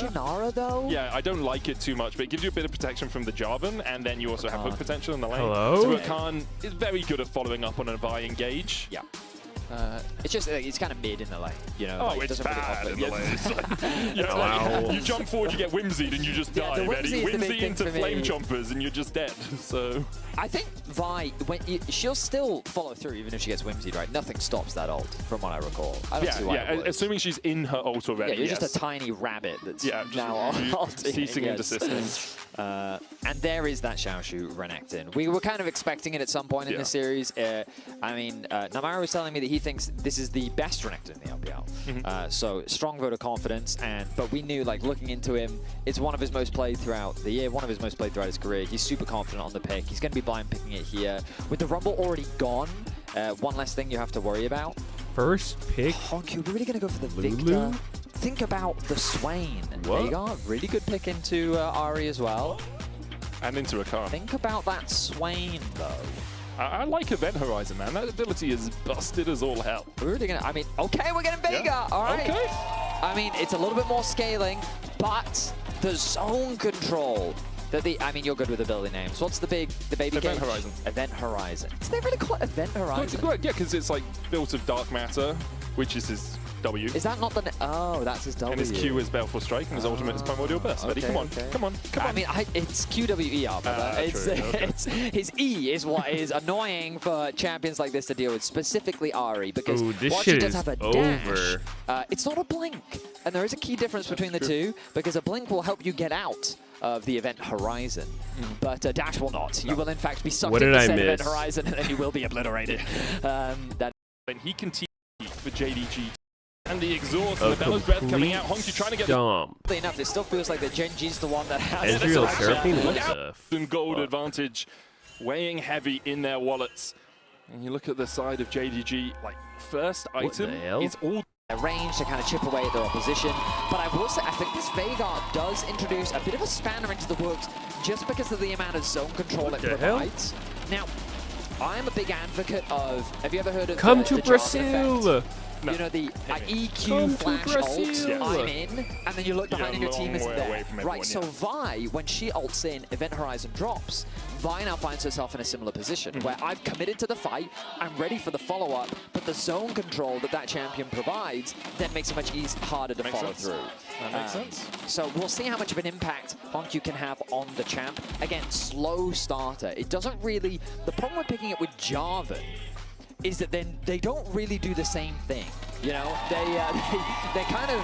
Shinara, though? Yeah, I don't like it too much, but it gives you a bit of protection from the Jarvan, and then you also have hook potential in the lane. Hello? So Khan is very good at following up on a Vi engage. Yeah. It's just, it's kind of mid in the lane, you know? Oh, like, it's bad in the lane. Wow. You jump forward, you get whimsied, and you just die. the whimsy is the big Whimsy thing into for me. flame chompers, and you're just dead. So I think Vi, she'll still follow through even if she gets whimsied, right? Nothing stops that ult, from what I recall. I don't see why it works. assuming she's in her ult already. Yeah, you're just a tiny rabbit that's now ulting. ceasing into systems. And there is that Xiaoshu Renekton. We were kind of expecting it at some point in the series. I mean, Namara was telling me that he thinks this is the best Renekton in the LPL. So strong vote of confidence, but we knew, like, looking into him, it's one of his most played throughout the year, one of his most played throughout his career. He's super confident on the pick. He's going to be blind picking it here. With the Rumble already gone, one less thing you have to worry about. First pick. Honky, we're really going to go for the Lulu? Victor. Think about the Swain. What? Veigar, really good pick into Ahri as well. And into a car. Think about that Swain, though. I like Event Horizon, man. That ability is busted as all hell. We're really gonna, I mean, okay, we're getting Veigar, all right. Okay. I mean, it's a little bit more scaling, but the zone control. I mean, you're good with the building names. What's the baby Event gauge? Horizon. Event Horizon. Did they really call it Event Horizon? Yeah, because it's like built of dark matter, which is his W. Is that not the... Oh, that's his W. And his Q is Baleful Strike, and his ultimate is Primordial Burst. Ready? Come on, come on, come on. I mean, it's QWER, but it's his E is what is annoying for champions like this to deal with, specifically Ahri, because while she does have a dash, it's not a blink. And there is a key difference between the two, because a blink will help you get out of the event horizon, but dash will not. You will in fact be sucked into said event horizon, and then you will be obliterated. And he can team for JDG. And the exhaust and the Bella's breath coming out. Honky trying to get enough, it still feels like that Gen G's the one that has Ezreal Seraphine was and gold advantage, weighing heavy in their wallets. And you look at the side of JDG, like first item is all range to kind of chip away at their opposition. But I will say, I think this Veigar does introduce a bit of a spanner into the works just because of the amount of zone control it provides. Now, I'm a big advocate of, have you ever heard of Come the to Brazil! No. You know, the EQ flash ult, I'm in, and then you look behind and your team isn't there. Right, so Vi, when she ults in, Event Horizon drops, Vi now finds herself in a similar position, where I've committed to the fight, I'm ready for the follow-up, but the zone control that champion provides then makes it much harder to follow through. That makes sense. So we'll see how much of an impact Honku can have on the champ. Again, slow starter. It doesn't really... The problem with picking it with Jarvan is that then they don't really do the same thing. You know, they kind of...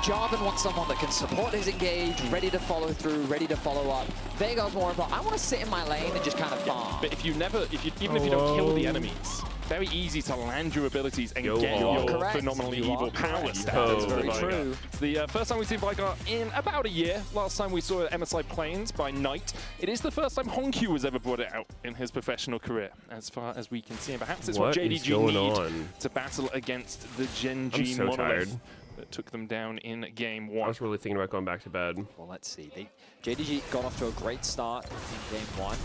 Jarvan wants someone that can support his engage, ready to follow through, ready to follow up. Veigar's more about, I want to sit in my lane and just kind of farm. But if you never, even if you don't kill the enemies, very easy to land your abilities and get your phenomenally evil power stats. Very true. It's the first time we've seen Veigar in about a year. Last time we saw it at MSI Plains by Knight. It is the first time Honku has ever brought it out in his professional career, as far as we can see. And perhaps it's what JDG need to battle against the Gen G monolith that took them down in game 1. I was really thinking about going back to bed. Well, let's see. JDG got off to a great start in game 1.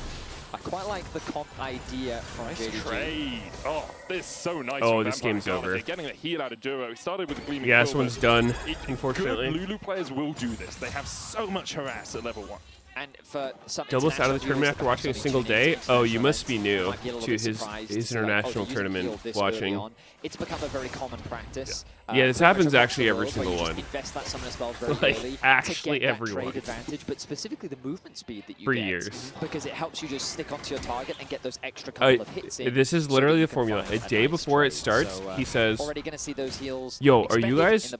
I quite like the comp idea from JDG. Trade. Oh, this is so nice. Oh, this game's over. They're getting the heal out of Duro. He started with the Gleaming Yeah, this one's done, unfortunately. Good Lulu players will do this. They have so much harass at level 1. And for some Doubles out of the tournament after watching a single day? Oh, you must be new to his international tournament watching. It's become a very common practice. Yeah, this happens actually every single one. Invest that summoner spell very early actually to get everyone. That trade advantage, but specifically the movement speed that you for get. years. Because it helps you just stick onto your target and get those extra couple of hits in. This is literally the formula. A day before it starts, he says, already going to see those heals. Yo, are you guys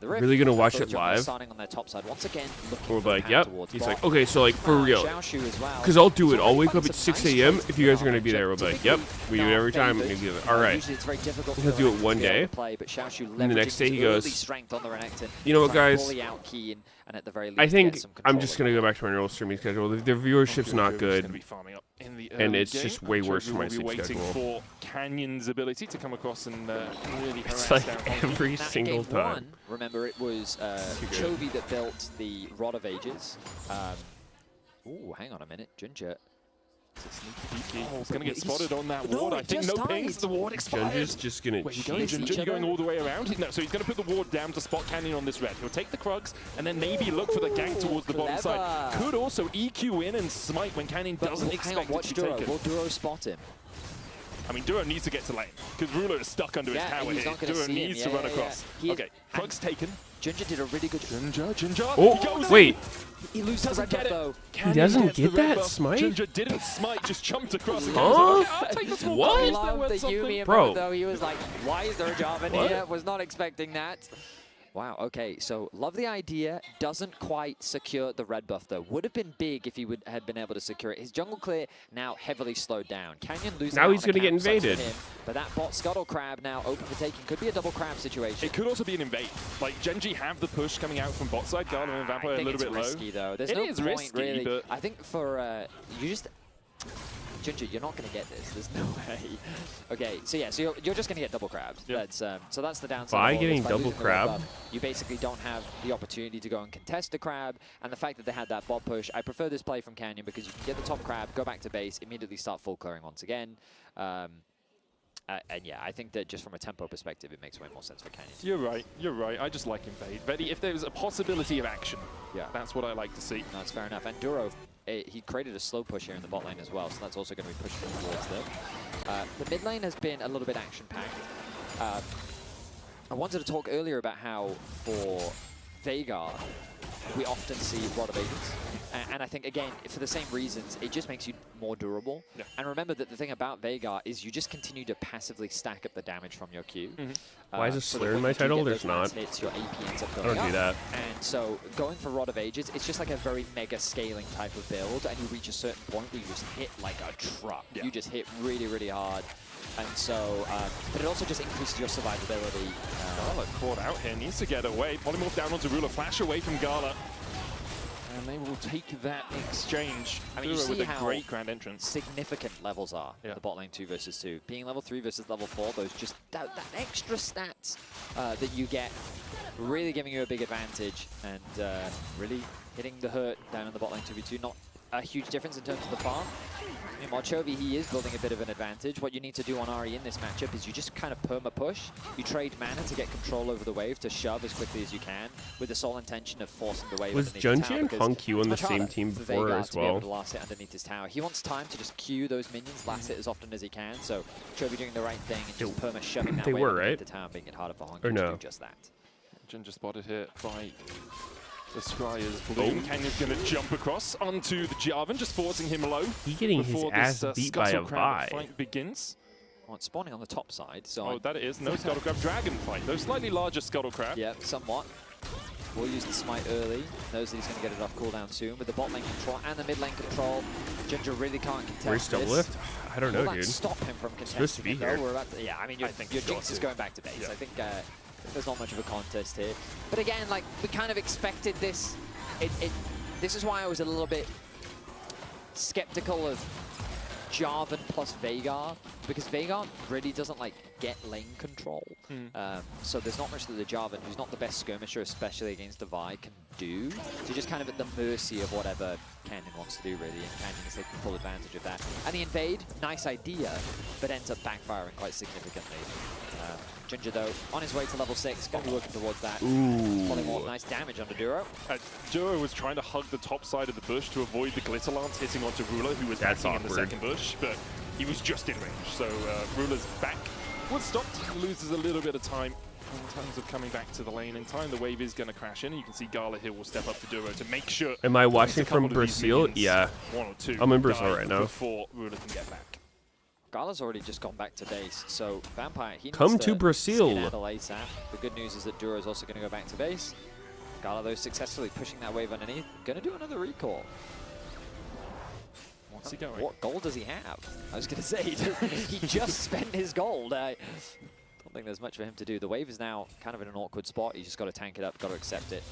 really going to watch it live? Starting on their top side once again. We're like, yep. He's like, okay, so like for real. Because I'll do it. I'll wake up at 6 a.m. if you guys are going to be there. We'll be like, yep, we do it every time. All right. He'll do it one day. And the next day he goes, you know what, guys? I think I'm just going to go back to my normal streaming schedule. The viewership's not good. And it's just way worse for my sleep schedule. For Canyon's ability to come across and really it's like every single time. Remember, it was Chovy that built the Rod of Ages. Ooh, hang on a minute. Ginger. He's going to get spotted on that ward. I think no pings. The ward expired. Junja's just going to Junja going all the way around. No, so he's going to put the ward down to spot Canyon on this red. He'll take the Krugs and then maybe look for the gank towards the bottom side. Could also EQ in and smite when Canyon doesn't expect it to take it. Will Duro spot him? I mean, Duro needs to get to lane because Ruler is stuck under his tower here. Duro needs to run across. Okay, Krugs taken. Junja did a really good job. Junja. Oh, wait. He loses the red buff, though. He doesn't get that smite? Junja didn't smite, just jumped across. Huh? I'll take the small What? I love the Yumi Bro. though. He was like, why is there a Jarvan here? Was not expecting that. Wow, okay, so love the idea. Doesn't quite secure the red buff, though. Would have been big if he had been able to secure it. His jungle clear now heavily slowed down. Canyon losing now he's going to get invaded. But that bot Scuttle Crab now open for taking. Could be a double crab situation. It could also be an invade. Like, Genji have the push coming out from bot side. Gala and Vampire a little bit risky, low. Though. There's no point, really. But I think for, you just... Ginger, you're not going to get this. There's no way. Okay, so yeah, so you're just going to get double crabs. Yep. That's so that's the downside. By getting double crab, you basically don't have the opportunity to go and contest a crab. And the fact that they had that bot push, I prefer this play from Canyon because you can get the top crab, go back to base, immediately start full clearing once again. And yeah, I think that just from a tempo perspective, it makes way more sense for Canyon. You're right. You're right. I just like invade. Vedi, if there was a possibility of action, yeah, that's what I like to see. That's fair enough. And Duro, he created a slow push here in the bot lane as well, so that's also going to be pushing towards them. The mid lane has been a little bit action-packed. I wanted to talk earlier about how for Veigar, we often see Rod of Ages. And I think, again, for the same reasons, it just makes you more durable. Yeah. And remember that the thing about Veigar is you just continue to passively stack up the damage from your Q. Why is a Slur in my title? There's not. Hits, your AP ends up I going don't do that. And so going for Rod of Ages, it's just like a very mega scaling type of build, and you reach a certain point where you just hit like a truck. Yeah. You just hit really, really hard. And so, but it also just increases your survivability. Gala caught out here, needs to get away. Polymorph down onto Ruler, flash away from Gala. And they will take that exchange. I mean, you see with how a great grand entrance. Significant levels are in the bot lane 2 versus 2. Being level 3 versus level 4, those just that extra stats that you get, really giving you a big advantage and really hitting the hurt down in the bot lane 2v2. Not a huge difference in terms of the farm. Meanwhile, Chovy, he is building a bit of an advantage. What you need to do on Ahri in this matchup is you just kind of perma-push. You trade mana to get control over the wave, to shove as quickly as you can, with the sole intention of forcing the wave underneath the tower. Was Junji and Hong Q on the same team before as well? To be able to last hit underneath his tower. He wants time to just Q those minions, last hit as often as he can. So Chovy doing the right thing and just perma-shoving that wave underneath the tower, making it harder for Hong Q to do just that. Ginger spotted here by the Scryer's Bloom. Canyon's going to jump across onto the Jarvan, just forcing him low. He's getting his ass beat by a Vi. Fight begins. Oh, it's spawning on the top side. So oh, that it is. No Scuttle Crab Dragon fight. Though slightly larger Scuttle Crab. Yep, somewhat. We'll use the smite early. Knows that he's going to get it off cooldown soon. With the bot lane control and the mid lane control, Ginger really can't contest Where's double lift? I don't know, dude. Stop him from contesting. Supposed to be here. Yeah, I mean, your Jinx is going back to base. Yeah. I think there's not much of a contest here. But again, like, we kind of expected this. This is why I was a little bit skeptical of Jarvan plus Veigar, because Veigar really doesn't like get lane control. So there's not much that the Jarvan, who's not the best skirmisher, especially against a Vi, can do. So you're just kind of at the mercy of whatever Canyon wants to do, really, and Canyon is taking full advantage of that. And the invade, nice idea, but ends up backfiring quite significantly. Ginger, though, on his way to level 6, going to be working towards that. Polymorph, nice damage onto Duro. Duro was trying to hug the top side of the bush to avoid the Glitter Lance hitting onto Ruler, who was backing in the second bush, but he was just in range. So Ruler's back was stopped. He loses a little bit of time in terms of coming back to the lane. In time, the wave is going to crash in. You can see Gala here will step up to Duro to make sure. Am I watching from Brazil? Yeah. One or two. I'm in Brazil right now. Before Ruler can get back. Gala's already just gone back to base, so Vampire, he come needs to Brazil. ASAP. The good news is that Duro is also going to go back to base. Gala, though, successfully pushing that wave underneath. Going to do another recall. What's he going? What gold does he have? I was going to say, he just spent his gold. I don't think there's much for him to do. The wave is now kind of in an awkward spot. He's just got to tank it up, got to accept it.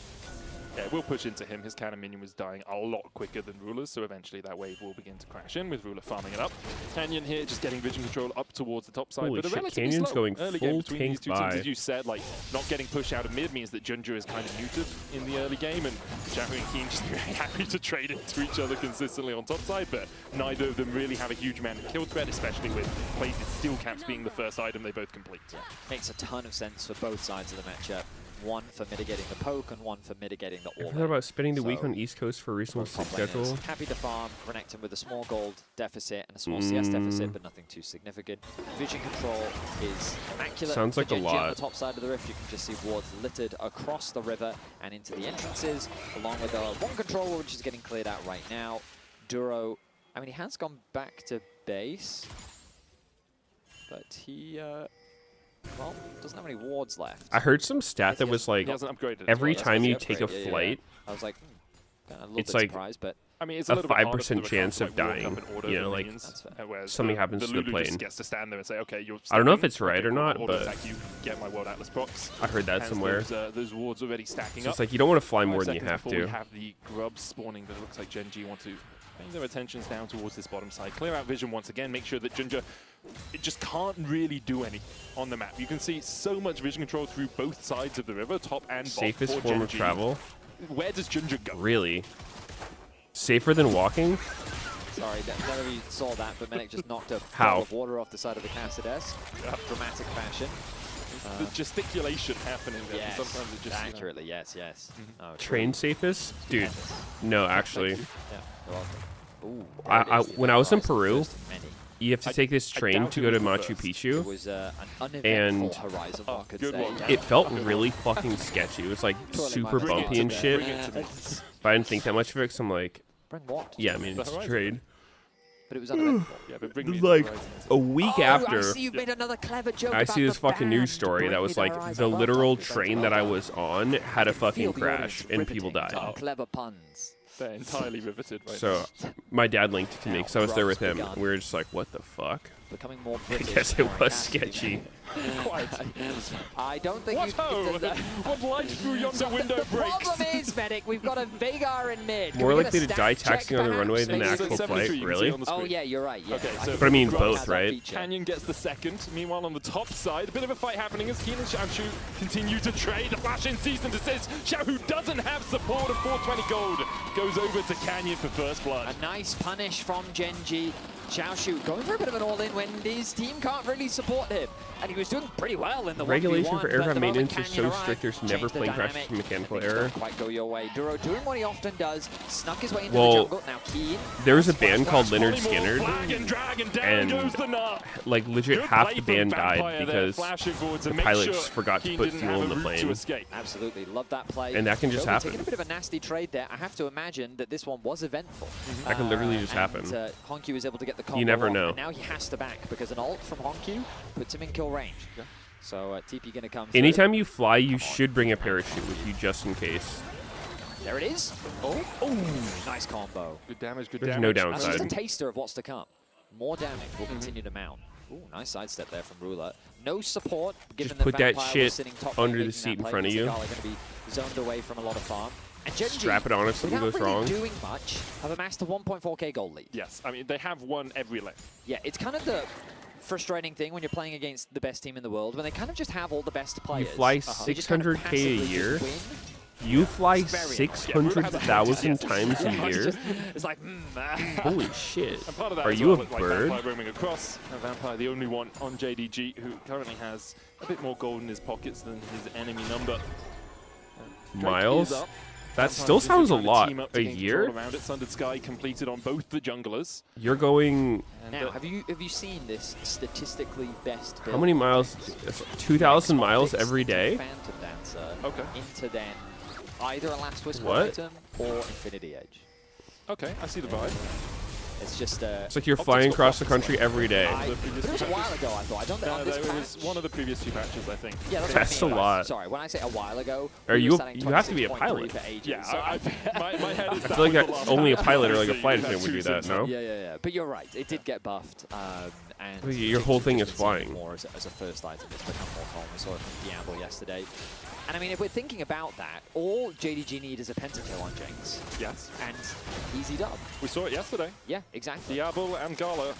Yeah, we'll push into him. His cannon minion was dying a lot quicker than Ruler's, so eventually that wave will begin to crash in with Ruler farming it up. Canyon here just getting vision control up towards the top side. Holy but shit, Canyon's going early full game between tank these two by. teams, as you said, like not getting pushed out of mid means that Junja is kind of muted in the early game, and Xiaohu and Keen just very happy to trade into each other consistently on top side, but neither of them really have a huge amount of kill threat, especially with plated steel caps being the first item they both complete. Yeah. Makes a ton of sense for both sides of the matchup. One for mitigating the poke and one for mitigating the all. I thought about spending the week on East Coast for a reasonable schedule. Happy to farm, Renekton with a small gold deficit and a small CS deficit, but nothing too significant. Vision control is immaculate. Sounds like a lot. On the top side of the rift, you can just see wards littered across the river and into the entrances, along with one control which is getting cleared out right now. Duro, I mean, he has gone back to base, but he... well, doesn't have any wards left. I heard some stat that was like every time you take a flight, I was like, a little it's bit like surprised, but I mean, it's a a 5% chance of dying. You know, like something happens to the plane. Just gets to stand there and say, okay, you're I don't know if it's right or not, but you get my World Atlas box. I heard that somewhere. Those wards already stacking So up. it's like you don't want to fly more than you have We to. have the grubs spawning, but it looks like Gen G want to bring their attentions down towards this bottom side. Clear out vision once again. Make sure that Junja it just can't really do anything on the map. You can see so much vision control through both sides of the river, top and bottom. Safest form of travel. Where does Junja go? Really? Safer than walking? Sorry, none of you saw that, but Medic just knocked a How? bottle of water off the side of the Castle desk. Dramatic fashion. The gesticulation happening there. Yes, Sometimes it just accurately, yes. Oh, Train safest? Dude, no, actually. Yeah, you're welcome. Ooh, when I was in Peru, many. you have to take this train to go to Machu It Picchu, was an uneventful and horizon, I could good say. one. it felt really fucking sketchy. It was like super bumpy and shit, but I didn't think that much of it, because I'm like, Bring what? yeah, I mean, it's a trade. But it was uneventful. Yeah, but bring me Like, the a week after, I see you've made another clever joke I see about this the fucking news band. story Bring that me was like horizon. the Well literal done. train that I was on had a fucking Feel the crash audience and people riveting died. to Clever puns. They're entirely riveted right So now. my dad linked it to me because I was there with him. Begun. We were just like, what the fuck? Becoming more I British. guess it more was Cassidy. sketchy. I don't think What you... ho! What light through yonder window The breaks? problem is, Medic, we've got a Veigar in mid. Can More we get likely a to stat die check taxing on the perhaps? runway than the Maybe actual 73 flight, you can see really? on the Oh, screen. yeah, you're right. Yeah. Okay, I so think But I mean, Grubs both, has that right? feature. Canyon gets the second. Meanwhile, on the top side, a bit of a fight happening as Keen and Xiaoshu continue to trade. The flash in cease and desist. Xiaohu doesn't have support of 420 gold. Goes over to Canyon for first blood. A nice punish from Genji. Xiaoshu going for a bit of an all-in when his team can't really support him. And he was doing pretty well in the Regulation 1v1, for but aircraft the moment maintenance is Canyon so arrived, strict, there's never changed the plane crashes dynamic, from mechanical and things error. don't quite go your way. Duro doing what he often does, snuck his way into Well, the jungle. Now Keen. There was a band called Leonard Skinner, Flag and drag and down and goes the nut. like legit Good half play the from band Vampire died there, because flashing forward to the make pilot sure just forgot to Keen put didn't fuel have in a the route to plane. escape. Absolutely, love that play. And that can just Shobi happen. taking a bit of a nasty trade there. I have to imagine that this one was eventful. That can literally just happen. Honkyu was able to get the combo You never off, know. and now he has to back because an ult from Honkyu puts him in kill range. So TP going to come through. Anytime you fly, you should bring a parachute with you just in case. There it is. Oh, nice combo. Good damage, good There's damage. no That's just a downside. taster of what's to come. More damage will continue to mount. Ooh, nice sidestep there from Ruler. No support, given Just put that Vampire was shit sitting top under lane the making seat in that play, front of because you. the Gala going to be zoned away from a lot of farm. And Genji, Strap it on if something without goes really wrong. doing much, have amassed a 1.4k gold lead. Yes, I mean, they have won every lane. Yeah, it's kind of the frustrating thing when you're playing against the best team in the world, when they kind of just have all the best players. fly They just kind of 600K a passively just year? win. You fly It's very annoying. 600,000 times a year? It's like, Holy shit. And part of that Are as you well, a like bird? Vampire roaming across. And Vampire, the only one on JDG who currently has a bit more gold in his pockets than his enemy number. Drake Miles? is up. That Vampire still is sounds a trying to lot. team up to A gain year? control around it. Sundered Sky completed on both the junglers. You're going... And, now, have you seen this statistically best build? How many miles? 2,000 miles every day? Phantom Dancer Okay. into then either a Last Whisper What? item or Infinity Edge. Okay, I see the vibe. It's just It's like you're flying across the country every day. The previous but it was a two while patches. ago, I thought. I don't know. No, On this it was patch, one of the previous two patches, I think. yeah, that's, That's what I mean. a lot. Sorry, when I say a while ago, Are we you- were selling you have to be a 26.3 pilot. for ages, Yeah, so my head is I feel like only a pilot or like a flight attendant would do that, no? Yeah. But you're right. It did get buffed. And your whole thing is flying. More as a first item, it's become more common. We saw it from Diablo yesterday. And I mean, if we're thinking about that, all JDG need is a pentakill on Jinx. Yes. And easy dub. We saw it yesterday. Yeah, exactly. Diablo and Gala.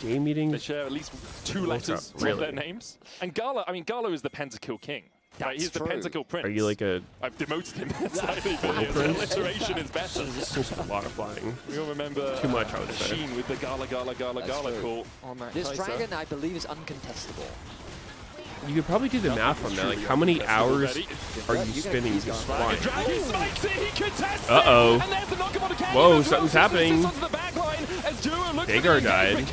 Game meeting. They share at least 2 letters of their names. And Gala, I mean, Gala is the pentakill king. Right? He's the pentakill prince. Are you like a... I've demoted him slightly, but his alliteration is better. This seems like a lot of flying. We all remember too much, I would say. Sheen with the Gala call on that This dragon, I believe, is uncontestable. You could probably do the math on that. Like, how many hours are you spending just flying? Uh-oh. Whoa, something's happening. Veigar died.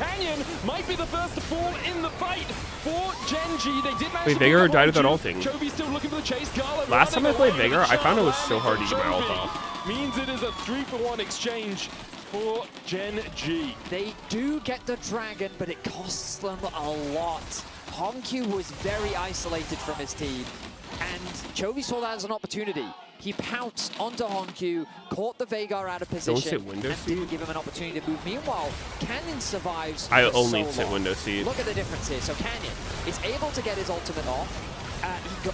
Might be the first to fall in the fight for Genji. They did Wait, Veigar died without ulting. Still looking for the chase. Last time I played Veigar, I found it was so hard to get my ult off. Means it is a 3-for-1 exchange for Genji. They do get the dragon, but it costs them a lot. Honkyu was very isolated from his team, and Chovy saw that as an opportunity. He pounced onto Honkyu, caught the Veigar out of position, and didn't give him an opportunity to move. Meanwhile, Canyon survives. I only sit window seat. Look at the difference here. So Canyon is able to get his ultimate off. He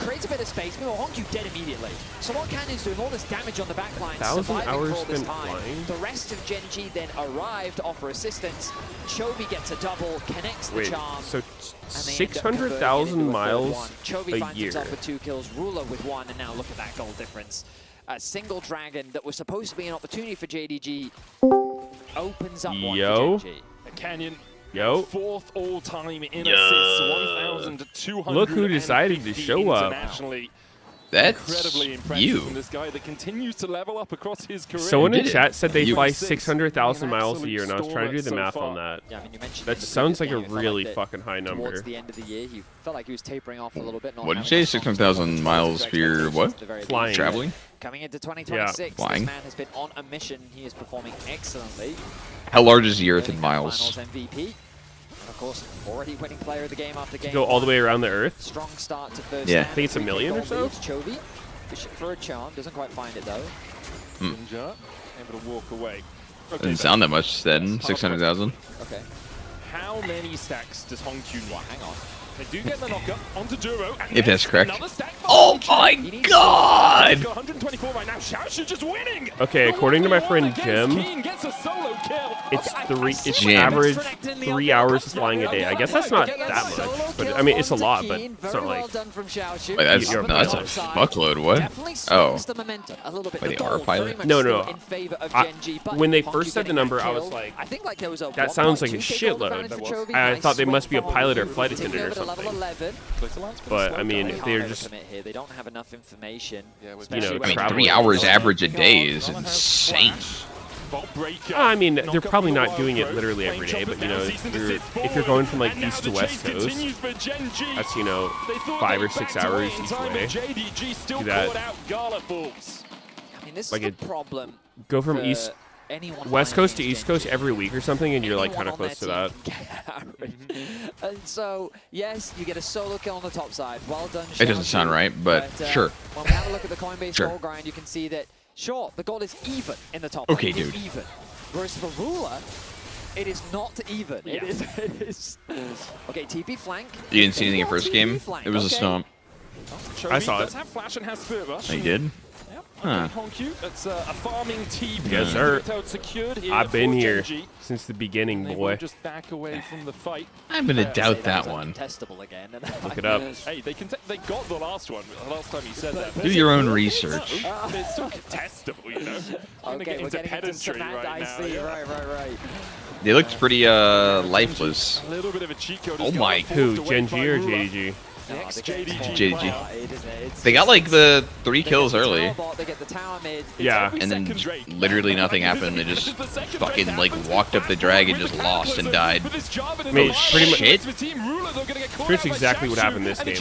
creates a bit of space. Meanwhile, Honkyu dead immediately. So what Canyon's doing, all this damage on the backline, surviving for all this time. Flying? The rest of Genji then arrived to offer assistance. Chovy gets a double, connects the charm. So 600,000 miles Chovy a finds year. himself with 2 kills, Ruler with 1, and now look at that goal difference. A single dragon that was supposed to be an opportunity for JDG opens up one for Genji. Canyon. Yo. 4th all-time in assists, 1,200. Look who decided to show up. That's you. From this guy that continues to level up across his career. Someone in chat said they fly 600,000 miles a year, and I was trying to do the math on that. Yeah, I mean, you mentioned that sounds like a really fucking high number. Towards the end of the year, he felt like he was tapering off a little bit. What did you say? 600,000 miles for your what? Flying. Traveling? Coming into 2026, Flying. this man has been on a mission. He is performing excellently. How large is the Earth in miles? MVP. Of course, already winning player of the game after game. Go all the way around the Earth? Strong start to first. Yeah. I think it's 1 million or so. Chovy for a charm, doesn't quite find it though. Ninja able to walk away. Okay, Doesn't sound that much then. 600,000. Okay. How many stacks does Honkyu need? Hang on. They do get the knocker onto Duro. If that's correct. Oh my god! He's got 124 right now. Xiaoxu just winning. Okay, according to my friend Jim, it's average 3 hours flying a day. I guess that's not that much, but I mean it's a lot, but it's not like. Wait, that's a fuckload. What? Oh. Wait, the R pilot? No. When they first said the number, I was like, that sounds like a shitload. I thought they must be a pilot or flight attendant or something. But I mean, they're just, they don't have enough information. you know, I mean, traveling. 3 hours average a day is insane. I mean, they're probably not doing it literally every day, but you know, if you're going from like east to west coast, that's, you know, 5 or 6 hours each way. Do that. I mean, this like is the problem. Go from west coast to east coast every week or something, and you're like kind of close to that. And so, yes, you get a solo kill on the top side. Well done, It doesn't sound right, but sure. When we have a look at the Coinbase goal grind, you can see that, sure, the goal is even in the top lane. Okay, dude. dude. Even. Whereas for Ruler, it is not even. Yeah. It is. Okay, TP flank. You didn't see anything in first game? It was a stomp. I saw it. Have Flash and has Spirit Rush. Oh, you did? Huh. Honkyu, that's a farming TP. Yes, sir. I've been here Genji. since the beginning, They boy. will just back away from the fight. I'm gonna doubt that one. Again. Look it up. Hey, they got the last one. The last time you said that. Do your own research. It's still contestable, you know. Okay, we're getting into semantic IC. Right. They looked pretty lifeless. A little bit of a cheat code. Oh my. Who, Genji or JDG? JDG. They got like the 3 kills early. Yeah. And then literally nothing happened. They just fucking like walked up the dragon, just lost and died. I mean, shit. That's exactly what happened this game.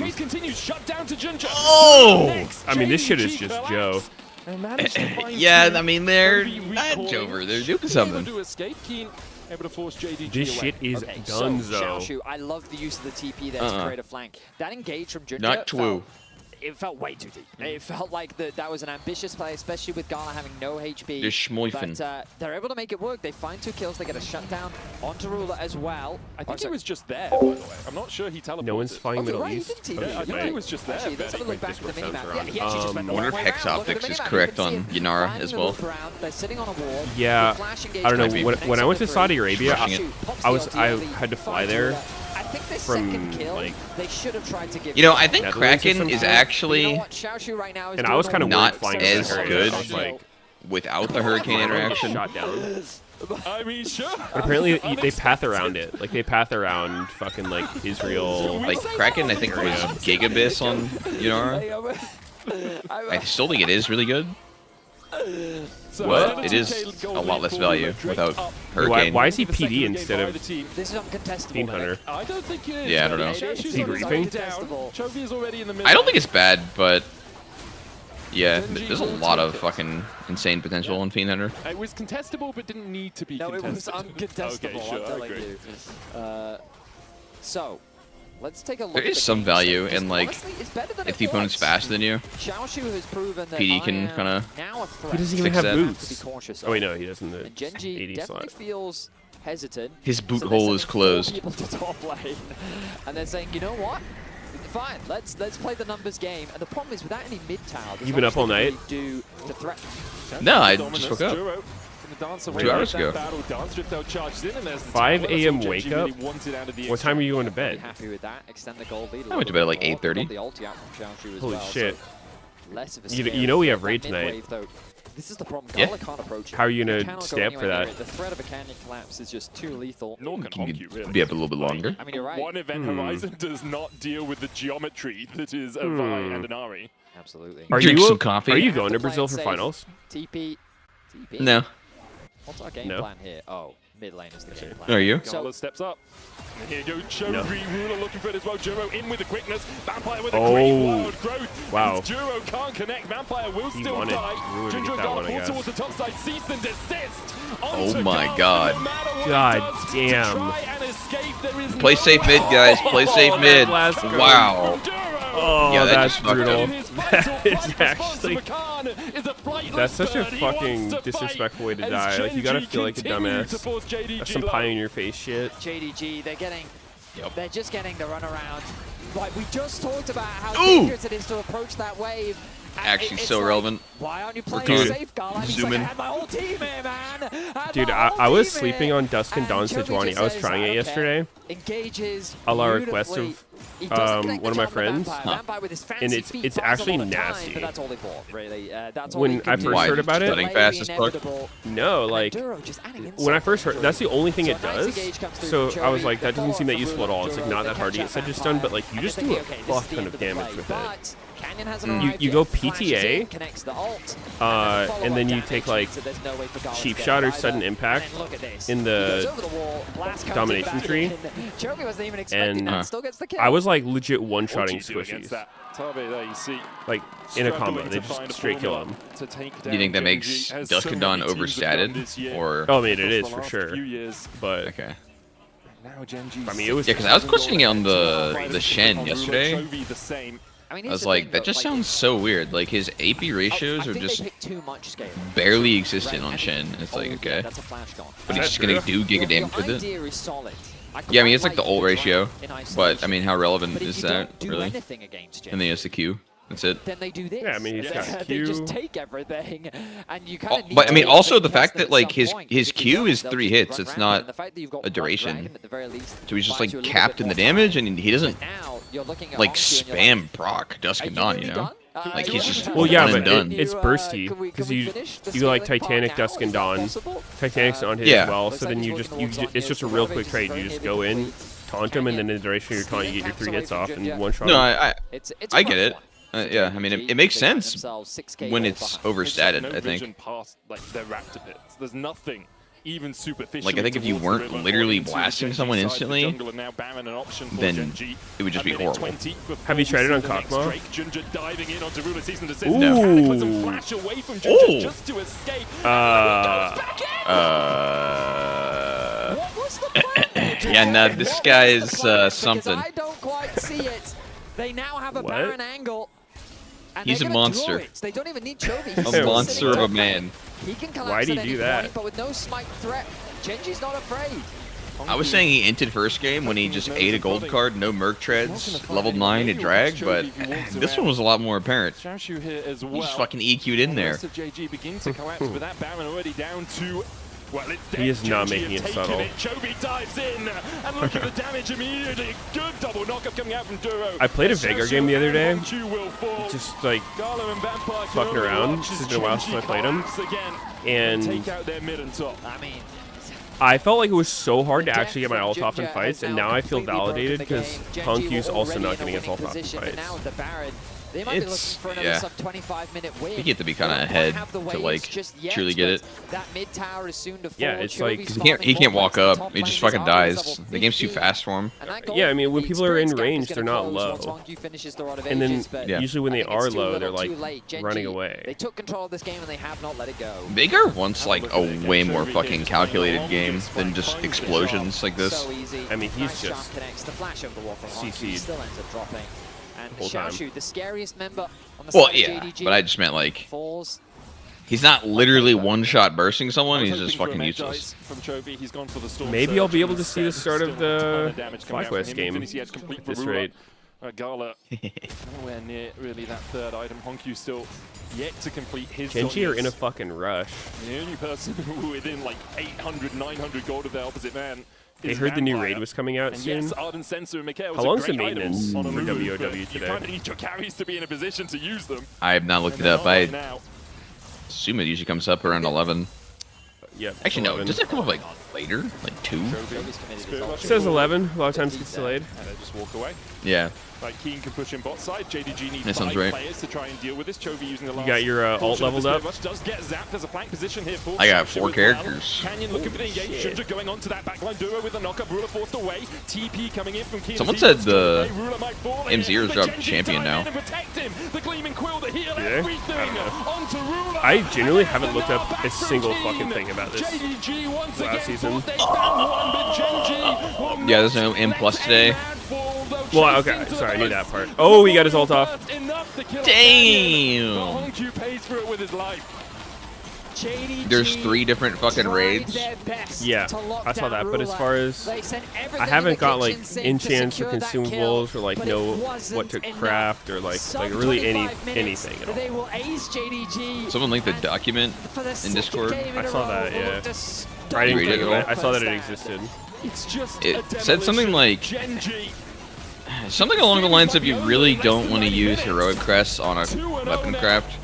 Oh! I mean, this shit is just Joe. Yeah, I mean, they're not Jover. They're doing something. Able to force JDG this away. shit is done, Xiaoxu, I love the use of the TP there to create a flank. That engage from Junja Not Twu. it felt way too deep. It felt like that was an ambitious play, especially with Gala having no HP. Just schmoifen. But they're able to make it work. They find 2 kills. They get a shutdown onto Ruler as well. I think he was just there, by the way. I'm not sure he teleported. No one's flying Middle East. I think he was just there. Actually, let's have a look back at the minimap. Yeah, he actually just went I wonder if Hex Optics is correct on Yanara as well. They're sitting on a wall. Yeah, I don't know. When I went to Saudi Arabia, I had to fly there. I think this from, second kill, like, they should have tried to give. You know, I think Netherlands Kraken is actually and I was kind of not flying as good like without the hurricane interaction. Shot down. I mean, sure. But apparently they path around it. Like they path around fucking like Israel. Like Kraken, I think was Gigabis on Yanara. I still think it is really good. But it is a lot less value without Hurricane. Why is he PD instead of This is uncontestable. Fiend Hunter? I don't think it is. Yeah, I don't know. Is he griefing? Chovy is already in the middle. I don't think it's bad, but yeah, there's a lot of fucking insane potential in Fiend Hunter. It was contestable, but didn't need to be No, contestable. it was uncontestable. Okay, sure, I'm telling agree. you. So, let's take a look. There at is the some game value state. in like Honestly, it's better than if it the opponent's was. faster than you. Xiaoshu has proven that PD I can am kinda- now a threat. He doesn't even Fix have that. to be boots. cautious Oh wait, of. no, he doesn't. The And Genji 80 definitely slot. feels hesitant. His boot so they're hole sending is 4 closed. people to top lane, and they're saying, you know what? Fine, let's play the numbers game. And the problem is, without any mid tower, You been up all night? Do to threat. No, I just woke up. 2 hours ago. 5 a.m. wake up? What time are you going to Pretty bed? happy with that. Extend the goal lead. I went to bed at like 8:30. The ulti out from Xiaoshu as Holy well, shit. so less of a You scare. know we have That raid mid tonight. wave, though, this is the problem. Yeah. Gala can't approach it. How are you They gonna cannot go stay up for anywhere near that? it. The threat of a canyon collapse is just too lethal. Nor can You Honku, really. could be up a little bit longer. I mean, you're right. One event horizon does not deal with the geometry that is a Vi and an Ari. Absolutely. Are Drink you some coffee. Are you Have going to to play Brazil it for safe. finals? TP. No. What's our game No. plan here? Oh, mid lane is the game plan. Are you? Gala steps up. And here goes Chovy. No. Ruler looking for it as well. Juro in with the quickness. Vampire with a Oh. great wild growth. Wow. As Juro can't connect. Vampire will He still wanted die. Ruler to Ginger get that Gala one, I pulls guess. towards the top side. Cease and desist. Oh Onto my Gala, God. no matter what he God does damn. to try and escape, there is Play no safe mid, way. guys. Play safe mid. Let's go. Wow. Juro. Oh, Yeah, that that's just fucked brutal. up. That is actually. That's such a fucking disrespectful way to die. Like you gotta feel like a dumbass. That's some pie in your face shit. JDG, Yep. they're just getting the runaround. Like we just talked about how Ooh! dangerous it is to approach that wave. And Actually it's so like, relevant. Why aren't you playing Dude, safe, Gala? And he's zoom like, in. I had my whole team here, man. Dude, I was sleeping on Dusk and Dawn Sejuani. I was trying it yesterday. Engages A la request beautifully. of He doesn't connect one of the my jump with friends. Vampire. Vampire with his fancy And it's- feet it's buys a actually lot of time, nasty. but that's all they bought, really. That's all When they I could first Why? heard about Stunning it, fast as fuck. Inevitable. no, like Enduro just adding when insult I first heard, to that's the only thing So it a nice does. engage comes through So from I was Chovy, like, that doesn't seem that follow-up useful at all. from It's like Ruler, not that they hard to catch get out Sedges done, but like you Vampire, just and do they're a thinking, okay, this is fuck the ton end of of the damage play, with it. but Canyon hasn't You arrived go yet, flashes PTA, in, connects the ult, and then you take like so there's no way for Gala to cheap get shot or either. sudden impact And then look at this. in He the goes over the wall, blast comes domination back tree. in. Chovy wasn't even expecting And that, still gets the kill. I was like legit What one-shotting do you do against squishies, that? Tabe, there you see. like in a Struggling combo. to They find just a straight kill formula them. to take Do you think that down makes JDG, as Dusk so and Dawn many teams have done this overstatted? year Or Oh, I mean, it across is the for last sure. few years. But okay. Now Genji. I mean, it was. Yeah, because I was questioning it on the Shen yesterday. Chovy the same. I mean, I here's was the like, thing, that though, just like, sounds so weird. Like his AP ratios I are think just they picked too much scale. barely existent Right, on and- Shen. It's like, Oh, yeah, okay. that's a flash gone. But he's Is just that gonna true? do giga damage Your with it. idea is solid. Yeah, I mean, it's quite like the ult you ratio. in isolation. But, I mean, how relevant But if is you that, don't do really? anything against Genji, And then he has the Q. That's it. then they do this. Yeah, I mean, he's got They just Q. take everything, and you kind of. But I mean, also the fact that like his Q is 3 hits. It's not a duration. So he's just like capped in the damage, and he doesn't like spam proc Dusk and Dawn, you know? Like he's just Well, yeah, one but and done. it's bursty because you like Titanic, Dusk and Dawn. Titanic's on his Yeah. as well, so then it's just a real quick trade. You just go in, taunt him, and then in the duration of your taunt, you get your 3 hits off and one shot. No, him. I get it. Yeah, I mean, it makes sense when it's overstated, I think. Vision past like their raptor pits. There's nothing even superficial. Like, I think if you weren't literally blasting someone instantly, then it would just be horrible. Have you tried it on Kakma? Ooh. Just to escape. What was the plan? Yeah, no, this guy is Because something. I don't quite see it. They now have a What? Baron angle. He's a monster. They don't even need Chovy. A monster of a man. He can collapse Why did at he do any that? point, but with no smite threat, Genji's not afraid. I was saying he inted first game when he just ate a gold card, no merc treads, leveled 9 to drag, but this one was a lot more apparent. Xiaoshu here as well. He just fucking EQ'd in there. The rest of JG begins to collapse with that Baron already down to. Well, it's dead. He is not Genji making it have subtle. taken Chovy dives in, and look at the damage immediately. Good double knockup coming out from Duro. I played a Veigar game the other day. Just Just like fucking around. It's been a while since I played him. And take out their mid and top. I mean, I felt like it was so hard to actually get my ult off in fights, and now I feel validated because Honkyu's also not getting his ult off in fights. They might be looking for another sub 25-minute win. You get to be kind of ahead to like truly get it. That mid tower is soon to fall. Yeah, it's like he can't walk up. He just fucking dies. The game's too fast for him. Yeah, I mean when people are in range, they're not low, and then usually when they are low, they're like running away. They took control of this game and they have not let it go. Veigar wants like a way more fucking calculated game than just explosions like this. I mean he's just CC'd. Still ends up dropping. And Xiaoshu, the scariest member on the Well, side yeah, of JDG, but I just meant like falls. he's not literally one-shot bursting someone. He's just fucking useless. Maybe I'll be able to see the start of the FlyQuest game at this rate. Gala nowhere near really that third item. Honku still yet to complete his. Genji are in a fucking rush. The only person within like 800, 900 gold of the opposite man. They heard the new raid was coming out soon. Yes, Ardent Sensor and Meteos How long's the are great maintenance items for on a move, WOW but today? You kind of need your carries to be in a position to use them. I have not looked it up. I assume it usually comes up around 11. Yep. Actually, no. Does it come up like later? Like 2? It says 11. A lot of times it gets delayed. And they just walk away. Yeah. Like Keen can push in bot side. JDG needs That 5 sounds right. players to try and deal with this. Chovy using the last. You got your ult leveled up? Does get zapped as a flank position here for I got Xiaoshu 4 as characters. Well. Canyon looking for the engage. Shinja going on to that backline duo with the knockup. Ruler forced away. TP coming in from Keen. Someone said the M0's dropped champion now. The gleaming quill to heal Yeah? everything. Onto Ruler. I genuinely haven't looked up a single fucking thing about this last season. Yeah, there's no M+ today. Well, okay, sorry, I knew that part. Oh, he got his ult off. Damn! There's 3 different fucking raids. Yeah, I saw that, but as far as I haven't got like enchants or consumables or like know what to craft or like really anything at all. Someone linked the document in Discord. I saw that, yeah. I didn't click it. I saw that it existed. It said something like something along the lines of you really don't want to use heroic crests on a weapon craft.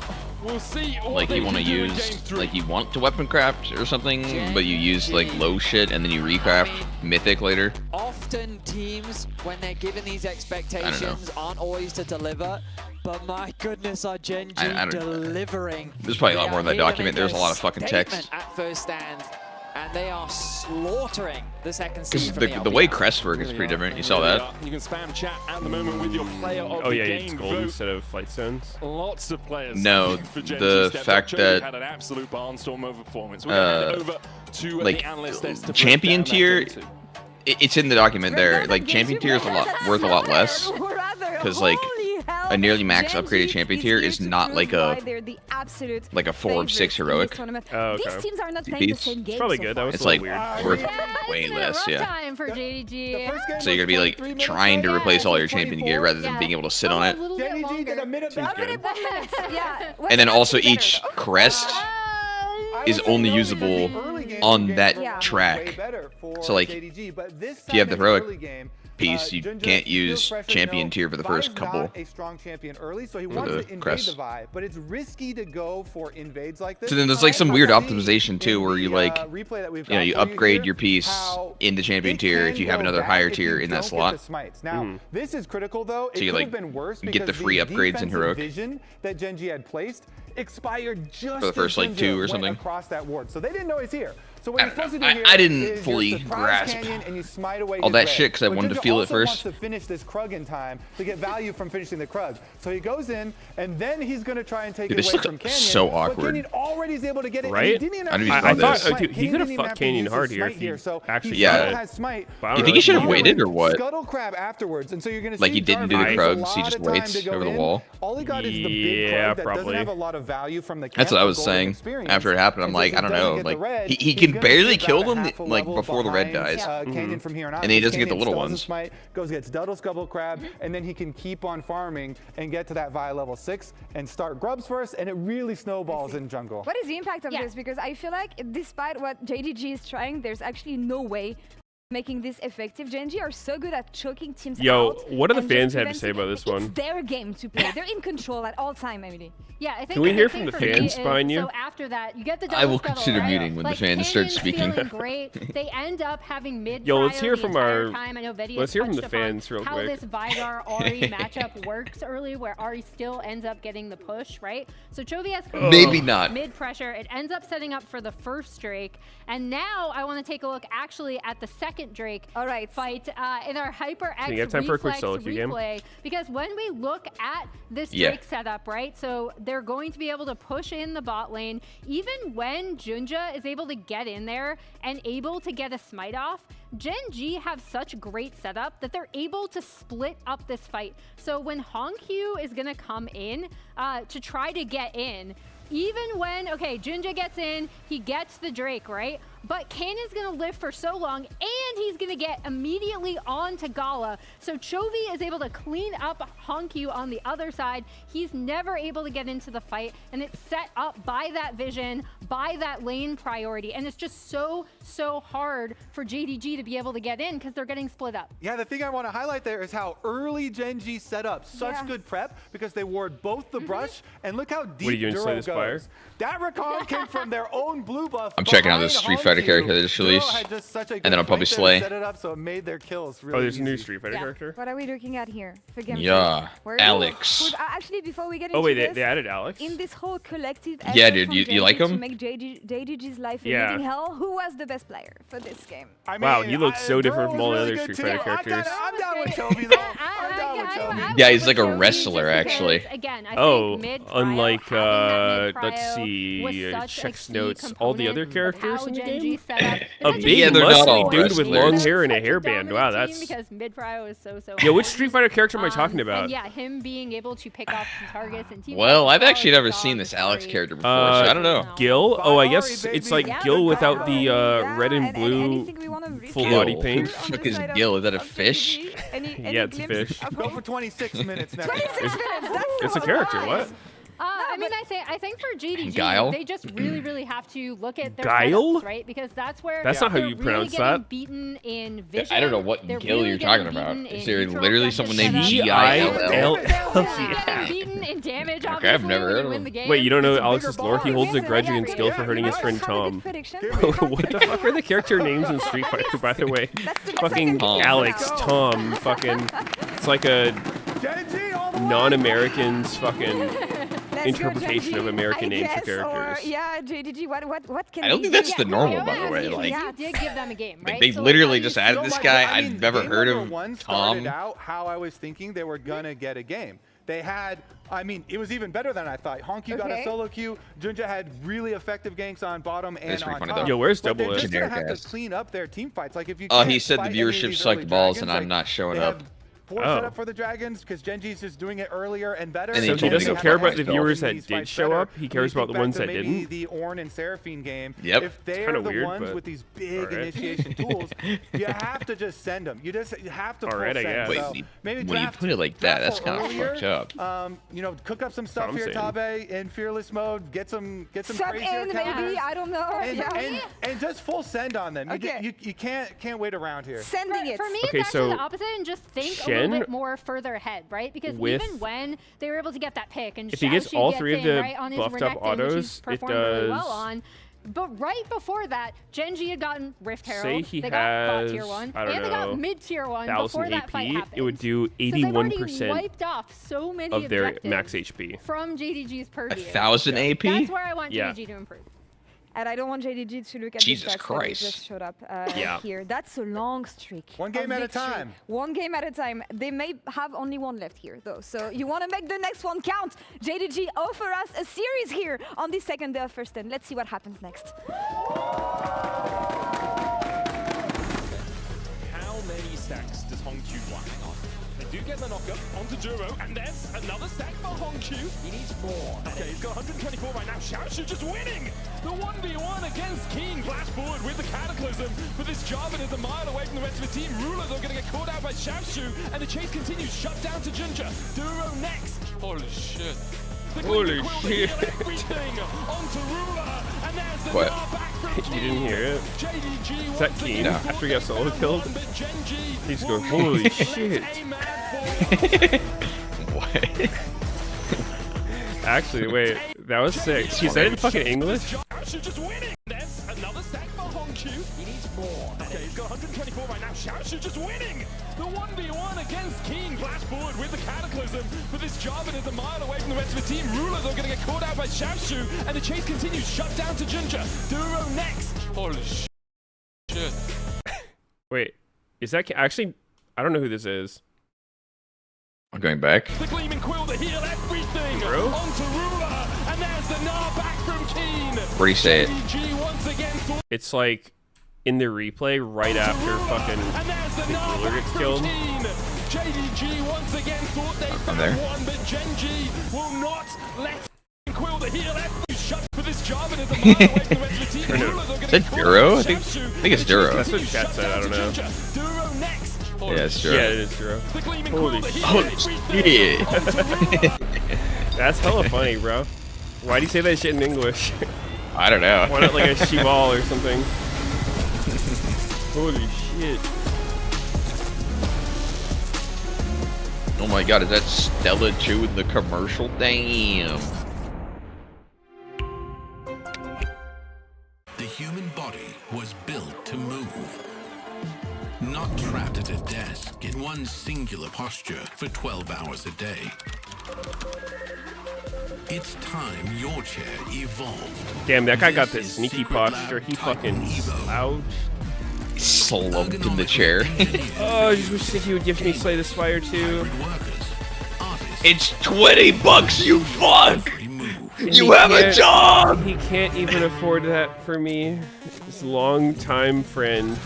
Like you want to use, like you want to weapon craft or something, but you use like low shit and then you recraft mythic later. Often teams, when they're given these expectations, aren't always to deliver. But my goodness, are Genji delivering? There's probably a lot more in that document. There's a lot of fucking text. At first stand, and they are slaughtering the second seed. Because the way crests work is pretty different. You saw that? You can spam chat at the moment with your player of Oh the yeah, game it's gold vote. instead of flight stones. Lots of players. No, for Genji the stepped fact up. that had an absolute barnstorm over performance. We're gonna hand it over to like the analyst desk to break champion down that tier, game too. it's in the document there. Like champion tier is worth a lot less because like a nearly max upgraded champion tier is not like a 4 of 6 heroic. Oh, okay. These teams are not playing the same game. It's probably good. That was It's a little like weird. worth way less, yeah. Time for JDG. So you're gonna be like trying to replace all your champion gear rather than being able to sit on it. JDG did a minute back. Yeah. And then also each crest is only usable on that track. So like if you have the heroic piece, you can't use champion tier for the first couple strong champion early, so he for wants the to invade crest. the vibe, but it's risky to go for invades like this. So then there's like some weird optimization too, where you like, you upgrade your piece in the champion tier if you have another higher tier in that slot. Now, this is critical though. So you like get the free upgrades in heroic vision that Genji had placed expired just for the first like 2 or something. across that ward, so they didn't know he's here. So what you're supposed to do here I didn't is fully you're surprise grasp canyon and you smite away all his that red. shit because I But wanted to Ginger feel it also first. wants to finish this Krug in time to get value from finishing the Krug. So he goes in and then he's going to try and take Dude, it this away looks from Canyon. so But awkward. Canyon already is able to get it. Right? And he didn't even I didn't have even to know use this. dude, he Canyon could have didn't even fucked have to Canyon use hard his here if smite he here. So actually he Yeah. still has smite. But I don't You know think he if should have he waited or what? Scuttle crab afterwards, and so you're going to Like see he didn't Jarvan do the has a Krugs, he lot just of time waits to go over the in. wall. All he got is the big Yeah, Krug that probably. doesn't have a lot of value from the That's what I camp was or golden saying experience. after it happened. I'm And like, since I don't he doesn't know. get the Like red, he he's can gonna barely be kill about them half a like level before the red behind, dies. Canyon from here on out. And then he because doesn't get the Canyon little still has a ones. Smite, goes gets Duddle Scubble Crab, and then he can keep on farming and get to that Vi level 6 and start grubs first, and it really snowballs in jungle. What is the impact of Yeah. this? Because I feel like despite what JDG is trying, there's actually no way making this effective. Gen.G are so good at choking teams Yo, out. what do the and just fans have to say preventing- about this one? It's their game to play. They're in control at all time, Emily. Yeah, I think Can we the hear big from thing the for me fans is, behind you? So after that, you get the I double will scuttle, consider right? muting when the Like, fans start Canyon's speaking. feeling great. They end up having mid. Yo, let's hear the from entire our- time. I know Meteos let's hear from the touched upon fans real how quick. this Vidar Ari matchup works early, where Ari still ends up getting the push, right? So Chovy has Maybe not. mid pressure. It ends up setting up for the first Drake, and now I want to take a look actually at the second Drake. All right. Fight in our Hyper X you have time for a quick reflex solo queue game? replay, because when we look at this Yeah. Drake setup, right? So they're going to be able to push in the bot lane, even when Junja is able to get in there and able to get a smite off. Gen.G have such great setup that they're able to split up this fight. So when Hongyu is gonna come in to try to get in, even when, okay, Junja gets in, he gets the Drake, right? But Cannon's gonna live for so long, and he's gonna get immediately onto Gala. So Chovy is able to clean up Hongyu on the other side. He's never able to get into the fight, and it's set up by that vision, by that lane priority. And it's just so hard for JDG to be able to get in because they're getting split up. Yeah, the thing I want to highlight there is how early Gen.G set up such Yeah. good prep because they ward both the brush, and look how deep What are you doing, Slay Duro the Spire? goes. That recon came from their own blue buff. I'm checking out this behind Street Fighter Hongyu. character they just Duro released, had just such a and good then I'll probably flank there to slay. Set it up so it made their kills really Oh, there's a new easy. Street Fighter Yeah. character? What are we looking at here? For gameplay? Yeah, Where- Alex. Actually, before we get Oh into wait, this, they added Alex? in this whole collective Yeah, effort dude, from you like JDG to him? make JDG's life a Yeah. living hell, who was the best player for this game? I Wow, mean, you look so different Duro from all the was other really Street good Fighter too. characters. I'm down with Chovy though. I'm down with Chovy. Yeah, he's like a Chovy wrestler, just actually. because, Again, I Oh, think mid unlike, having that mid let's prio see, was such checks a key notes, all the other component of characters how in the Gen.G game? set up. A It's big, Yeah, they're not all muscly dude with wrestlers. long hair and a such hairband. Wow, dominant team that's... because mid prio is so Yeah, which hard. Street Fighter character am I talking about? And yeah, him being able to pick off key targets and team. Well, fights I've as actually well never as seen this Alex Ari. character before, so I don't know. Gil? Oh, I Fire, guess it's like Yeah, Gil the without Fire. the Yeah, red and blue. anything we wanna full risk body Gil. paint. Who the on fuck the is side of- Gil? Is that a of fish? JDG? Any Yeah, it's a glimpse fish. of Go who? for 26 minutes now. 26 minutes. That's It's a so character, nice. what? I mean, I think for JDG, Guile? they just really have to look at their Guile? setups, right? Because that's where That's not how they're you really pronounce getting that. beaten in vision. I don't know what They're Gil really you're getting talking about. beaten Is in there neutral literally aggressive someone named setups. G-I-L-L? They're really G-I-L-L? getting beaten in damage, Okay, I've obviously, never when heard you of win him. the game. Wait, you don't know It's a Alex's bigger lore? He ball. holds a grudge against Gil for hurting his friend Tom. What the fuck are the character names in Street Fighter, by the way? That's the Fucking second Alex, Let's go. Tom, fucking... It's like a Gen.G all the way. non-American's fucking Let's go, interpretation JDG, of American I names for guess, or, characters. yeah, JDG, what can I don't we think do? that's the normal, by the way. Yeah, Like, you did give them a game, right? like they So, literally how just do you added feel this like guy. that? I'd never game heard number of one started Tom. out how I was thinking they were gonna get a game. They had, I mean, it was even better than I thought. Honky got a Okay. solo queue. Junja had really effective ganks on bottom and That's pretty on funny, top. though. Yo, where's But they're Double just gonna Generic have ass. to clean up their team fights. Like if you Oh, can't he said the fight any of viewership these sucked early balls and dragons, I'm not showing they up. have poor Oh. setup for the dragons because Genji's just doing it earlier and better. And So he he doesn't go care for about the Hexball. viewers that These did fights show better. up. He When cares you about the think ones back that to maybe didn't. The Ornn and Seraphine game. Yep. If they're kinda the weird, ones but with these big alright. initiation tools, you have to just send them. You have to Alright, full I send. guess. Wait, So maybe when you draft- put it like that, draft that's for kind of earlier. fucked up. You know, cook up some stuff what I'm here, saying. Tabe, in fearless mode. Get some Sub crazier in, counters. maybe, I don't know. And, Yeah. and just full send on them. Okay. You can't wait around here. Sending it. For me, Okay, it's actually so the opposite, and just think a Shen little bit more further ahead, right? Because with- even when they were able to get that pick, and If he gets Xiaoxu all gets three of in, the right, on his buffed up Renekton, which he's autos, it performed really well does- on. But right before that, Gen.G had gotten Rift Herald, Say he they got bot has, tier 1, I don't and they know, got mid tier 1 1,000 before that fight AP, happened. it would do So they've already 81% wiped off so many of their objectives max HP. from JDG's purview. 1,000 AP? That's where I want Yeah. JDG to improve. And I don't want JDG to look at Jesus this Christ. that just showed up Yeah. here. That's a long streak. One game at a time. One game at a time. They may have only one left here, though. So you want to make the next one count. JDG offer us a series here on the second day of first 10. Let's see what happens next. How many stacks does Hongq want? Hang on. They do get the knockup onto Duro, and there's another stack for Hongq. He needs more. Okay, he's got 124 right now. Xiaoshu just winning! The 1v1 against King. Flash forward with the Cataclysm, but this Jarvan is a mile away from the rest of the team. Rulers are going to get caught out by Xiaoshu, and the chase continues. Shut down to Ginger. Duro next. Holy shit. Holy shit. Everything onto Ruler, and there's the What? back from You didn't hear it? JDG Is that Keen No. after he got solo killed? He's going, holy shit. What? Actually, wait, that was sick. He said it in fucking English? Just winning. There's another stack for Hongq. He needs more. Okay, he's got 124 right now. Xiaoshu just winning. The 1v1 against King. Flash forward with the Cataclysm, but this Jarvan is a mile away from the rest of the team. Rulers are going to get caught out by Xiaoshu, and the chase continues. Shut down to Ginger. Duro next. Holy shit. Wait, is that actually? I don't know who this is. I'm going back. The Gleaming Quill to heal everything. Bro? Onto Ruler, and there's the Gnar back from Keen. Where do you say it? JDG once again for It's like in the replay right after fucking and there's the Gnar Ruler back gets from killed. Keen. JDG once again thought they I'm found there. one, but Genji will not let Quill to heal every shot for this Jarvan is a mile away from the rest of the team. Or no. Rulers are gonna Is that get caught Duro? out I by think Xiaoshu, it's and the Duro. chase That's what continues. chat Shut said, I down don't to know. Ginger. Duro next. Yeah, it's Yeah, Duro. it is Duro. The Gleaming Holy Quill to heal Holy everything. shit. Onto Ruler. That's hella funny, bro. Why do you say that shit in English? I don't know. Why not like a Shival or something? Holy shit. Oh my god, is that Stella 2 in the commercial? Damn. The human body was built to move. Not trapped at a desk in one singular posture for 12 hours a day. It's time your chair evolved. Damn, that guy got This this is sneaky Secret Lab posture. He Titan fucking Evo. slouched. Slumped in the chair. Oh, I just wish that he would give me Slay the Spire too. Hybrid workers, artists, It's $20, you fuck! every move. And You he have a can't- job! He can't even afford that for me. This long-time friend.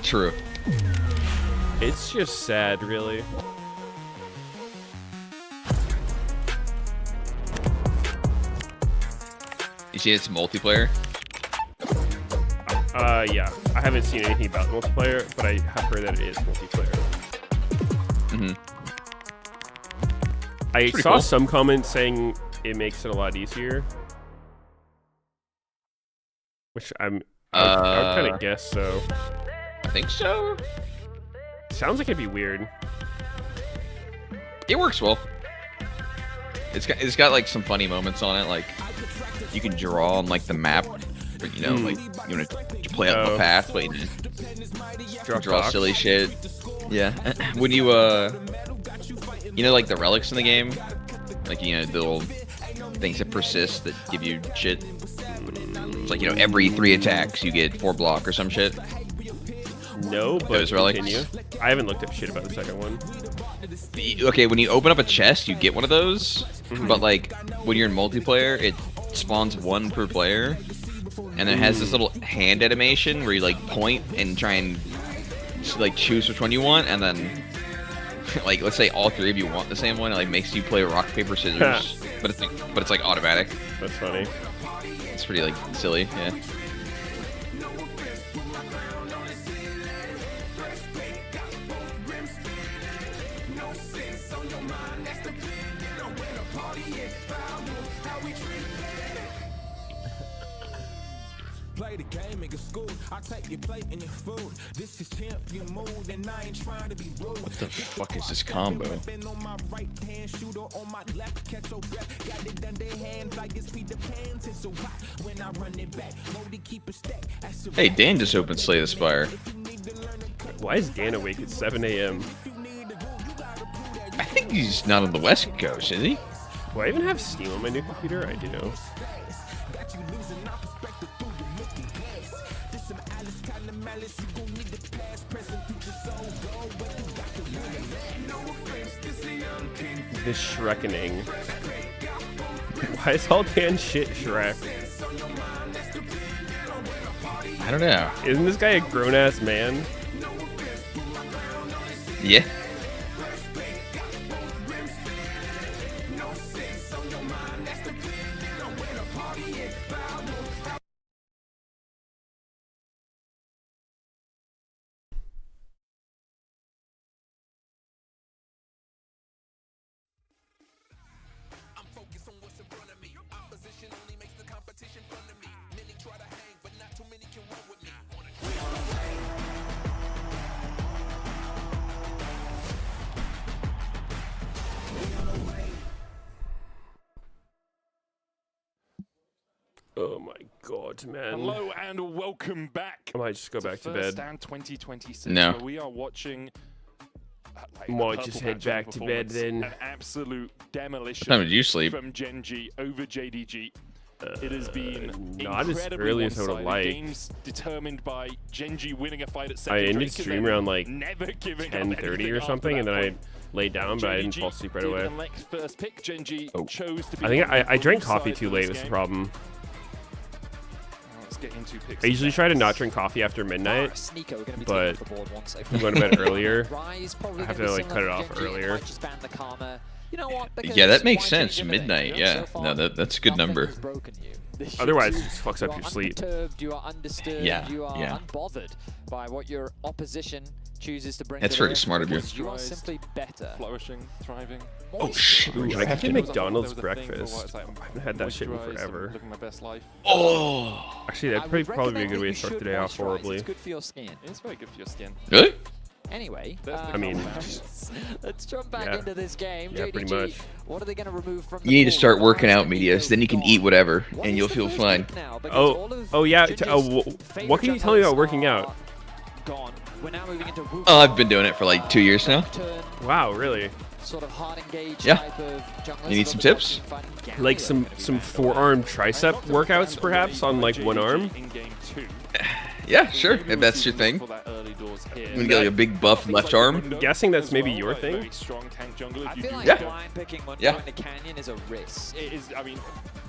True. It's just sad, really. You see it's multiplayer? Yeah. I haven't seen anything about multiplayer, but I have heard that it is multiplayer. Mm-hmm. I Pretty saw cool. some comments saying it makes it a lot easier. Which I would kind of guess so. I think so. Sounds like it'd be weird. It works well. It's got like some funny moments on it, like you can draw on like the map, or, you know, like you want to play up a path, but you know, draw dots. silly shit. Yeah, when you know, like the relics in the game, like you know the little things that persist that give you shit. It's like, you know, every 3 attacks you get 4 block or some shit. No, but Those relics. continue. I haven't looked up shit about the second one. Okay, when you open up a chest, you get one of those. But like when you're in multiplayer, it spawns 1 per player, and it has this little hand animation where you like point and try and like choose which one you want, and then like let's say all 3 of you want the same one, it like makes you play rock paper scissors, but it's like automatic. That's funny. It's pretty like silly, yeah. Play the game and get schooled. I take your plate and your food. This is champion mode, and I ain't trying to be rude. What the fuck is this combo? On my right hand, shooter on my left, catch your breath. Got it under hands like it's Peter Pan. It's so hot when I run it back. Modi keep a stack. Hey, Dan just opened Slay the Spire. Why is Dan awake at 7 a.m.? I think he's not on the West Coast, is he? Do I even have Steam on my new computer? I do. balance, you gon' need the past, present, future, soul, goal, but you got to win. No offense, this the young king. This Shrekkening. Why is all Dan shit Shrek? I don't know. Isn't this guy a grown-ass man? Yeah. Oh my god, man. Hello and welcome back. I might just go back to bed. First Stand 2026. No. Where we are watching. Might just head back to bed then. An absolute demolition. What time did you sleep? From Gen.G over JDG. It has been not as early as I would have liked. Games determined by Gen.G winning a fight at I secondary. ended stream around like 10:30 or something, and then I laid down, but I didn't fall asleep right away. First pick, Gen.G chose to be I think I drank coffee too late was the problem. I usually try to not drink coffee after midnight, but if I'm going to bed earlier, I have to like cut it off earlier. Yeah, that makes sense. Midnight, yeah. No, that's a good number. Otherwise, it just fucks up your sleep. You are understood. Yeah, you are yeah. unbothered by what your opposition chooses to bring. That's to the very ring. smart of you. You are simply better. Flourishing, thriving. Oh shit! Ooh, I have get to McDonald's breakfast. I haven't had that shit in forever. Living my best life. Oh. Actually, that'd probably be a good way to start the day off horribly. It's good for your skin. It's very good for your skin. Really? Anyway, I mean, let's jump back into this game. Yeah, JDG, pretty much. What are they going to remove from? You need to start working out, Meteos. Then you can eat whatever, and you'll feel fine. Oh yeah. What can you tell me about working out? Oh, I've been doing it for like 2 years now. Wow, really? Sort of hard engaged Yeah. type of junglers. You need some tips? Like some forearm tricep workouts, perhaps, on like one arm? Yeah, sure. If that's your thing. I'm gonna get like a big buff left arm. I'm guessing that's maybe your thing. I feel like Yeah. blind picking one Yeah. in the canyon is a risk. It is, I mean,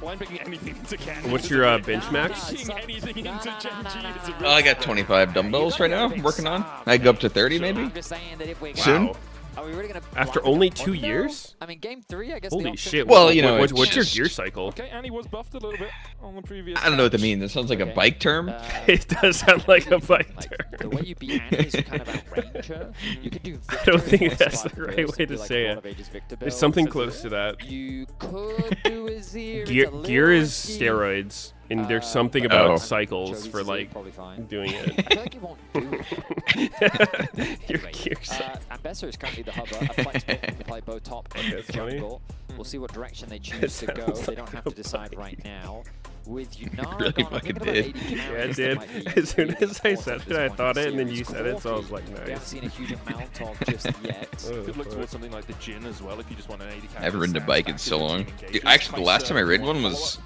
blind picking anything into canyon. What's is your a risk. bench max? Picking anything into Gen.G is a risk. I got 25 dumbbells right now. I'm working on. I go up to 30 maybe. I'm just saying that if we're Soon. Wow. Are we really gonna After blind only pick 2 one, though? years? I mean, game 3, I guess. the Holy option- shit. Well, you know, what's it's your just- gear cycle? Okay, and he was buffed a little bit on the previous. I don't know what that means. That sounds like a bike term. It does sound like a bike Like, term. the way you beat Annie is you kind of outrange her. You can do I don't Victor think as that's the Spike right builds, way do to like say a lot it. of Aegis Victor There's builds. something close to that. You could do Azir. Gear is steroids, and there's something about Oh. cycles for like probably fine. doing I it. feel like it won't do it. Your Anyway, gear cycle. Ambessa is currently the hubber. A flex pick can play both top and Okay, funny. jungle. We'll see what direction they choose to go. sounds They don't like have a to decide right now. With Yunara Really gone, I'm fucking thinking about did. 80 Yeah, it carries that did. might be As soon really as I important said at it, I this point thought in it, and then the you series. said it, so I was Corki, like, we haven't nice. seen a huge amount of just yet. Oh, Could look fuck. towards something like the Jin as well if you just want an 80 I haven't ridden a bike in so long. Dude, actually, the last time I rid one was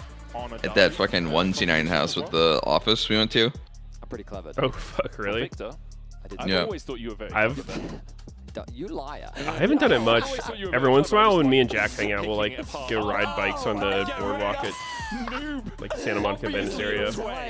at that fucking 1C9 house with the office we went to. I'm pretty clever. Oh fuck, really? Victor, I did I've Yeah. always thought you were very I've- clever. You liar. I haven't done it much. always thought you were Every very once in a clever, while, just when me like and Jack hang out, we'll like picking it apart. go ride bikes on the Yeah, boardwalk at Noob. like Santa Monica Venice area.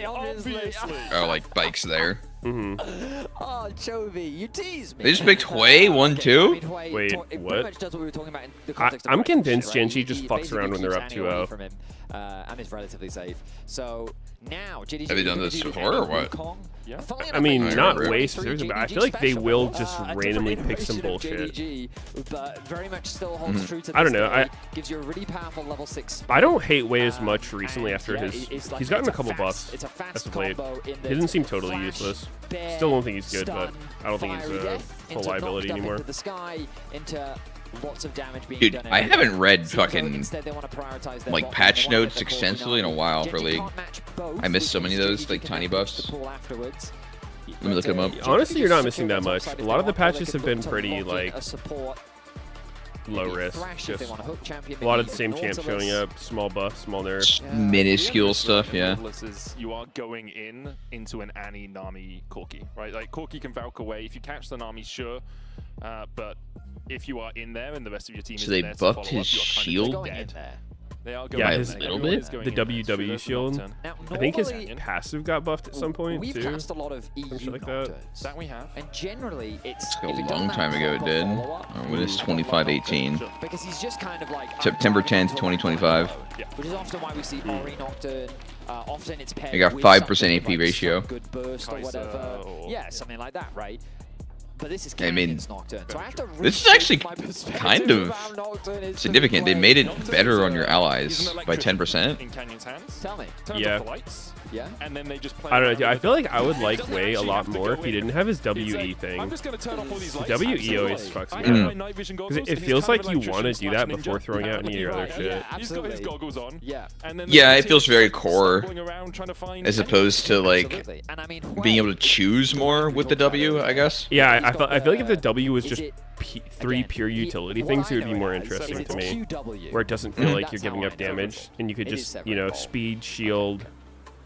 Obviously. Oh, like bikes there. Oh, Chovy, you tease me. They just picked Hwei 1-2. Wait, it pretty what? much does what we were talking about in the context of I'm Ranked, convinced right? Gen.G He just fucks basically around when they're keeps up Annie away 2-0. from him, and is relatively safe. So now, JDG Have they done gonna this do the before or Annie what? Wukong. Yeah. Funnily I enough, mean, they not do way a specific, but I JDG feel like they special. will just A different randomly pick some iteration of bullshit. JDG, but very much still holds true to I don't this know, day. Gives you a really powerful level 6. I don't hate Wei as much recently after and, his. it's like- He's gotten it's a couple buffs It's a fast as of late. combo in He that doesn't seem totally flash, useless. bear, Still don't think he's good, but stun, I don't think he's fiery a death full into liability knocked up anymore. Into the sky, into lots of damage being Dude, done I everywhere. haven't read Seems like fucking instead they want to prioritize their like bot patch lane. They want notes to let the extensively in a Corki while know. for Gen.G League. can't match both, I missed which so many of means those, JDG like, can tiny have the buffs. pull afterwards. Let me look them up. Honestly, you're not Gen.G missing that secure much. top side A if lot of they the want, or they patches could have been look to pretty lock in like a support. low risk. Thrash if they want a hook champion. A lot of the maybe same champs showing up. Small buff, small nerf. Minuscule stuff, yeah. Is you are going into an Annie, Nami, Corki, right? Like Corki can Valk away. If you catch the Nami, sure, but if you are in there and the rest of your team is in there, so they buffed his shield. They are going Yeah, in his there. little bit. The WW shield. Now, I think his passive got buffed at some point we've too. cast a lot of EU like that. Nocturnes. That we have. And generally, it's A long time ago it did. When it's 2518. because he's just kind of like September 10th, 2025. which is often why we see Ori Nocturne. Often it's paired They got with 5% something AP like ratio. some good burst or Kaiser whatever. or- Yeah, something like that, right? But this is I mean, Canyon's Nocturne, so I have to this is actually reshape my perspective kind of how Nocturne is to significant. They play. made it better on your allies by 10%. In Canyon's hands. Tell me. Turns Yeah. off the lights. Yeah. And then they just play. I don't around know. I with feel it. like I would He like doesn't Way a actually lot have to more go if he in. didn't have his He's WE like, thing. I'm just going to turn off all these lights. WE always Absolutely. fucks me I up. have my night vision goggles, Because it and he's feels kind like of you an want to electrician do that slash before ninja. throwing out any of your other Right. shit. Yeah, He's got his absolutely. goggles on. Yeah. And then Yeah, the it feels team's very like core, stumbling around trying to find as enemies. opposed to like Absolutely. And I mean, being able to choose more with the W, I guess. Yeah, I feel like if the W was Is just it- three again, pure utility what things, I it would be know more it as interesting is to me. QW. Where it doesn't feel like That's you're giving how up I know it. damage, and you could It is just, separate you know, ball. speed, shield.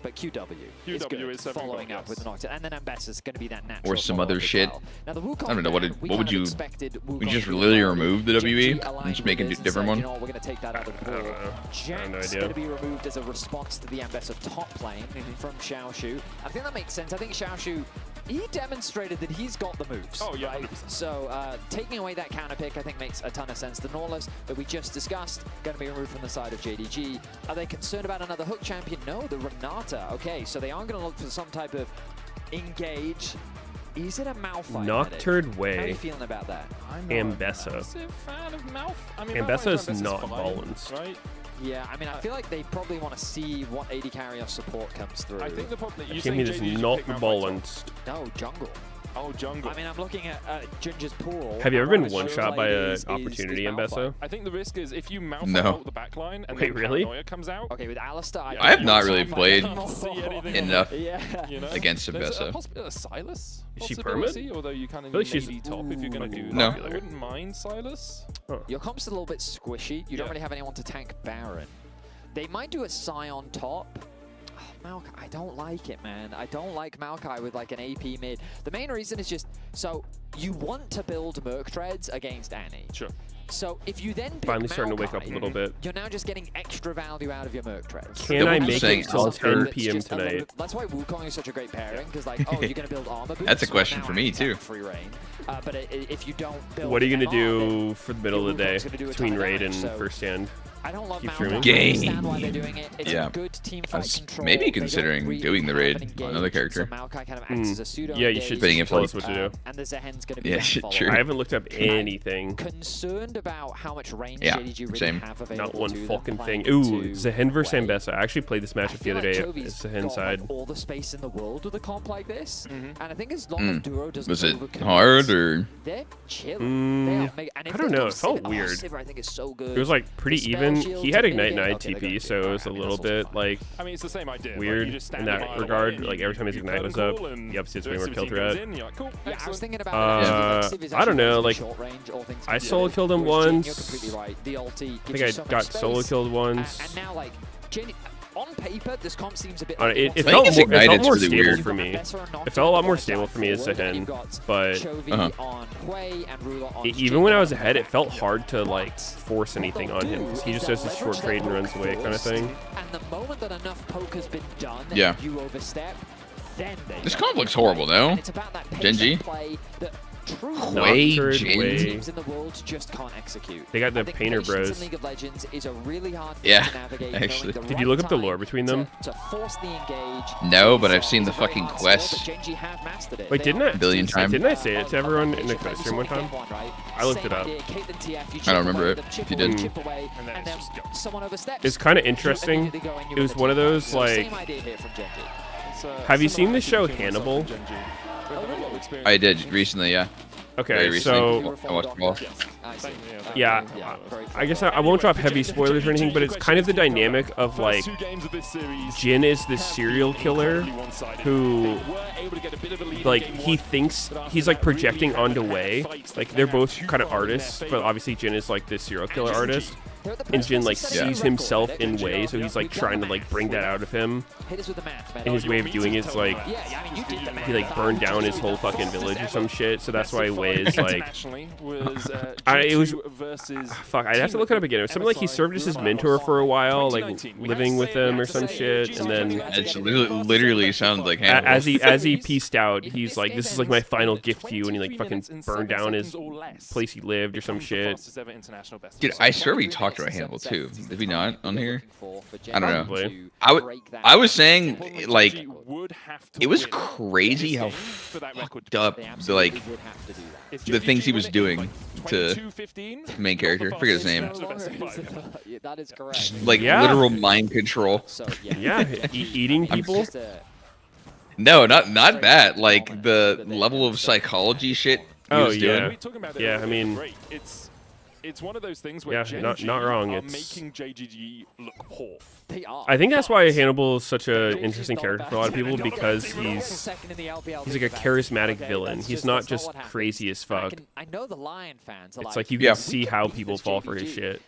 But QW is QW good, is separate following goal, up with the yes. Nocturne. And then Ambassador's going to be that natural Or some follow-up other as shit. well. Now, the Wukong I don't know, what ban, did- we what would kind of you- expected Would you Wukong just to be literally aligned remove the with WE Genji, aligned and just make a with this and different said, one? You know what, we're going to take that out of the I don't ball. know. I have no Jack's idea. going to be removed as a response to the Ambassador top lane from Xiaoshu. I think that makes sense. I think Xiaoshu, he demonstrated that he's got the moves. Oh, yeah, right? 100%. So taking away that counter pick, I think makes a ton of sense. The Nautilus that we just discussed, going to be removed from the side of JDG. Are they concerned about another hook champion? No, the Renata. Okay, so they are going to look for some type of engage. Is it a Malphite? Nocturne How are Way. you feeling about that? I'm Ambessa. not a massive fan of Malf. I mean, Ambessa is Malphite's not fine, balanced. right? Yeah, I mean, I feel like they probably want to see what AD carry or support comes through. I think the problem that you Kimmy is not balanced. No, jungle. Oh, jungle. I mean, I'm looking at Ginger's pool. Have you ever and been what one it shot shows by like a is opportunity Malphite. Ambessa? I think the risk is if you Malphite No. out the backline and Wait, then really? Paranoia comes out. Okay, with Alistar, Yeah, I have not don't really know. played I can't see anything enough Yeah. You know? against There's a Ambessa. possibility of Silas. Is she possibility, permanent? Although you kind of feel like she's- maybe top if you're going to do No. that. I wouldn't mind Silas. Your comp's a little bit squishy. You don't Yeah. really have anyone to tank Baron. They might do a Psy on top. Oh, Maokai, I don't like it, man. I don't like Maokai with like an AP mid. The main reason is just, so you want to build Merc Treads against Annie. Sure. So if you then pick Finally starting to wake up a Maokai, little bit. you're now just getting extra value out of your Merc Treads. Can I I'm make saying it till alter- 10 p.m. That's just a little tonight? bit- That's why Wukong is such a great pairing, because like, oh, you're going to build armor boots. That's a well, question now for me, Annie's got too. Free reign. But if you don't build What are you going to MR, then do for the middle of the day Wukong's gonna do a ton between of raid damage, and so first stand? I don't love Keep Maokai. streaming? I understand why they're doing it. It's Yeah. a good team I fight was control. maybe They don't considering really doing the have raid an on another engage, character. So Maokai kind of acts as a pseudo Yeah, you engage. should But if, tell like- us what to do. And the Zehen's going to be Yeah, that shit, follow-up. true. I haven't looked up anything. Concerned about how much range Yeah, JDG really same. have available Not one to them fucking playing thing. Ooh, into Zehen versus Way. Ambessa. I actually played this I matchup the feel other like day. Chovy's It's Zehen got, side. like, all the space in the world with a comp like this, and I think as long as Duro doesn't Was it overcommit, hard or? they're chilling. They are and if I don't they know, go it felt Sivir- weird. Sivir, I think is so good. It was like pretty The even. spell shield He had to Ignite and mitigate- I okay, they're TP, gonna so it was a I mean, little that's also bit fine. like I mean, it's the same idea. weird You just stand in that a mile regard. away and Like you- every time his you Ignite curtain was up, call and he obviously has the way more rest of kill the team goes threat. in, you're like, cool, Yeah, I was excellent. thinking about it. Uh, Civ is I don't actually know, relatively like, short range, all things I considered. solo killed him Whereas Jhin, once. You're completely right. The ulti I gives think you I so much got space. solo killed once. And now, like, Jhin, on paper, this comp seems a bit. I don't know, like it I felt think more, it's it felt Ignited's more really stable weird. for me. Ambessa and Nocturne It felt a lot on more the stable side for me as forward, and Zehen, you've got but Chovy on Hui and Ruler on even Jhin. when I was ahead, it felt hard to like force anything on him because he just does his short trade and runs away kind of thing. And the moment that enough poke has been done, Yeah. you overstep, then they This go. comp looks horrible, no? And it's about that Genji? patient play that true Way Nocturne, Jhin? Way. teams in the world just can't execute. They got the I think Painter patience Bros. in League of Legends is a really hard thing Yeah, to navigate. actually. knowing the Did you right look up the time lore between them? To force the engage. No, but is, I've seen is the a very fucking hard skill, but quest. Genji have mastered it. Wait, They didn't are I? A billion masters times. Didn't I say it to everyone in the of stream one time? right? I looked it Same up. idea, Caitlyn TF, you I don't chip remember away, it, then chip if you away, did. chip away, And then and it's then just go. someone oversteps. It's kind of you interesting. immediately go and you It was win one of the team fight. those So like. same idea here from Genji. It's, Have you seen similar the show between myself Hannibal? and Genji. We have a lot of experience I with did Genji. recently, yeah. Okay, so yeah, I guess I won't drop heavy spoilers or anything, but it's kind of the dynamic of like Jin is this serial killer who like he thinks he's like projecting onto Wei. Like they're both kind of artists, but obviously Jin is like this serial killer artist. And Jin like sees himself in Wei, so he's like trying to like bring that out of him. And his way of doing it is like he like burned down his whole fucking village or some shit. So that's why Wei is like it was fuck. I'd have to look it up again. It was something like he served as his mentor for a while, like living with him or some shit. And then it literally sounds like as he pieced out, he's like, "This is like my final gift to you," and he like fucking burned down his place he lived or some shit. Dude, I swear we talked about Hannibal too. Did we not on here? I don't know. I was saying like it was crazy how fucked up the things he was doing to the main character. I forget his name. Like literal mind control. Yeah, eating people. No, not that. Like the level of psychology shit he was doing. Yeah, I mean. It's one of those things where not wrong. It's making JGG look poor. I think that's why Hannibal is such an interesting character for a lot of people, because he's like a charismatic villain. He's not just crazy as fuck. It's like you can see how people fall for his shit.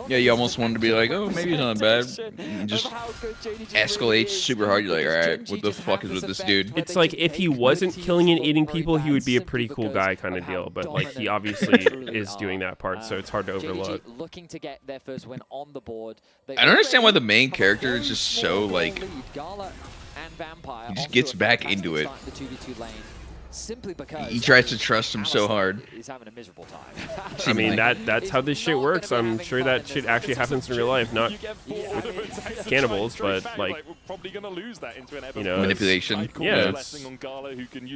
Yeah, you almost wanted to be like, oh, maybe he's not bad. It just escalates super hard. You're like, all right, what the fuck is with this dude? It's like if he wasn't killing and eating people, he would be a pretty cool guy kind of deal. But like he obviously is doing that part, so it's hard to overlook. Looking to get their first win on the board. I don't understand why the main character is just so like he just gets back into it. Simply because he tries to trust him so hard. He's having a miserable time. I mean that's how this shit works. I'm sure that shit actually happens in real life, not with cannibals, but like you know, manipulation. Yeah,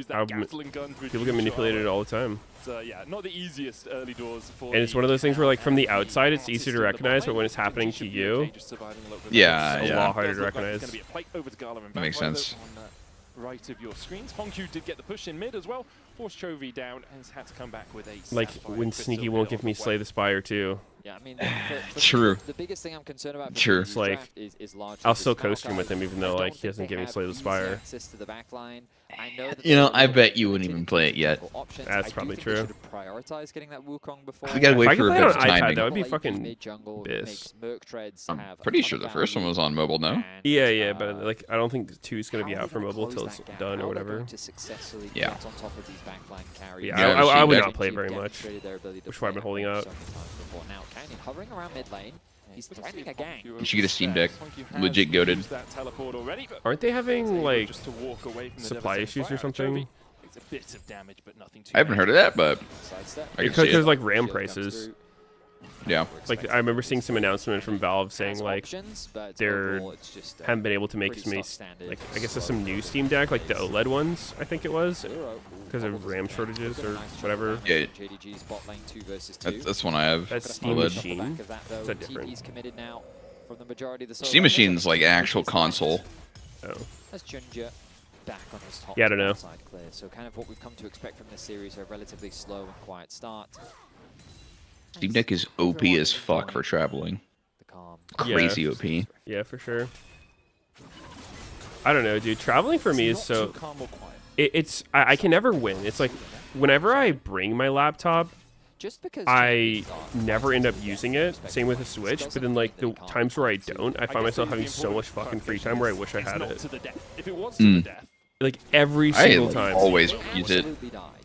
how people get manipulated all the time. Yeah, not the easiest early doors for. And it's one of those things where like from the outside it's easy to recognize, but when it's happening to you, it's a lot harder to recognize. That makes sense. Right of your screens. Honkyu did get the push in mid as well. Forced Chovy down and has had to come back with a like when Sneaky won't give me Slay the Spire too. Yeah, I mean, true. The biggest thing I'm concerned about It's like I'll still coast him with him even though like he doesn't give me Slay the Spire. You know, I bet you wouldn't even play it yet. That's probably true. We gotta wait for a bit of timing. That would be fucking bis. I'm pretty sure the first one was on mobile, no? Yeah, but like I don't think 2 is gonna be out for mobile till it's done or whatever. Yeah. Yeah, I would not play very much, which is why I've been holding out. Hovering around mid lane. He's threatening a gang. You should get a Steam Deck. Legit goated. Aren't they having like supply issues or something? I haven't heard of that, but I can see it. There's like RAM prices. Yeah. Like I remember seeing some announcement from Valve saying like they haven't been able to make as many, like I guess there's some new Steam Deck, like the OLED ones, I think it was, because of RAM shortages or whatever. Yeah. That's one I have. That's Steam OLED. Machine. Is that different? Steam Machine's like actual console. Oh. Top yeah, I don't know. So kind of what we've come to expect from this series, a relatively slow and quiet start. Steam Deck is OP as fuck for traveling. Crazy OP. Yeah, for sure. I don't know, dude. Traveling for me is so... I can never win. It's like, whenever I bring my laptop, I never end up using it. Same with the Switch. But then, like, the times where I don't, I find myself having so much fucking free time where I wish I had it. Like, every single time. I always use it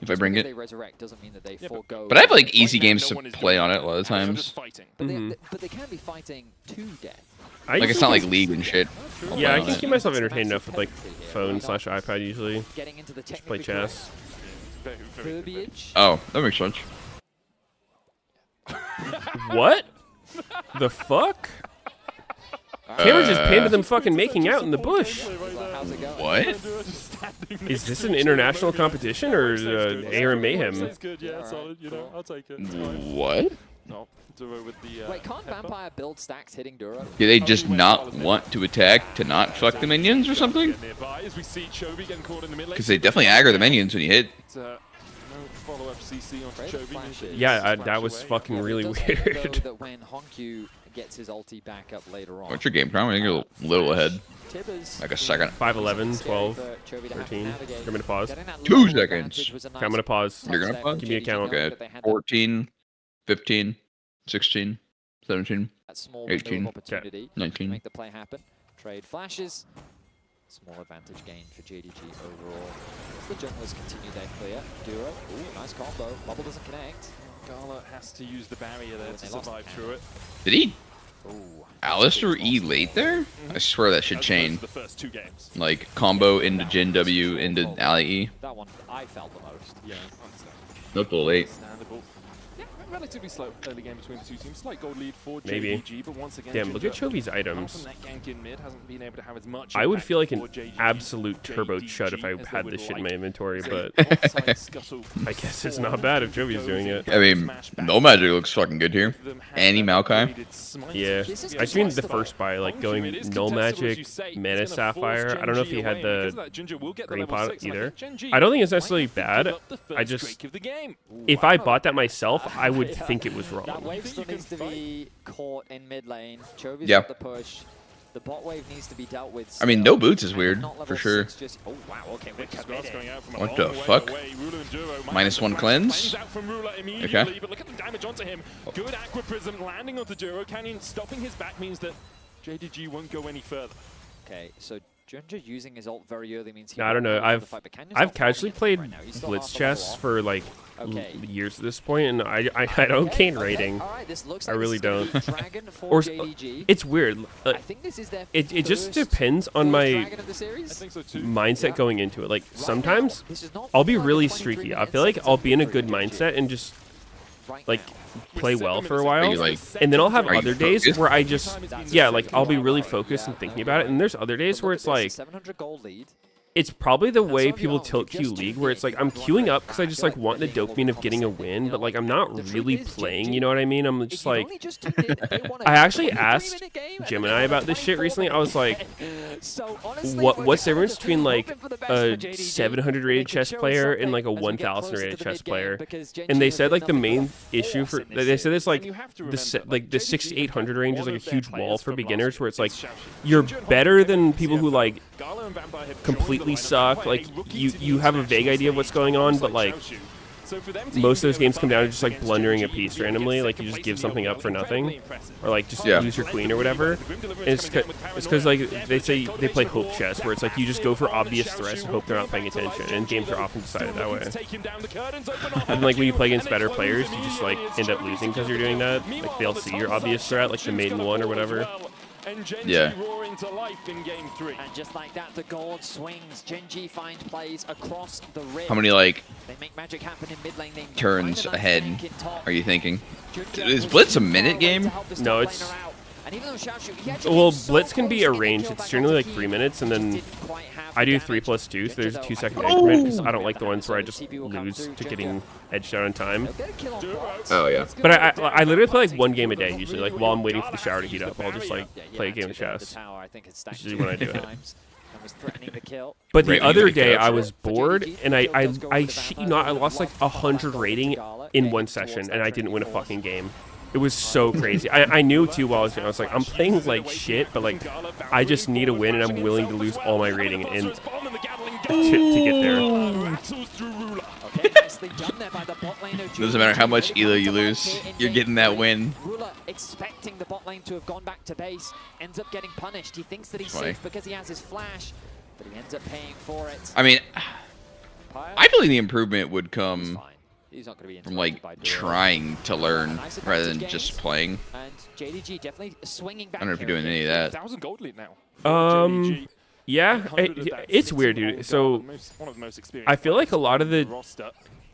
if I bring it. But I have, like, easy games to play on it a lot of times. But they can be fighting to death. Like, it's not like League and shit. Yeah, I can keep myself entertained enough with, like, phone/iPad usually. Just play chess. Oh, that makes sense. What? The fuck? Cameron just pinned them fucking making out in the bush. What? Is this an international competition or Aaron Mayhem? What? Wait, can't Vampire build stacks hitting Duro? Do they just not want to attack to not fuck the minions or something? Because they definitely aggro the minions when you hit. follow-up CC onto Chovy. Yeah, that was fucking really weird. That when Honku gets his ulti back up later on. What's your game time? I think you're a little ahead. Like a second. 5-11, 12, 13. Give me to pause. 2 seconds. Okay, I'm going to pause. You're going to pause? Give me a count. Okay. 14, 15, 16, 17, 18, 19. Make the play happen. Trade flashes. Small advantage gain for JDG overall. As the junglers continue their clear. Duro. Ooh, nice combo. Bubble doesn't connect. Gala has to use the barrier there to survive through it. Did he? Ooh. Alistair E late there? I swear that should chain. The first 2 games. Like combo into Jin W into Ali E. That one I felt the most. Yeah. Looked a little late. Understandable. Yeah, relatively slow early game between the 2 teams. Slight gold lead for Maybe. JDG, but once again, Damn, look at Chovy's items. That gank in mid hasn't been able to have as much. I would feel like an JDG, absolute turbo chud if I had this shit in my inventory, but I guess it's not bad if Chovy's doing it. I mean, No Magic looks fucking good here. Annie Maokai. Yeah, I just mean the first buy, like going No Magic, Mana Sapphire. I don't know if he had the green pot either. I don't think it's necessarily bad. I just, if I bought that myself, I would think it was That wrong. wave still needs to be caught in mid lane. Chovy's Yeah. got the push. The bot wave needs to be dealt with. I mean, no boots is weird, for sure. Oh wow, okay, we're committed. What the fuck? -1 cleanse? Okay. But look at the damage onto him. Good Aqua Prism landing onto Duro. Canyon stopping his back means that JDG won't go any further. Okay, so Junja using his ult very early means he I don't know. I've casually played right now. He's still Blitz half a level chess off. for like Okay. years at this point, and I don't gain rating. Alright, this looks I like really this is gonna don't. be Dragon for Or JDG. it's weird. I think this is their It just first depends on my Dragon of the series. I think so too. mindset going into it. Like sometimes This is not I'll be like really 23 streaky. I minutes, feel like it's I'll be in a very good JDG. mindset and just Right like now. play well for a while, Are you, like- and then I'll have Are you other days focused? where I just like I'll be really focused and thinking about it, and there's other days where it's like 700 gold lead. it's probably the way people tilt Q League, where it's like I'm queuing up because I just like want the dopamine of getting a win, but like I'm not really playing, you know what I mean? I'm just like, I actually asked Gemini about this shit recently. I was like, what's the difference between like a 700 rated chess player and like a 1000 rated chess player? And they said like the main issue for they said it's like the 6 to 800 range is like a huge wall for beginners, where it's like you're better than people who like completely suck. Like you have a vague idea of what's going on, but like most of those games come down to just like blundering a piece randomly. Like you just give something up for nothing, or like just lose your queen or whatever. And it's because like they say they play hope chess, where it's like you just go for obvious threats and hope they're not paying attention. And games are often decided that way. And like when you play against better players, you just like end up losing because you're doing that. Like they'll see your obvious threat, like the maiden one or whatever. Yeah. To life in game 3. And just like that, the gold swings. Genji find plays across the rim. How many like They make magic happen in mid lane. They turns find a nice ahead gank in top. are you thinking? Junja Is was Blitz a using minute Power game? to help this No, top it's- laner out. And even though Xiaoshu, he actually Well, came so Blitz can be close to arranged. getting It's the generally kill like back 3 onto minutes, and Just then didn't quite have I the do damage. 3+2, so there's a Junja, 2-second though, increment because I I don't like the think ones where I so just TP will come lose through. to Junja, getting edged out on time. they'll get a kill on bot. Oh yeah. But I literally play like one game a day usually. Like while I'm waiting for the shower to heat up, I'll just like play a game of chess. That's usually when I do it. But the Right, you other like day that. I was bored, and I shit you not, I lost like 100 rating in one session, and I didn't win a fucking game. It was so crazy. I knew too while I was like, I'm playing like shit, but like I just need a win, and I'm willing to lose all my rating in to get there. Doesn't matter how much Elo you lose, you're getting that win. Rula expecting the bot lane to have gone back to base, ends up getting punished. He thinks that he's Funny. safe because he has his flash, but he ends up paying for it. I mean, Pyre, I feel like the improvement would he's come fine. He's not going to be from like interrupted by Duro. trying to learn Nice rather than advantage just gains. playing. And JDG definitely swinging back. I don't know if you're here doing again. any of that. 1,000 gold lead now. Yeah, it's weird, dude. So I feel like a lot of the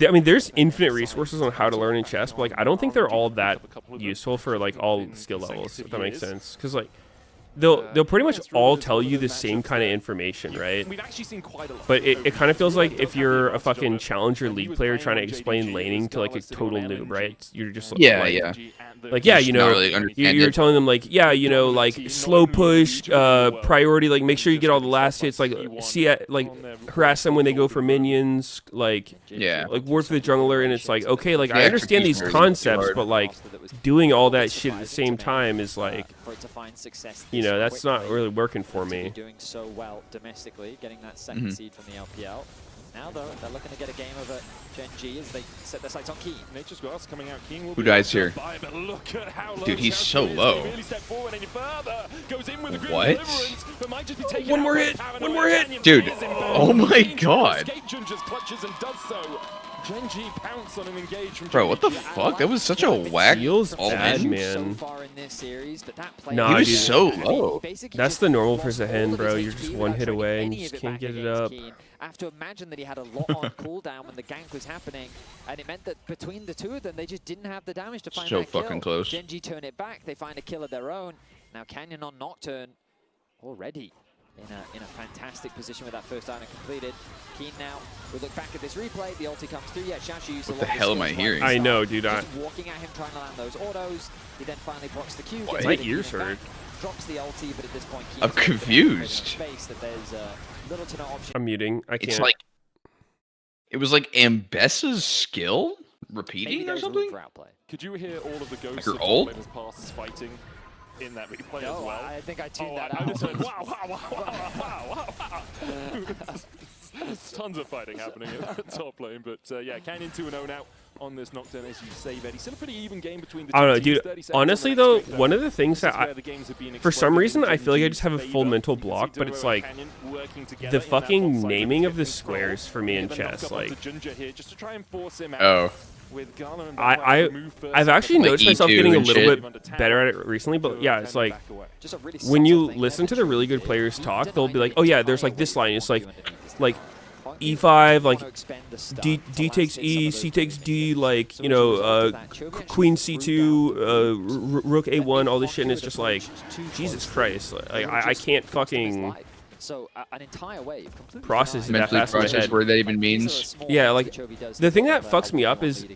I mean, there's infinite resources on how to learn in chess, but like I don't think they're all that useful for like all skill levels, if that makes sense. Because like they'll pretty much all tell you the same kind of information, right? We've actually seen quite a lot. But it kind of feels like if you're a fucking Challenger League player trying to explain laning to like a total noob, right? You're just like, like yeah, you know, you're telling them like, yeah, you know, like slow push, priority, like make sure you get all the last hits, like harass them when they go for minions, like like ward for the jungler, and it's like, okay, like I understand these concepts, but like doing all that shit at the same time is like, you know, that's not really working for me. Doing so well domestically, getting that second seed from the LPL. Now, though, they're looking to get a game over Gen G as they set their sights on Keen. Nature's Grass coming out. Keen will Who dies here? Dude, he's so low. What? One more hit! One more hit! Dude, oh my god. Gen G pounce on an engage from Bro, what the fuck? That was such a whack. Feels bad, man. Nah, he was so low. That's the normal for Zahen, bro. You're just one hit away and you just can't get it up. I have to imagine that he had a lot on cooldown when the gank was happening, and it meant that between the two of them, they just didn't have the damage to find that kill. So fucking close. Gen G turn it back. They find a kill of their own. Now Canyon on Nocturne already in a fantastic position with that first item completed. Keen now, we look back at this replay, the ulti comes through, Xiaoxu used what the hell am I hearing? I know, dude. Just walking at him, trying to land those autos. He then finally blocks the Q. My ears hurt. Drops the ulti, but at this point, I'm confused. Little to no option. I'm muting. I can't. It's like, it was like Ambessa's skill repeating or something? Could you hear all of the ghosts like of players passes fighting in that replay as well? I think I tuned that out. Wow. Tons of fighting happening at the top lane, but yeah, Canyon 2-0 now on this Nocturne, as you say, Betty. Still a pretty even game between the two. I don't know, dude. Honestly, though, one of the things that for some reason, I feel like I just have a full mental block, but it's like the fucking naming of the squares for me in chess, like. Oh. I've actually noticed myself getting a little bit better at it recently, but yeah, it's like when you listen to the really good players talk, they'll be like, oh yeah, there's like this line, it's like E5, like D takes E, C takes D, like, you know, Queen C2, Rook A1, all this shit, and it's just like, Jesus Christ, like, I can't fucking process it that fast in my head. Where that even means. Yeah, like the thing that fucks me up is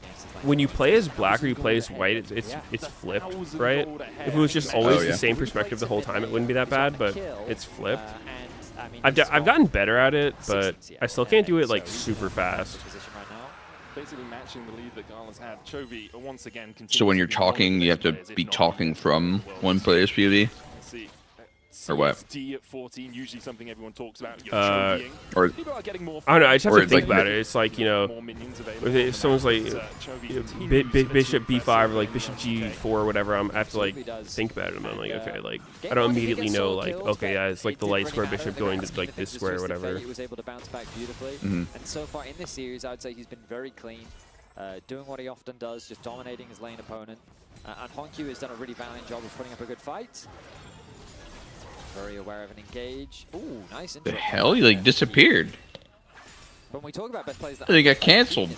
when you play as black or you play as white, it's flipped, right? If it was just always the same perspective the whole time, it wouldn't be that bad, but it's flipped. I've gotten better at it, but I still can't do it like super fast. Basically matching the lead that Garland's had. Chovy once again. So when you're talking, you have to be talking from one player's POV? Or what? D at 14, usually something everyone talks about. Or people are getting more. I don't know. I just have to think about it. It's like, you know, if someone's like Bishop B5 or like Bishop G4 or whatever, I have to like think about it. And I'm like, okay, like I don't immediately know like, okay, yeah, it's like the light square Bishop going to like this square or whatever. He was able to bounce back beautifully, and so far in this series, I would say he's been very clean, doing what he often does, just dominating his lane opponent. And Honkyu has done a really valiant job of putting up a good fight. Very aware of an engage. Ooh, nice. The hell? He like disappeared. When we talk about best plays, they got canceled.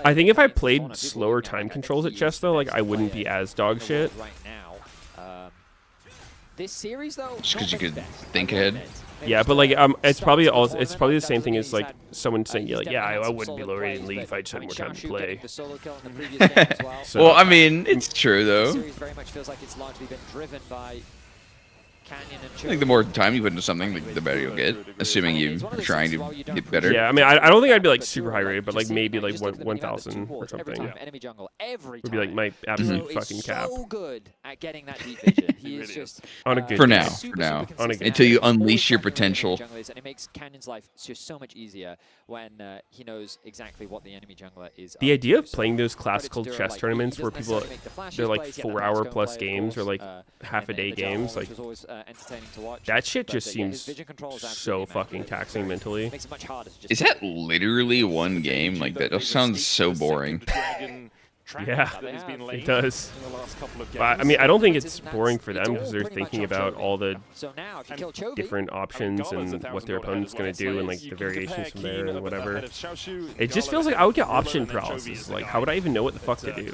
I think if I played slower time controls at chess though, like I wouldn't be as dog shit. Right now, this series though, just because you could think ahead. Yeah, but like it's probably the same thing as like someone saying like, yeah, I wouldn't be low rated in League if I just had more time to play. So, well, I mean, it's true though. Series very much feels like it's largely been driven by Canyon and I think the more time you put into something, the better you'll get, assuming you're trying to get better. Yeah, I mean, I don't think I'd be like super high rated, but like maybe like 1,000 or something. Would be like my absolute fucking cap. So good at getting that deep vision. He is just on a good for now. Until you unleash your potential. And it makes Canyon's life just so much easier when he knows exactly what the enemy jungler is. The idea of playing those classical chess tournaments where people they're like 4-hour plus games or like half-a-day games, like. Entertaining to watch. That shit just seems so fucking taxing mentally. Is that literally one game? Like that just sounds so boring. Yeah, it does. But, I mean, I don't think it's boring for them because they're thinking about all the different options and what their opponent's going to do and like the variations from there and whatever. It just feels like I would get option paralysis. Like, how would I even know what the fuck to do?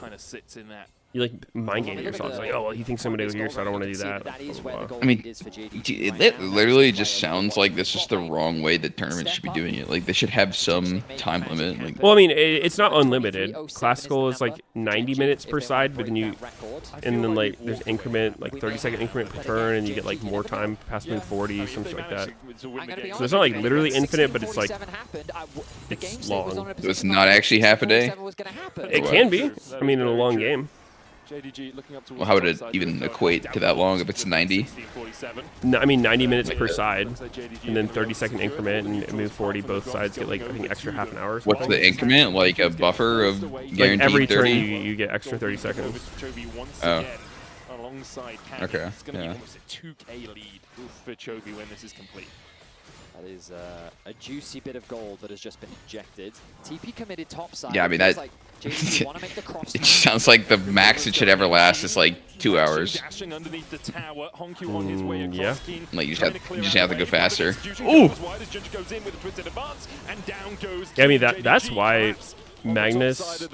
you like mind game yourself. It's like, oh, well, he thinks I'm gonna go here, so I don't want to do that. I mean, it literally just sounds like this is the wrong way the tournament should be doing it. Like, they should have some time limit. Like, well, I mean, it's not unlimited. Classical is like 90 minutes per side, but then then like there's increment, like 30-second increment per turn, and you get like more time past moving 40, something like that. So it's not like literally infinite, but it's like it's long. So it's not actually half a day? It can be. I mean, in a long game. Well, how would it even equate to that long if it's 90? No, I mean 90 minutes per side, and then 30-second increment, and move 40. Both sides get like I think extra half an hour. Or something. What's the increment? Like a buffer of guaranteed like every 30? turn you get extra 30 seconds. Oh. Alongside Okay. It's going to be almost a 2K lead for Chovy when this is complete. That is a juicy bit of gold that has just been injected. TP committed topside. Yeah, I mean, that... Like it just sounds like the max it should ever last is like 2 hours. Yeah. Like, you just have to go faster. Ooh! Yeah, I mean, that's why Magnus,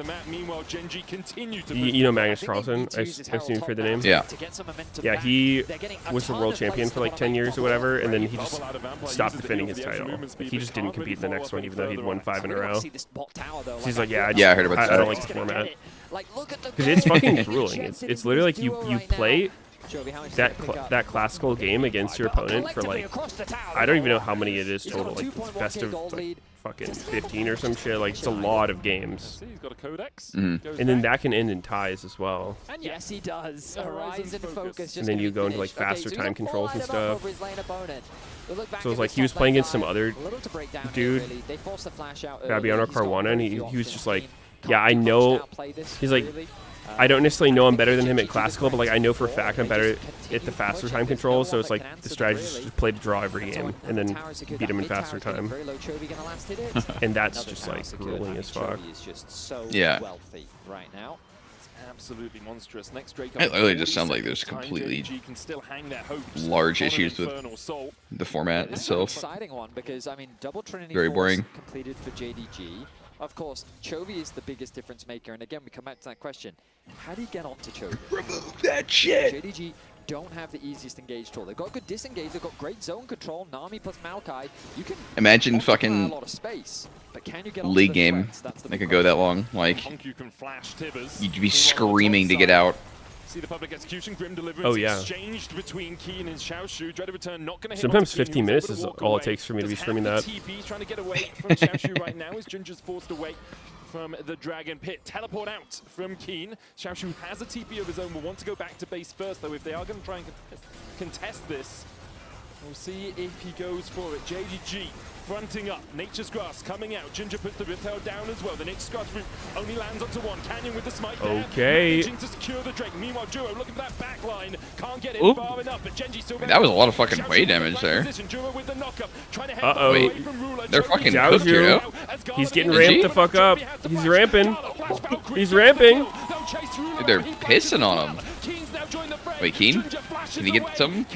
you know Magnus Carlsen, I've seen you for the name. Yeah. Yeah, he was the world champion for like 10 years or whatever, and then he just stopped defending his title. Like, he just didn't compete in the next one, even though he'd won 5 in a row. So he's like, yeah, I heard about that. I don't like the format. Because it's fucking grueling. It's literally like you play that classical game against your opponent for like, I don't even know how many it is total. Like, it's best of like fucking 15 or some shit. Like, it's a lot of games. And then that can end in ties as well. And yes, he does. Horizon focus. And then you go into like faster time controls and stuff. So it's like he was playing against some other dude, Fabiano Caruana, and he was just like, yeah, I know. He's like, I don't necessarily know I'm better than him at classical, but like I know for a fact I'm better at the faster time control. So it's like the strategy is just play to draw every game and then beat him in faster time. And that's just like grueling as fuck. Yeah. Absolutely monstrous. Next Drake it literally just sounds like there's completely large issues with the format itself. Exciting one because I mean double Trinity very boring. Completed for JDG. Of course, Chovy is the biggest difference maker, and again we come back to that question: how do you get onto Chovy? Remove that shit. JDG don't have the easiest engage tool. They've got good disengage. They've got great zone control. Nami plus Maokai. You can imagine fucking a lot of space, but can you get league game that could go that long? Like, you'd be screaming to get out. See the public execution, grim deliverance. Oh yeah. Exchanged between Keen and Xiaoshu. Dread of return, not going to hit. Sometimes 15 minutes is all it takes for me to be streaming that. TP trying to get away from Xiaoshu right now as Ginger's forced away from the Dragon Pit. Teleport out from Keen. Xiaoshu has a TP of his own. Will want to go back to base first though. If they are going to try and contest this, we'll see if he goes for it. JDG fronting up. Nature's Grass coming out. Ginger puts the Riptail down as well. The Nature's Grass route only lands onto one. Canyon with the smite there. Okay. Managing to secure the Drake. Meanwhile, Juro looking for that back line. Can't get it far enough, but Genji still that was a lot of fucking way damage there. Uh-oh. Wait, they're fucking cooked here, though. He's getting ramped the fuck up. He's ramping. He's ramping. Dude, they're pissing on him. Wait, Keen? Can he get something?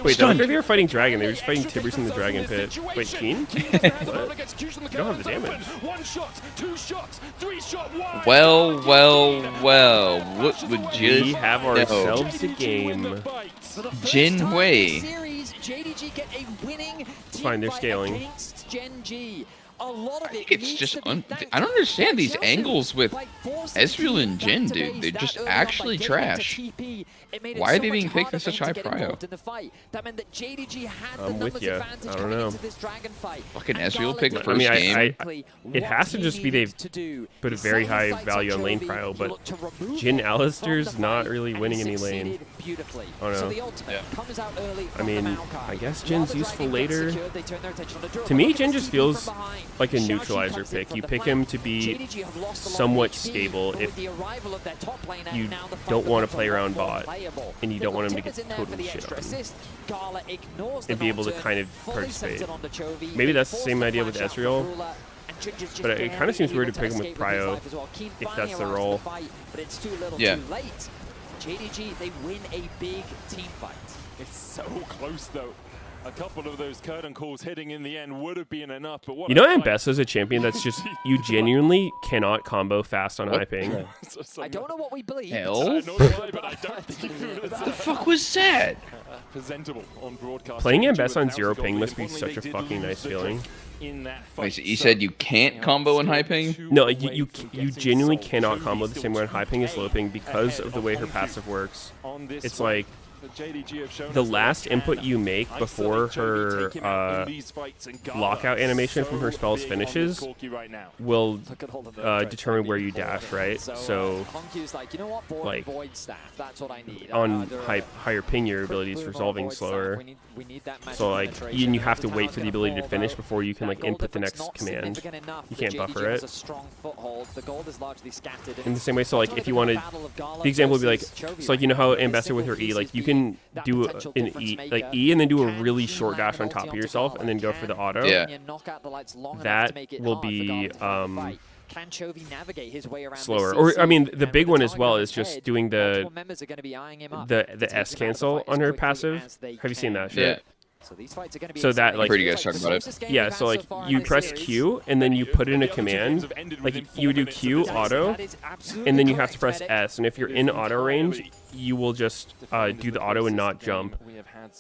Wait, I thought they were fighting Dragon. They were just fighting Tibbers in the Dragon Pit. Wait, Keen? You don't have the damage. Well. What would you... We have ourselves a game. Jin Hui. It's fine, they're scaling. I think it's just I don't understand these angles with Ezreal and Jin, dude. They're just actually trash. Why are they being picked at such high prio? I'm with you. I don't know. Fucking Ezreal picked the first game. It has to just be they've put a very high value on lane prio, but Jin Alistair's not really winning any lane. Oh no. Yeah. I mean, I guess Jin's useful later. To me, Jin just feels like a neutralizer pick. You pick him to be somewhat stable if you don't want to play around bot and you don't want him to get totally shit on and be able to kind of participate. Maybe that's the same idea with Ezreal, but it kind of seems weird to pick him with prio if that's the role. Yeah. JDG, they win a big team fight. It's so close though. A couple of those curtain calls hitting in the end would have been enough, but what you know, Ambessa is a champion that's just, you genuinely cannot combo fast on high ping. I don't know what we believe. Hell? What the fuck was that? Presentable on broadcast. Playing Ambessa on 0 ping must be such a fucking nice feeling. Wait, so you said you can't combo in high ping? No, you genuinely cannot combo the same way on high ping as low ping because of the way her passive works. It's like the last input you make before her lockout animation from her spells finishes will determine where you dash, right? So, like, on higher ping, your ability is resolving slower. So, like, you have to wait for the ability to finish before you can, like, input the next command. You can't buffer it. In the same way, so, like, if you wanted, the example would be like, so, like, you know how Ambessa with her E, like, you can do an E and then do a really short dash on top of yourself and then go for the auto. Yeah. That will be slower. Or I mean, the big one as well is just doing the S cancel on her passive. Have you seen that shit? Yeah. So that, like, I've heard you guys talking about it. Yeah, so like you press Q and then you put in a command, like you do Q auto, and then you have to press S, and if you're in auto range, you will just do the auto and not jump.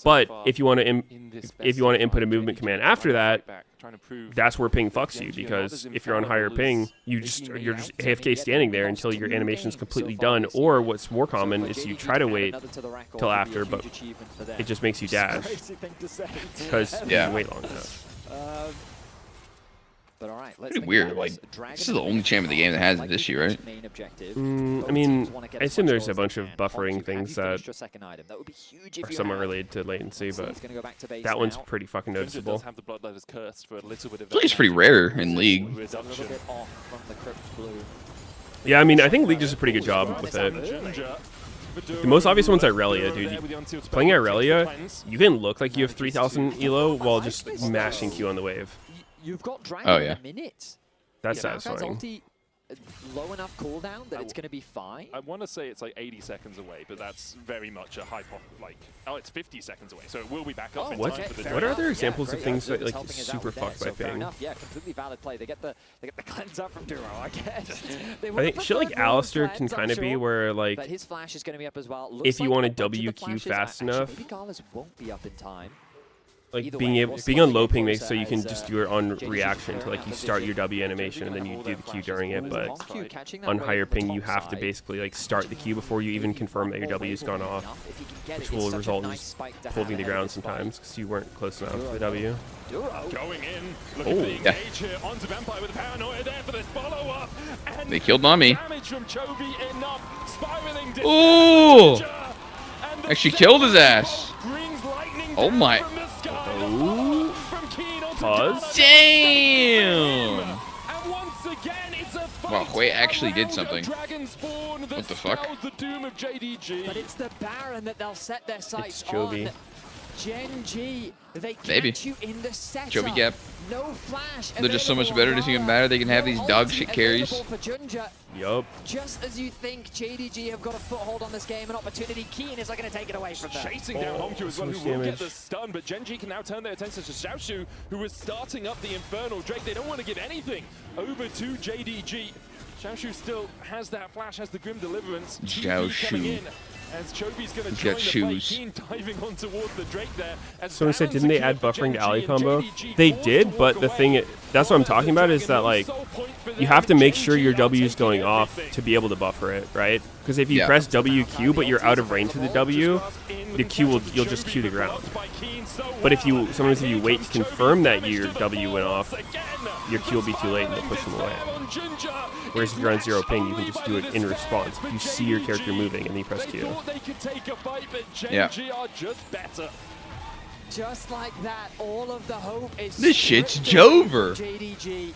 But if you want to input a movement command after that, that's where ping fucks you, because if you're on higher ping, you're just AFK standing there until your animation's completely done. Or what's more common is you try to wait till after, but it just makes you dash because you wait long enough. But all right, pretty weird. Like, this is the only champ in the game that has this year, right? I mean, I assume there's a bunch of buffering things that are somewhat related to latency, but that one's pretty fucking noticeable. I think it's pretty rare in League. Yeah, I mean, I think League does a pretty good job with it. The most obvious one's Irelia, dude. Playing Irelia, you can look like you have 3,000 elo while just mashing Q on the wave. You've got Dragon in a minute. That's satisfying. Low enough cooldown that it's going to be fine. I want to say it's like 80 seconds away, but that's very much a high pop. Like, oh, it's 50 seconds away, so it will be back up in time for the What are other examples of things that, like, super fucked by ping? Yeah, completely valid play. They get the cleanse up from Duro, I guess. I think shit like Alistair can kind of be where, like, his flash is going to be up as well. If you want to WQ fast enough, maybe Gala's won't be up in time. Like being on low ping makes so you can just do it on reaction to, like, you start your W animation and then you do the Q during it, but on higher ping you have to basically, like, start the Q before you even confirm that your W's gone off, which will result in just holding the ground sometimes because you weren't close enough for the W. Going in, looking for the engage here onto Vampire with Paranoia there for this follow-up. They killed Nami. Ooh! Actually killed his ass. Oh my. Pause. Damn! Wow, Hui actually did something. What the fuck? But it's the Baron that they'll set their sights on. Gen G, they Maybe. catch you in the setup. Jovi Gap. No flash. They're just so much better. It doesn't even matter. They can have these dog shit carries. Yup. Just as you think JDG have got a foothold on this game, an opportunity, Keen is going to take it away from them. Chasing down Honku as well, who will get the stun, but Gen G can now turn their attention to Xiaoshu, who was starting up the Infernal Drake. They don't want to give anything over to JDG. Xiaoshu still has that flash, has the Grim Deliverance. Xiaoshu. As Chobi's going to join the fight, Keen diving on towards the Drake there. Someone said, didn't they add buffering to ally combo? They did, but the thing, that's what I'm talking about, is that, like, you have to make sure your W is going off to be able to buffer it, right? Because if you press WQ but you're out of range of the W, the Q will, you'll just Q the ground. But if you, sometimes if you wait to confirm that your W went off, your Q will be too late and you'll push them away. Whereas if you're on 0 ping, you can just do it in response. You see your character moving and then you press Q. Yeah. Just like that, all of the hope is this shit's Jover. JDG.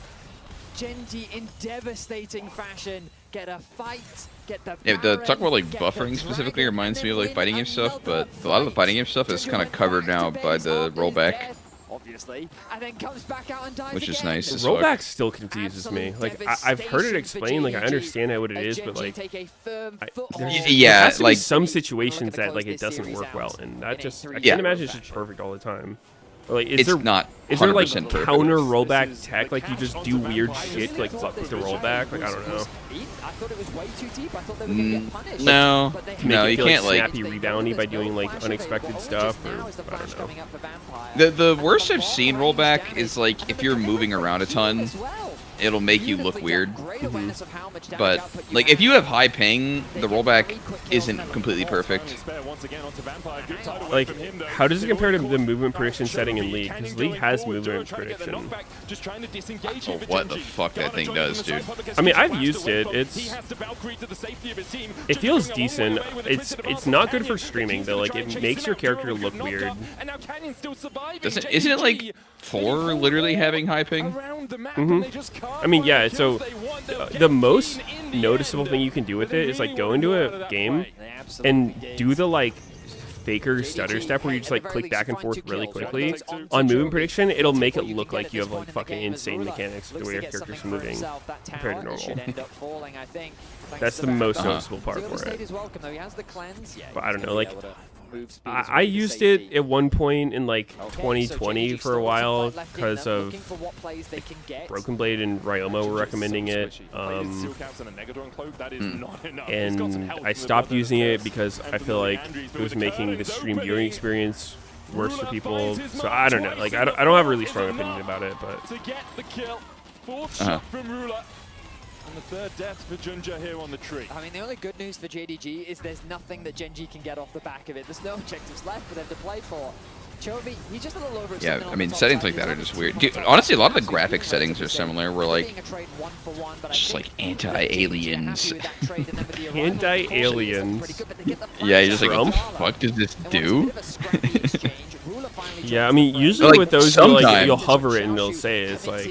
Gen G in devastating fashion. Get a fight, get the talk about, like, buffering specifically reminds me of, like, fighting game stuff, but a lot of the fighting game stuff is kind of covered now by the rollback. Obviously, and then comes back out and dies which is nice. The rollback still confuses me. Like, I've heard it explained, like, I understand what it is, but, like, there's like some situations that, like, it doesn't work well, and that just, I can't imagine it's just perfect all the time. Like, it's not. Is there like 100% perfect. counter rollback tech? Like you just do weird shit to, like fuck with the rollback? Like I don't know. No, no, you feel, can't like like. snappy reboundy by doing like unexpected stuff. Or, I don't know. The worst I've seen rollback is like if you're moving around a ton, it'll make you look weird. But like if you have high ping, the rollback isn't completely perfect. Like, how does it compare to the movement prediction setting in League? Because League has movement prediction. Oh, what the fuck that thing does, dude. I mean, I've used it. It feels decent. It's not good for streaming though. Like it makes your character look weird. Isn't it like Thor literally having high ping? I mean, yeah. So the most noticeable thing you can do with it is like go into a game and do the like faker stutter step where you just like click back and forth really quickly. On movement prediction, it'll make it look like you have like fucking insane mechanics the way your character's moving compared to normal. That's the most noticeable part for it. But I don't know, like I used it at one point in like 2020 for a while because of Broken Blade and Ryoma were recommending it, and I stopped using it because I feel like it was making the stream viewing experience worse for people. So I don't know, like I don't have a really strong opinion about it, but And the third death for Junja here on the tree. I mean, the only good news for JDG is there's nothing that Gen G can get off the back of it. There's no objectives left for them to play for. Chovy, he's just a little over. Yeah, I mean, settings like that are just weird. Dude, honestly, a lot of the graphic settings are similar. We're like, just like anti-aliens. Anti-aliens. Yeah, you're just like, what the fuck does this do? Yeah, I mean, usually like, with those, like, you'll hover it and they'll say it's like...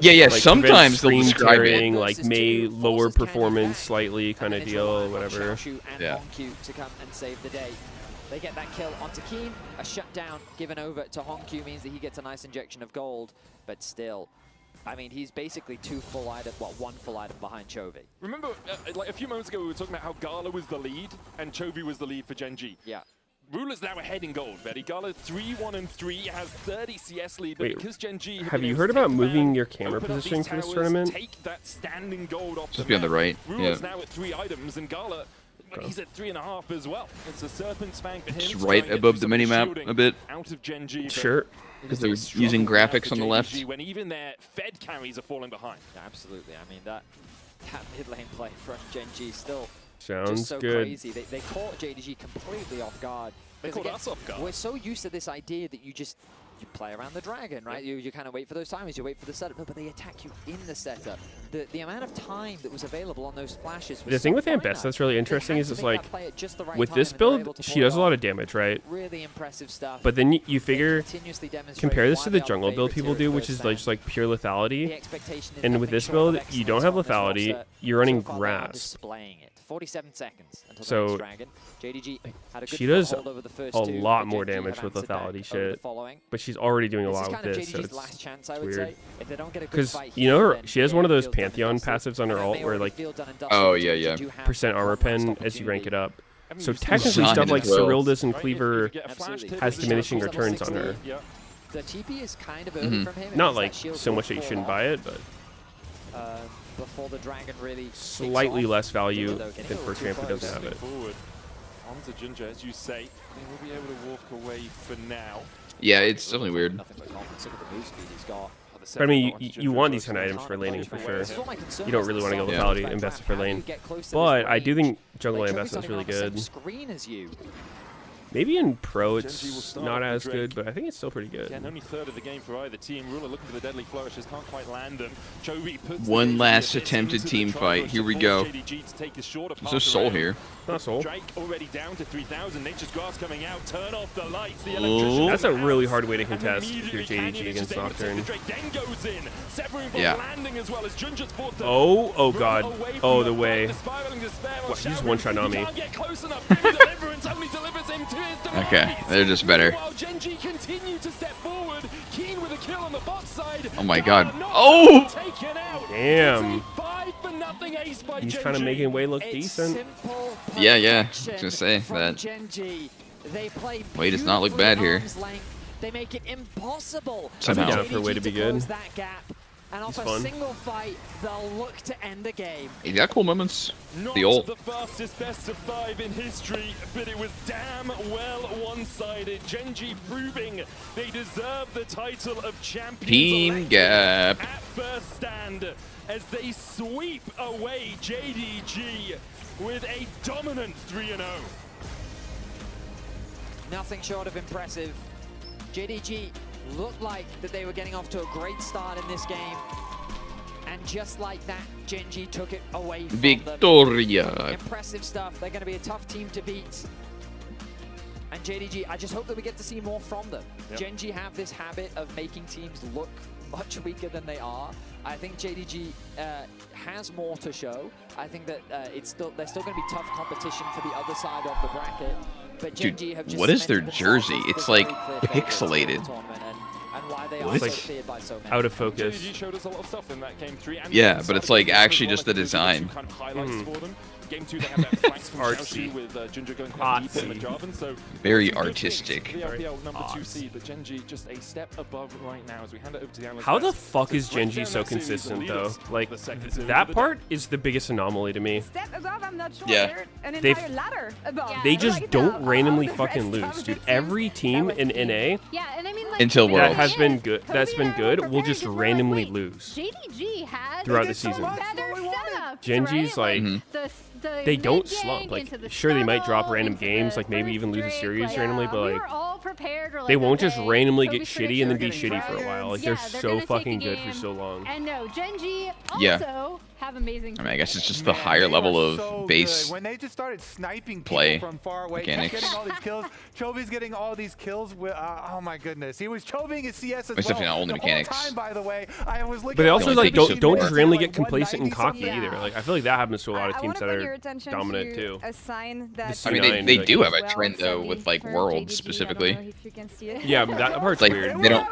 Yeah, like, sometimes they'll describe tearing, it. like, may lower performance slightly kind of deal, or whatever. Yeah. To come and save the day. They get that kill onto Keen. A shutdown given over to Honkyu means that he gets a nice injection of gold, but still... I mean, he's basically one full item behind Chovy. Remember, like a few moments ago, we were talking about how Gala was the lead and Chovy was the lead for Gen G. Yeah. Ruler's now ahead in gold. Betty Gala 3-1-3 has 30 CS lead, but because Gen G have you heard about moving your camera positioning for this tournament? Take that standing gold off just be on the right. Ruler's now at 3 items, and Gala, he's at 3.5 as well. It's a Serpent's Fang for him. Just right above the minimap a bit. Out of Gen G. Sure. Because they're using graphics on the left. When even their Fed carries are falling behind. Yeah, absolutely. I mean, that mid lane play from Gen G still sounds just so good. Crazy. They caught JDG completely off guard. They caught us off guard. We're so used to this idea that you play around the dragon, right? You kind of wait for those timings, you wait for the setup, but they attack you in the setup. The amount of time that was available on those flashes was the thing with Ambessa that's really interesting is it's like, with this build, she does a lot of damage, right? Really impressive stuff. But then you figure, compare this to the jungle build people do, which is like just like pure lethality. And with this build, you don't have lethality, you're running grass. 47 seconds until so the next dragon. JDG had a good she does over the first a lot two, more JDG damage with lethality shit, following. but she's already doing a This lot is with kind of this, so JDG's it's last chance, I would weird. say. If they don't get a good Because fight you know her, here, she has one of those then they'll Pantheon feel done and passives on her dusted. ult They where already like feel done and dusted. Oh, yeah, yeah. JDG do have percent armor pen as you rank it up. So technically Zion stuff like as well. Cerildus and Cleaver Absolutely. has diminishing returns on her. The TP is kind of early from him. It Not has that like shield so much that you fall shouldn't off, buy it, but before the dragon really slightly less value Though, than first ramp who doesn't have it. Forward onto Junja, as you say, they will be able to walk away for now. Yeah, it's definitely weird. Nothing but confidence. Look at the move speed he's got. But I mean, you want these kind of items for laning for sure. You don't really want to go lethality invested for lane. But I do think jungle investment is really good. Maybe in pro it's not as good, but I think it's still pretty good. Again, only third of the game for either team. Ruler looking for the deadly flourishes, can't quite land them. Chovy puts One last attempted team fight. Here we go. There's no soul here. Not soul. Drake already down to 3,000. Nature's Grass coming out. Turn off the lights. The electrician. That's a really hard way to contest if you're JDG against Nocturne. Yeah. Oh god. Oh, the way. What, he just one-shot on me. Okay, they're just better. Oh my god. Oh! Damn. He's kind of making Wei look decent. Yeah, yeah. I was gonna say that. Wei does not look bad here. They make it impossible Somehow. for Down for a way JDG to be to good. close that gap. And off a fun. single fight, they'll look to end the game. He's got cool moments. Not The ult. the fastest best of 5 in history, but it was damn well one-sided. Gen.G proving they deserve the title of champions. Team gap. At first stand, as they sweep away JDG with a dominant 3-0. Nothing short of impressive. JDG looked like that they were getting off to a great start in this game. And just like that, Gen.G took it away from them. Victoria. Impressive stuff. They're going to be a tough team to beat. And JDG, I just hope that we get to see more from them. Yep. Gen.G have this habit of making teams look much weaker than they are. I think JDG has more to show. I think that they're still going to be tough competition for the other side of the bracket. But Gen.G have just what is their cemented jersey? themselves as It's the like very clear favorites of the pixelated. tournament and why they What? are so Like, feared by so many. Out of focus. JDG showed us a lot of stuff in that game 3. And Yeah, inside but it's of like game 2 as actually well, just like the those are design. kind of highlights for them. Game 2, they have that flank from Artsy. Xiaoshu with Ginger going quite deep in the Jarvan, so Very some good artistic. things for the LPL number 2 Arts. seed, but Gen.G just a step above right now as we hand it over to the analyst. How the desk fuck to is break Gen.G down so that series and consistent, lead though? us Like, the second series that of the part is the biggest anomaly to me. Step above, I'm not sure. Yeah. They're an They've- entire ladder above. Yeah. They just right don't now. randomly The fucking rest of lose, the dude. teams, Every team that was in key. NA Yeah, and I mean, like, Until the World. thing that has been is, good. Kobe That's been and I were good. Will prepared just 'cause we're randomly like, lose JDG had throughout the some season. better setups, Gen.G's right? like, the they don't mid-gank slump. Like, into the sure, they might drop scuttle, random into games, the like maybe first even lose a Drake, series like, randomly, but we like, were all prepared. We're like, they won't just okay, randomly get Kobe's shitty and then be prediction shitty for a while. Like, they're yeah, so gonna take fucking the good for game. so long. And no, Gen.G Yeah. also have amazing. I mean, I guess it's just the Man, higher they level are of so base. good. When they just started sniping play people from far away, mechanics. kept getting all these kills. Chovy's getting all these kills. With, oh my goodness, he was Chovying his CS as It's well. definitely not only the mechanics. whole time, by the way, I was looking. But they at also only like play don't super. just randomly get Like complacent and 190 cocky something. either. Like, I feel like that happens to a lot of I teams want to that bring are your attention dominant to too. a sign that The I mean, C9, they like- do have a well, trend though sadly with like for Worlds JDG. specifically. I don't know if you can see it. Yeah, that part's Like weird. they don't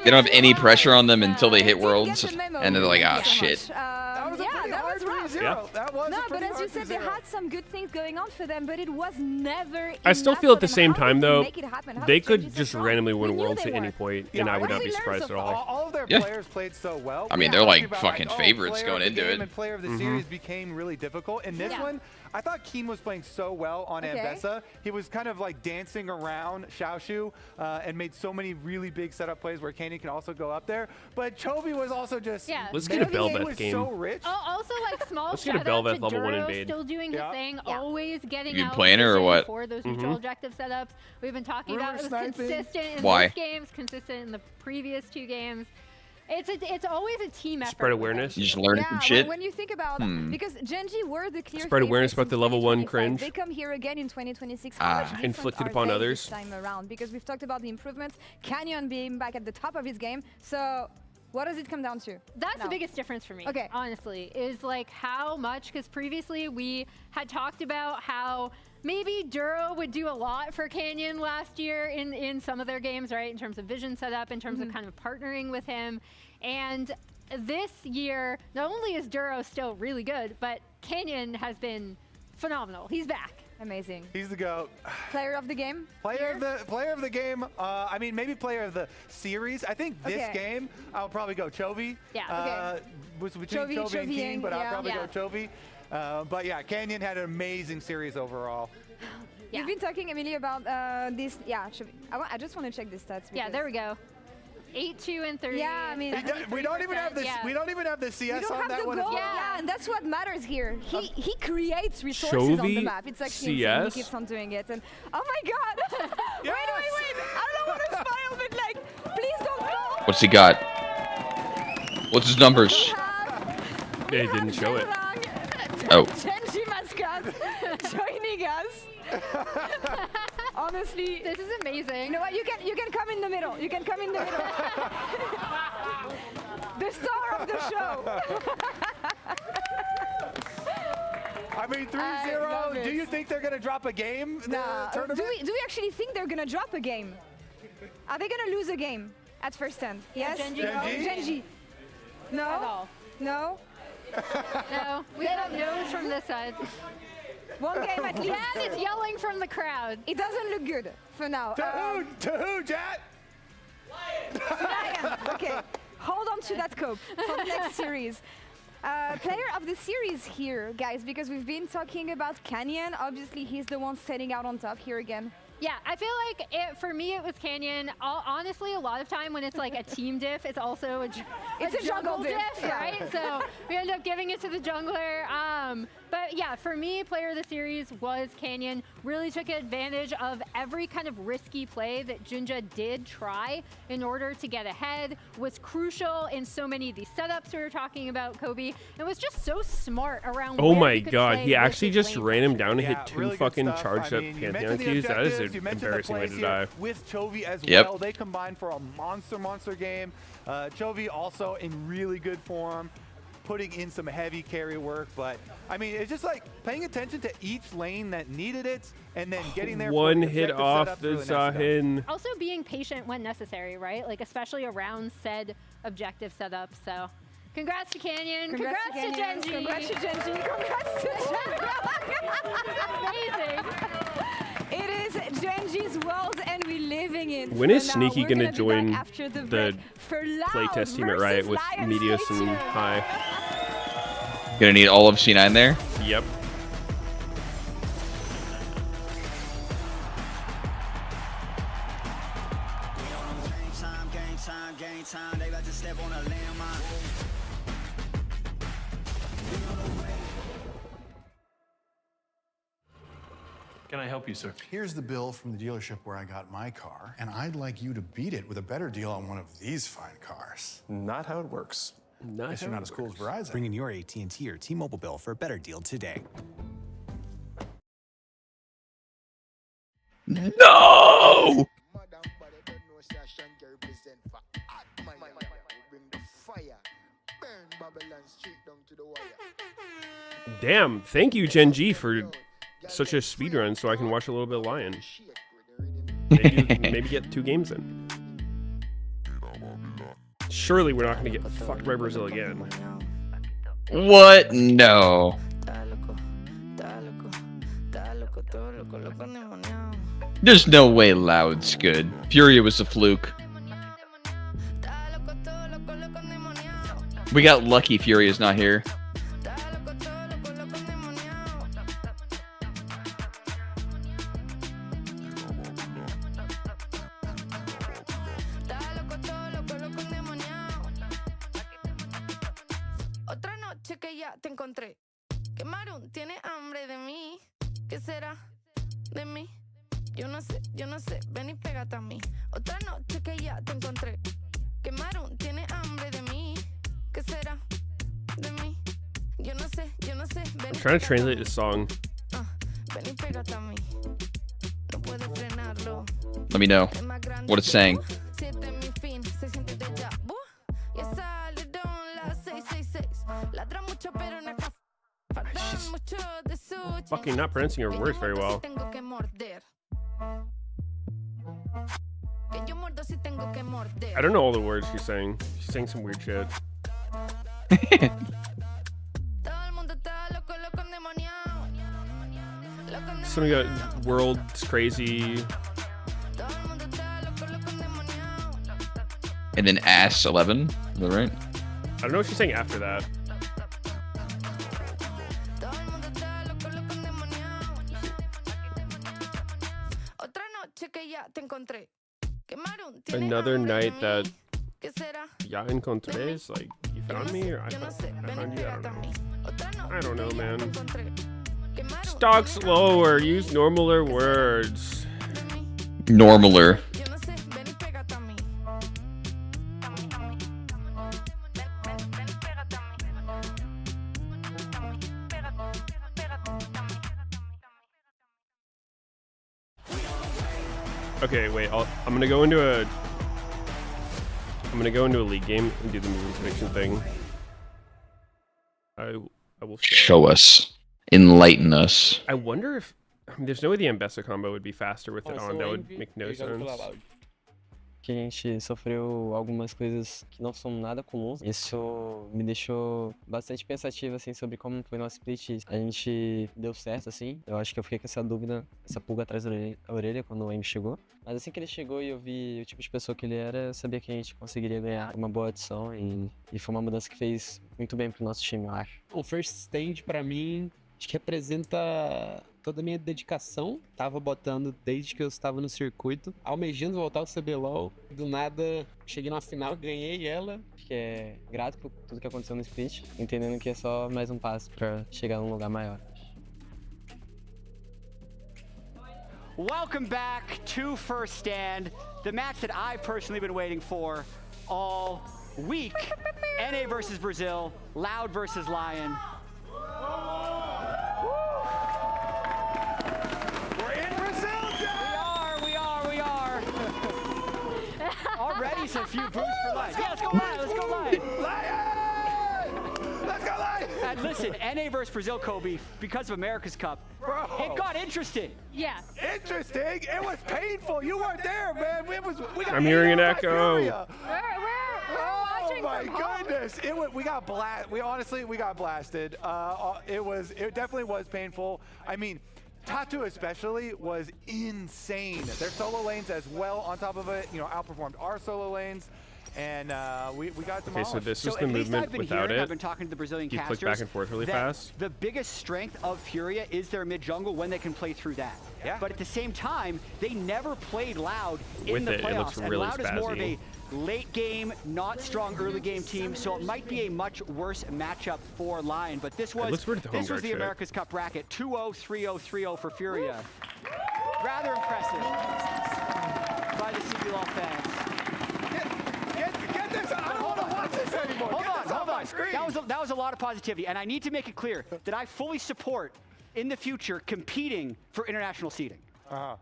have any pressure on them until they hit Didn't get Worlds, the memo. and they're like, ah, Thank you so shit. much. That was a Yeah, pretty that hard was rough. 3-0. Yeah. That was No, a but pretty as you hard said, they 3-0. had some good things going on for them, but it was never I still enough feel at for the them. same How time, did though, make it happen? How they did could JDG just survive? randomly win We knew Worlds they at any were. point, Yeah, and I what would did not we be learn surprised so at far? all. All of their Yeah. players played so well. I mean, We they're talked like about, fucking oh, favorites player going of the into game it. And player of the series became really difficult. In this Yeah. one, I thought Keen was playing so well on Okay. Ambessa. He was kind of like dancing around Xiaoshu and made so many really big setup plays where Canyon can also go up there. But Chovy was also just Yeah. Let's get a Chovy Bel'Veth was game. so rich. Oh, also, like, small Let's get a shout out Bel'Veth to level 1 Duro invade. still doing his Yeah. thing, Yeah. always getting You been out playing her or vision what? for those neutral objective setups. We've been talking Rumor about it was sniping. consistent in Why? these games, consistent in the previous 2 games. It's always a team effort. Spread with awareness. You it. just learning some shit. When you think about because Gen.G were the clear Spread awareness favorites about the in level 1 2025. cringe. They come here again in 2026. Ah. How much different Inflicted are upon they others. this time around? Because we've talked about the improvements. Canyon being back at the top of his game. So what does it come down to? That's now? the biggest difference for me, Okay. honestly, is like how much, because previously we had talked about how maybe Duro would do a lot for Canyon last year in some of their games, right? In terms of vision setup, in terms of kind of partnering with him. And this year, not only is Duro still really good, but Canyon has been phenomenal. He's back. Amazing. He's the GOAT. Player of the game? Player of the game. I mean, maybe player of the series. I think this Okay. game, I'll probably go Chovy. Yeah. Was between Chovy, Chovy and Chovy Keen, and- but I'll yeah. probably Yeah. go Chovy. But yeah, Canyon had an amazing series overall. Yeah. You've been talking, Emily, about this. Yeah, I just want to check the stats. Yeah, because there we go. 8-2 and 30. Yeah, I mean, We don't even have this. Yeah. We don't even have the We CS don't on have that the one. goal, as well. yeah, and that's what matters here. He creates resources on the Chovy map. It's actually insane. CS? He keeps on doing it, and oh my god! Yes! Wait! I don't want to spoil, but like, please don't go. What's he got? What's his numbers? They didn't show it. Oh. Gen.G mascot joining us. Honestly, This is amazing. you know what? You can come in the middle. You can come in the middle. The star of the show. I mean, I love 3-0. it. Do you think they're gonna drop a game? in the tournament? Do we actually think they're gonna drop a game? Are they gonna lose a game at first stand? Yes. Gen.G? Gen.G. At No. all. No. No, we have no's from this side. One game at least. And it's yelling from the crowd. It doesn't look good for now. To who, Jet? Okay, hold on to that cope for the next series. Player of the series here, guys, because we've been talking about Canyon. Obviously, he's the one setting out on top here again. Yeah, I feel like for me it was Canyon. Honestly, a lot of time when it's like a team diff, it's also a jungle diff, right? So we end up giving it to the jungler. But yeah, for me, player of the series was Canyon. Really took advantage of every kind of risky play that Junja did try in order to get ahead. Was crucial in so many of these setups we were talking about, Kobe. And was just so smart around. Oh my god, he actually just ran him down and hit 2 really fucking charged up Pantheon Qs. That is an embarrassing way to die. With Chovy as well, they combined for a monster game. Chovy also in really good form, putting in some heavy carry work, but I mean, it's just like paying attention to each lane that needed it and then getting there. One hit off the Zahin. Also being patient when necessary, right? Like especially around said objective setup. So congrats to Canyon. Congrats to Gen G. Congrats to Gen G. Congrats to Amazing. It is Gen G's world and we're living in. When is Sneaky going to join the playtest team at Riot with Meteos and High? Gonna need all of C9 there? Yep. Can I help you, sir? Here's the bill from the dealership where I got my car, and I'd like you to beat it with a better deal on one of these fine cars. Not how it works. Guess you're not as cool as Verizon. Bring in your AT&T or T-Mobile bill for a better deal today. No! Damn, thank you, Gen G, for such a speedrun so I can watch a little bit of Lion. Maybe get 2 games in. Surely we're not going to get fucked by Brazil again. What? No. There's no way Loud's good. Furia was a fluke. We got lucky Furia's not here. I'm trying to translate this song. Let me know what it's saying. She's fucking not pronouncing her words very well. I don't know all the words she's saying. She's saying some weird shit. Something about world's crazy. And then ass 11, is that right? I don't know what she's saying after that. Another night that ya encontré is like, you found me or I found you? I don't know, man. Talk slower, use normaler words. Normaler. Okay, wait. I'm gonna go into a league game and do the movement prediction thing. I will show us, enlighten us. I wonder if there's no way the Ambessa combo would be faster with it on. That would make no sense. que a gente sofreu algumas coisas que não são nada comuns. Isso me deixou bastante pensativo, assim, sobre como foi nosso split. A gente deu certo, assim. Eu acho que eu fiquei com essa dúvida, essa pulga atrás da orelha quando o Amy chegou. Mas assim que ele chegou e eu vi o tipo de pessoa que ele era, eu sabia que a gente conseguiria ganhar uma boa adição e foi uma mudança que fez muito bem pro nosso time, eu acho. O First Stand, pra mim, acho que representa toda a minha dedicação. Tava botando desde que eu estava no circuito, almejando voltar ao CBLOL. Do nada, cheguei na final, ganhei ela. Que é grato por tudo que aconteceu no split, entendendo que é só mais um passo pra chegar num lugar maior. Welcome back to First Stand, the match that I've personally been waiting for all week. NA versus Brazil, Loud versus Lion. Already some few boosts for Lion. Yeah, let's go Lion, let's go Lion. Lion! Let's go Lion! And listen, NA versus Brazil, Kobe, because of America's Cup, bro, it got interesting. Yeah. Interesting? It was painful. You weren't there, man. I'm hearing an echo. We're watching my from home. goodness! We got blasted. We got blasted. It definitely was painful. I mean, Tatu especially was insane. Their solo lanes as well on top of it, outperformed our solo lanes. And we got demolished. Okay, so this was the movement without it. I've been talking to the Brazilian you casters. click back and forth really fast. The biggest strength of Furia is their mid jungle when they can play through that. Yeah. But at the same time, they never played Loud in With the it playoffs. looks really and Loud spazzy. is more of a late game, not strong early game team, so it might be a much worse matchup for Lion. But this was the America's Cup bracket, 2-0, 3-0, 3-0 for Furia. Rather impressive by the CBLOL fans. Get this! I don't want to watch this anymore. Hold on. That was a lot of positivity, and I need to make it clear that I fully support in the future competing for international seeding.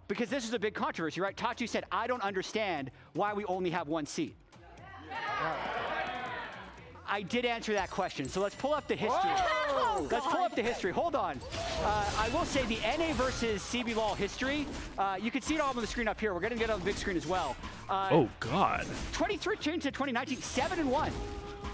Because this is a big controversy, right? Tatu said, I don't understand why we only have one seed. I did answer that question, so let's pull up the history. Whoa! Let's pull up the history. Hold on. I will say the NA versus CBLOL history, you can see it all on the screen up here. We're going to get it on the big screen as well. Oh, God. 2013 to 2019, 7-1.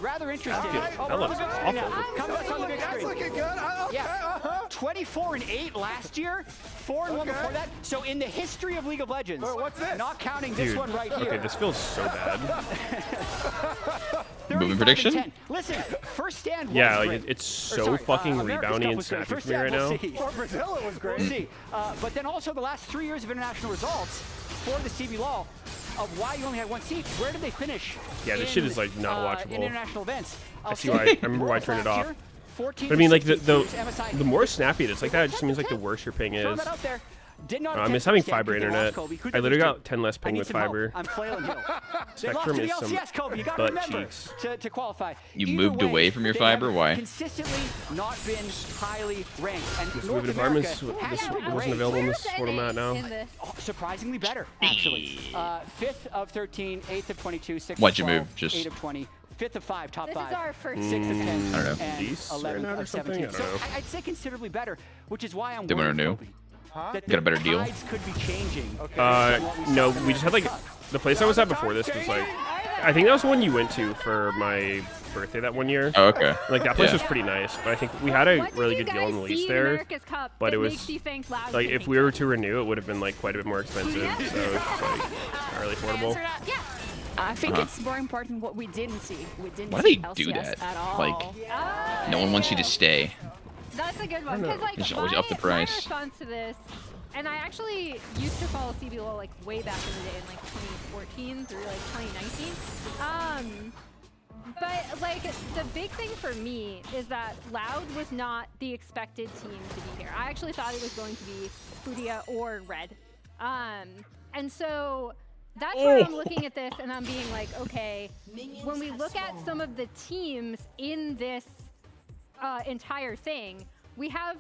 Rather interesting. That looks awful. Come up on the big screen. That's looking good. Yeah. 24-8 last year, 4-1 before that. So in the history of League of Legends, what's this? not counting this one right here. Okay, this feels so bad. Moving prediction? Listen, First Stand was yeah, like great. it's so fucking reboundy and snappy for me right now. For Brazil, it was great. We'll see. But then also the last 3 years of international results for the CBLOL of why you only had one seed. Where did they finish? Yeah, this shit is like not watchable. In international events. I see why. I remember why I turned it off. But I mean, like the more snappy it is, like that, it just means like the worse your ping is. I miss having fiber internet. I literally got 10 less ping with fiber. I'm flailing here. Spectrum is some Kobe. You gotta butt remember cheeks. to qualify. You moved away from your fiber? Why? Consistently not been highly ranked. And This North moving America environments wasn't available in this what I'm at now. Surprisingly better, actually. 5th of 13, 8th of 22, 6th What'd of you 12, move? Just 8 of 20. 5th of 5, top 5. This is our first 6th of 10, I don't know. and East 11 right now or of something? 17. I don't know. So I'd say considerably better, which is why I'm Did we worried, know? Kobe, that Got a better the deal? tides could be changing. No, we just had like the place I was at before this was like, I think that was the one you went to for my birthday that one year. Oh, okay. Like that place was pretty nice, but I think we had a really good deal on the lease there. But it was like if we were to renew, it would have been like quite a bit more expensive. So it's just like not really affordable. Yeah. I think it's more important what we didn't see. We didn't Why see do they LCS do that? at all. Like, no one wants you to stay. That's a good one, because like Just always up the price. my response to this, and I actually used to follow CBLOL like way back in the day in like 2014 through like 2019. But like the big thing for me is that Loud was not the expected team to be here. I actually thought it was going to be Furia or Red. And so that's where I'm looking at this and I'm being like, okay, when we look at some of the teams in this entire thing, we have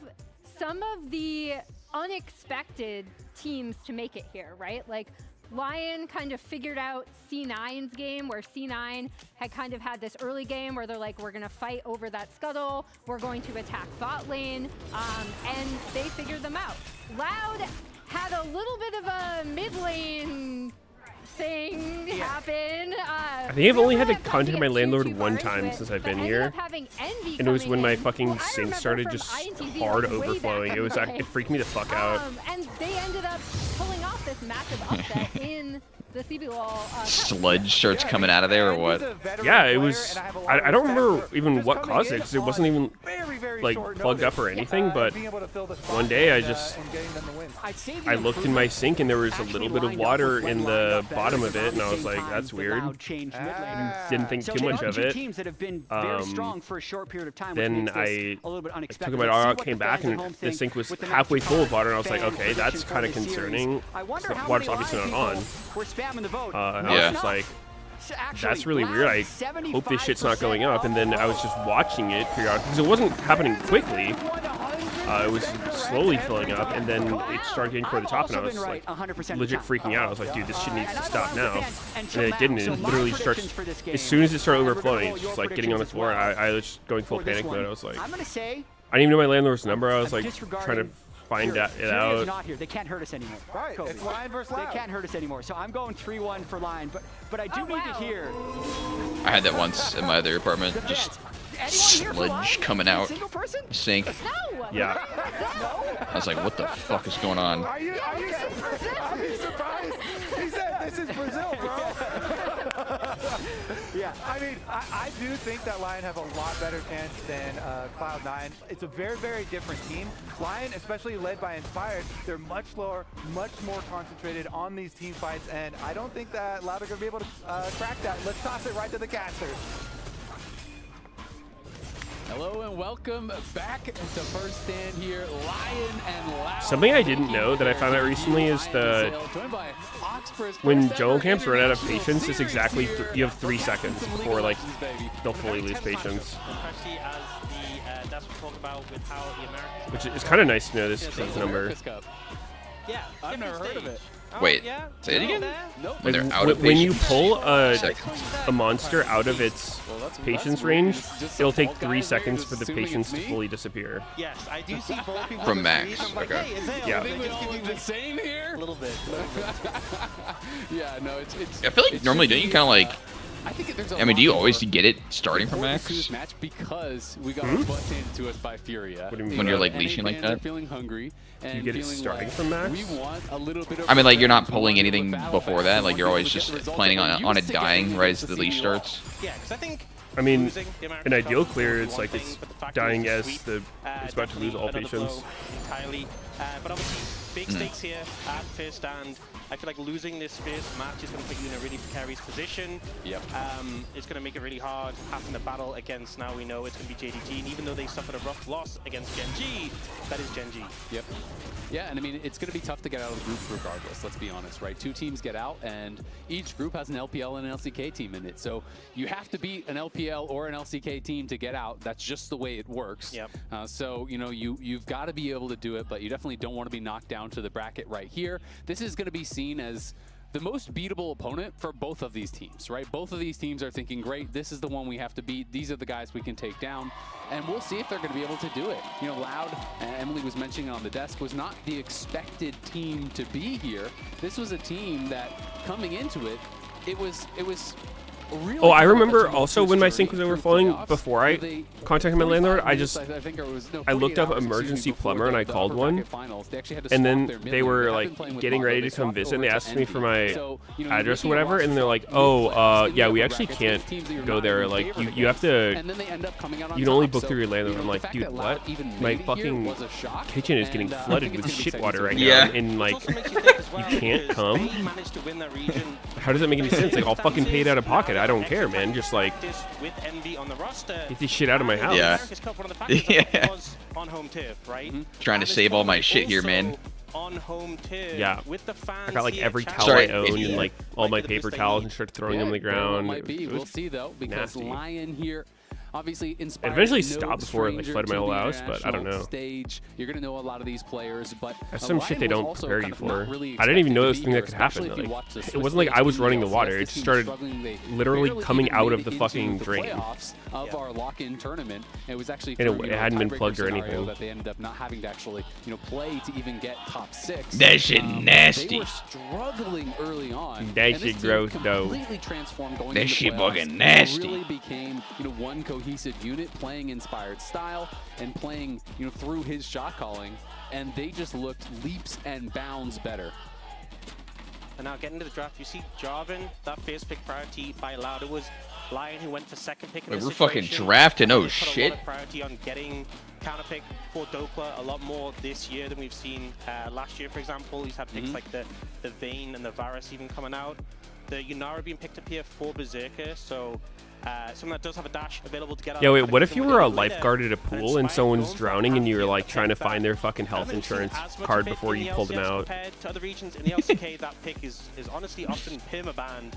some of the unexpected teams to make it here, right? Like Lion kind of figured out C9's game, where C9 had kind of had this early game where they're like, we're gonna fight over that scuttle, we're going to attack bot lane, and they figured them out. Loud had a little bit of a mid lane thing happen. I think I've only had to contact my landlord one time since I've been here, and it was when my fucking sink started just hard overflowing. It was it freaked me the fuck out. And they ended up pulling off this massive upset in the CBLOL. Sludge starts coming out of there or what? Yeah, it was. I don't remember even what caused it because it wasn't even like plugged up or anything. But one day I looked in my sink and there was a little bit of water in the bottom of it, and I was like, that's weird. Didn't think too much of it. Then I took my dog out, came back, and the sink was halfway full of water, and I was like, okay, that's kind of concerning. The water's obviously not on. And I was just like, that's really weird. I hope this shit's not going up. And then I was just watching it periodically because it wasn't happening quickly. It was slowly filling up, and then it started getting toward the top, and I was like legit freaking out. I was like, dude, this shit needs to stop now. And then it didn't. It literally starts as soon as it started overflowing. It's just like getting on the floor. I was just going full panic mode. I was like, I didn't even know my landlord's number. I was like trying to find it out. Not here. They can't hurt us anymore. Right, it's Lion versus Loud. They can't hurt us anymore. So I'm going 3-1 for Lion, but I do need to hear. I had that once in my other apartment. Just sludge coming out. Sink. Yeah. I was like, what the fuck is going on? Are you surprised? He said this is Brazil, bro. Yeah, I mean, I do think that Lion have a lot better chance than Cloud9. It's a very, very different team. Lion, especially led by Inspired, they're much slower, much more concentrated on these team fights, and I don't think that Loud are going to be able to crack that. Let's toss it right to the casters. Hello and welcome back to First Stand here, Lion and Loud. Something I didn't know that I found out recently is when jungle camps run out of patience, it's exactly you have 3 seconds before like they'll fully lose patience. Which is kind of nice to know this number. Yeah, I've never heard of it. Wait, say it again? When they're out of when you pull a monster out of its patience range, it'll take 3 seconds for the patience to fully disappear. Yes, I do see both people. From max. Okay. Yeah. The same here? A little bit. Yeah, no, it's. I feel like normally don't you kind of like. I mean, do you always get it starting from max? This match because we got our butts handed to us by Furia. What do you mean? When you're like leashing like that? Feeling hungry. Do you get it starting from max? We want a little bit of I mean, like you're not pulling anything before that. Like you're always just planning on it dying right as the leash starts. Yeah, because I think. I mean, in ideal clear, it's like it's dying as it's about to lose all patience. Entirely, but obviously big stakes here at first stand. I feel like losing this first match is going to put you in a really precarious position. Yep. It's going to make it really hard having the battle against, now we know it's going to be JDG, and even though they suffered a rough loss against Gen G, that is Gen G. Yep. Yeah, and I mean, it's going to be tough to get out of the group regardless, let's be honest, right? 2 teams get out, and each group has an LPL and an LCK team in it. So you have to beat an LPL or an LCK team to get out. That's just the way it works. Yep. So, you know, you've got to be able to do it, but you definitely don't want to be knocked down to the bracket right here. This is going to be seen as the most beatable opponent for both of these teams, right? Both of these teams are thinking, great, this is the one we have to beat. These are the guys we can take down. And we'll see if they're going to be able to do it. You know, Loud, Emily was mentioning on the desk, was not the expected team to be here. This was a team that, coming into it, it was really. Oh, I remember also when my sink was overflowing, before I contacted my landlord, I looked up emergency plumber and I called one, and then they were like getting ready to come visit and they asked me for my address or whatever, and they're like, oh, yeah, we actually can't go there, like you have to, you can only book through your landlord. I'm like, dude, what? My fucking kitchen is getting flooded with shit water right now, and like, you can't come? How does that make any sense? Like, I'll fucking pay it out of pocket. I don't care, man. Just like, get this shit out of my house. Yeah. Yeah. On home turf, right? Trying to save all my shit here, man. On home turf. Yeah. With the fans. I got like every towel I own and like all my paper towels and started throwing them on the ground. Might be. We'll see though, because nasty. Lion here obviously Inspired. It eventually no stopped before it like flooded my whole house, but I don't know. Stage, you're gonna know a lot of these players, but that's some shit they don't prepare you for. Really I didn't even know this thing that could happen. Like, it wasn't like I was running the water. It just started literally coming out of the fucking drain. Of our lock-in tournament, it was actually and it hadn't been plugged or anything. That they ended up not having to actually, play to even get top 6. That shit nasty. They were struggling early on. That shit gross though. Completely transformed going that shit playoffs. fucking nasty. It really became, one cohesive unit playing Inspired style and playing, through his shot calling, and they just looked leaps and bounds better. And now getting to the draft, you see Jarvan, that first pick priority by Loud. It was Lion who went for second pick. Wait, we're fucking drafting. Oh shit! Put a lot of priority on getting counter pick for Doppler a lot more this year than we've seen last year. For example, he's had picks like the Vayne and the Varus even coming out. The Yunara being picked up here for Berserker, so someone that does have a dash available to get out. Yeah, wait, what if you were a lifeguard at a pool and someone's drowning and you were like trying to find their fucking health insurance card before you pulled them out? Compared to other regions in the LCK, that pick is honestly often permabanned.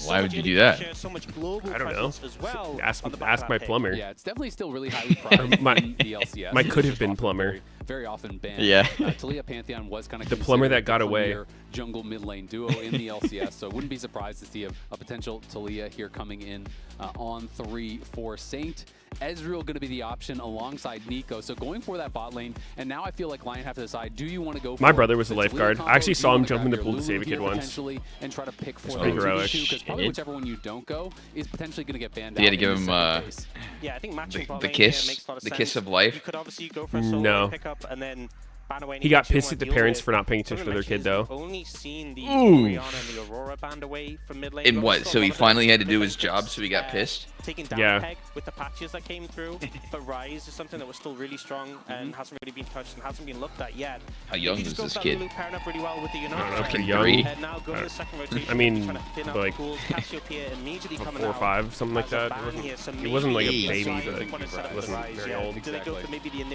Why would you do that? So much global I don't know. as well. Ask my plumber. Yeah, it's definitely still really highly prized in the LCS. My could have been plumber. Very often banned. Yeah. Talia Pantheon was kind of the plumber that got away. Jungle mid lane duo in the LCS, so wouldn't be surprised to see a potential Talia here coming in on 3 for Saint. Ezreal going to be the option alongside Nico, so going for that bot lane, and now I feel like Lion have to decide, do you want to go for my brother was a lifeguard. I actually saw him jump in the pool to save a kid once. And try to pick for pretty heroic. Because probably whichever one you don't go is potentially going to get banned out. You had to give him yeah, I think matching the kiss of life. You could obviously go for a solo pickup and then he got pissed at the parents for not paying attention to their kid, though. Only seen the Orianna and the Aurora banned away from mid lane. And what? So he finally had to do his job, so he got pissed? Taking down Peg with the patches that came through, but Rise is something that was still really strong and hasn't really been touched and hasn't been looked at yet. How young is this kid? Pairing up really well with the I don't know, pretty young. Now go to the second rotation, I mean, like immediately 4 or 5, something like that. He wasn't like a baby, but he wasn't very old.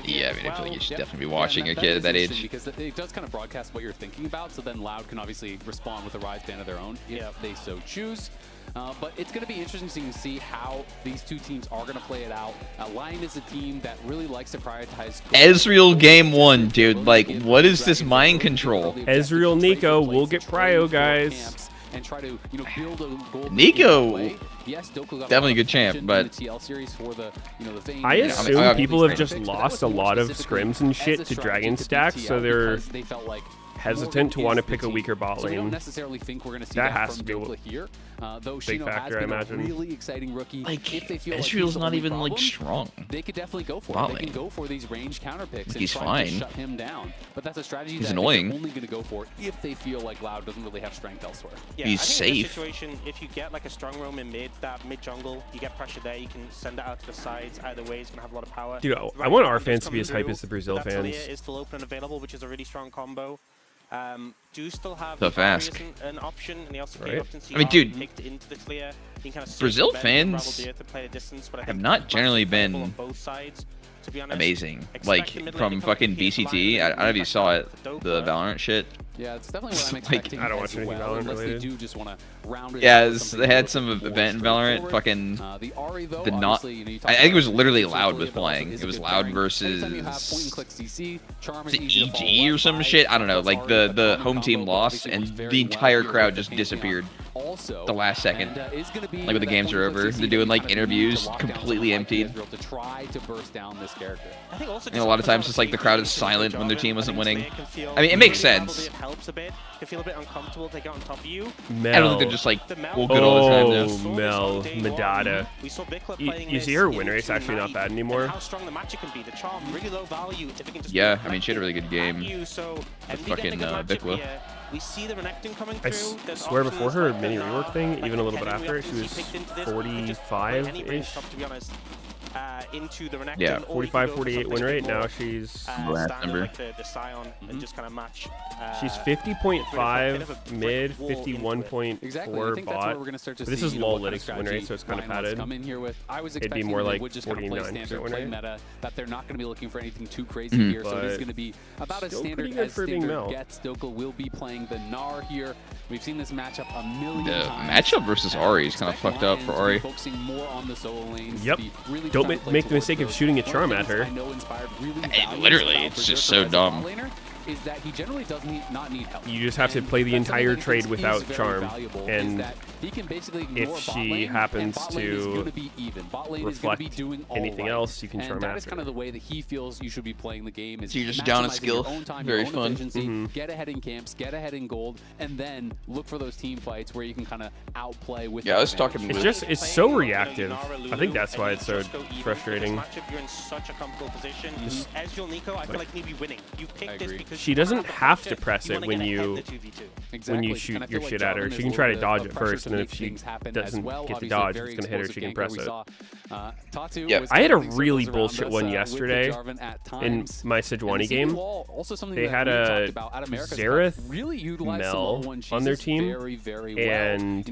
Yeah, I mean, I feel like you should definitely be watching a kid at that age. Because it does kind of broadcast what you're thinking about, so then Loud can obviously respond with a Rise ban of their own if they so choose. But it's going to be interesting to see how these two teams are going to play it out. Lion is a team that really likes to prioritize Ezreal game 1, dude. Like, what is this mind control? Ezreal Nico will get prio, guys. And try to, build a goal. Nico, yes, definitely a good champ, but I assume people have just lost a lot of scrims and shit to Dragon Stack, so they're hesitant to want to pick a weaker bot lane. We don't necessarily think we're going to see that that has from to be Doppler here. Though big Shino factor, has been I imagine. a really exciting rookie. Like, if they feel Ezreal's like not even problem, like strong. They could definitely go for it. They can go for these range counter picks and try to shut him down. But that's a strategy that they're only going to go for if they feel like Loud doesn't really have strength elsewhere. Yeah, he's I think safe. In this situation, if you get like a strong roam in mid, that mid jungle, you get pressure there, you can send it out to the sides. Either way, it's going to have a lot of power. Dude, I want our fans to be as hype as the Brazil fans. Talia is still open and available, which is a really strong combo. Do still have tough ask. An option, and they also often see I mean, dude, picked into the clear. You can kind of Brazil fans have not generally been on both sides. To be honest, amazing. Like, from fucking BCT, I don't know if you saw it, the Valorant shit. Yeah, it's definitely what I'm expecting. I don't watch anything Valorant related. They do just want to round it yeah, they had some event in Valorant. Fucking the not. I think it was literally Loud was playing. It was Loud versus EG or some shit. I don't know. Like the home team lost and the entire crowd just disappeared. The last second, like when the games are over, they're doing like interviews, completely emptied. To try to burst down this character. I think also and a lot of times, it's like the crowd is silent when their team wasn't winning. I mean, it makes sense. Helps a bit. Can feel a bit uncomfortable. They get on top of you. Mel. I don't think they're just like all good all the time. Though. Mel, Medada. You see her win rate's actually not bad anymore. How strong the match can be. The charm really low value. If it can just yeah, I mean, she had a really good game. With fucking Bikla. We see the Renekton coming through. I swear before her mini rework thing, even a little bit after, she was 45-ish. Into the Renekton, yeah, 45, 48 win rate. Now she's like the Scion and just kind of match. She's 50.5 mid, 51.4 bot. But this is low lytics win rate, so it's kind of padded. It'd be more like 49% win rate. That they're not going to be looking for anything too crazy here, so it is going to be about as standard as standard gets. Doka will be playing the Gnar here. We've seen this matchup a million times. The matchup versus Ahri is kind of fucked up for Ahri. Focusing more on the solo lanes. Yep. don't make the mistake of shooting a charm at her. Literally, it's just so dumb. Is that he generally does not need help. You just have to play the entire trade without charm, and he can basically if she happens to reflect anything else, you can charm that after. is kind of the way that he feels you should be playing the game. Is so you're just down a skill. Very fun. Get ahead in camps, get ahead in gold, and then look for those team fights where you can kind of outplay with. Yeah, I was talking. It's so reactive. I think that's why it's so frustrating. You're in such a comfortable position. As your Nico, I feel like you need to be winning. You picked this because she doesn't have to press it when you shoot your shit at her. She can try to dodge it first, and then if she doesn't get the dodge, it's gonna hit her. She can press it. Yeah, I had a really bullshit one yesterday in my Sejuani game. They had a Xerath Mel on their team, and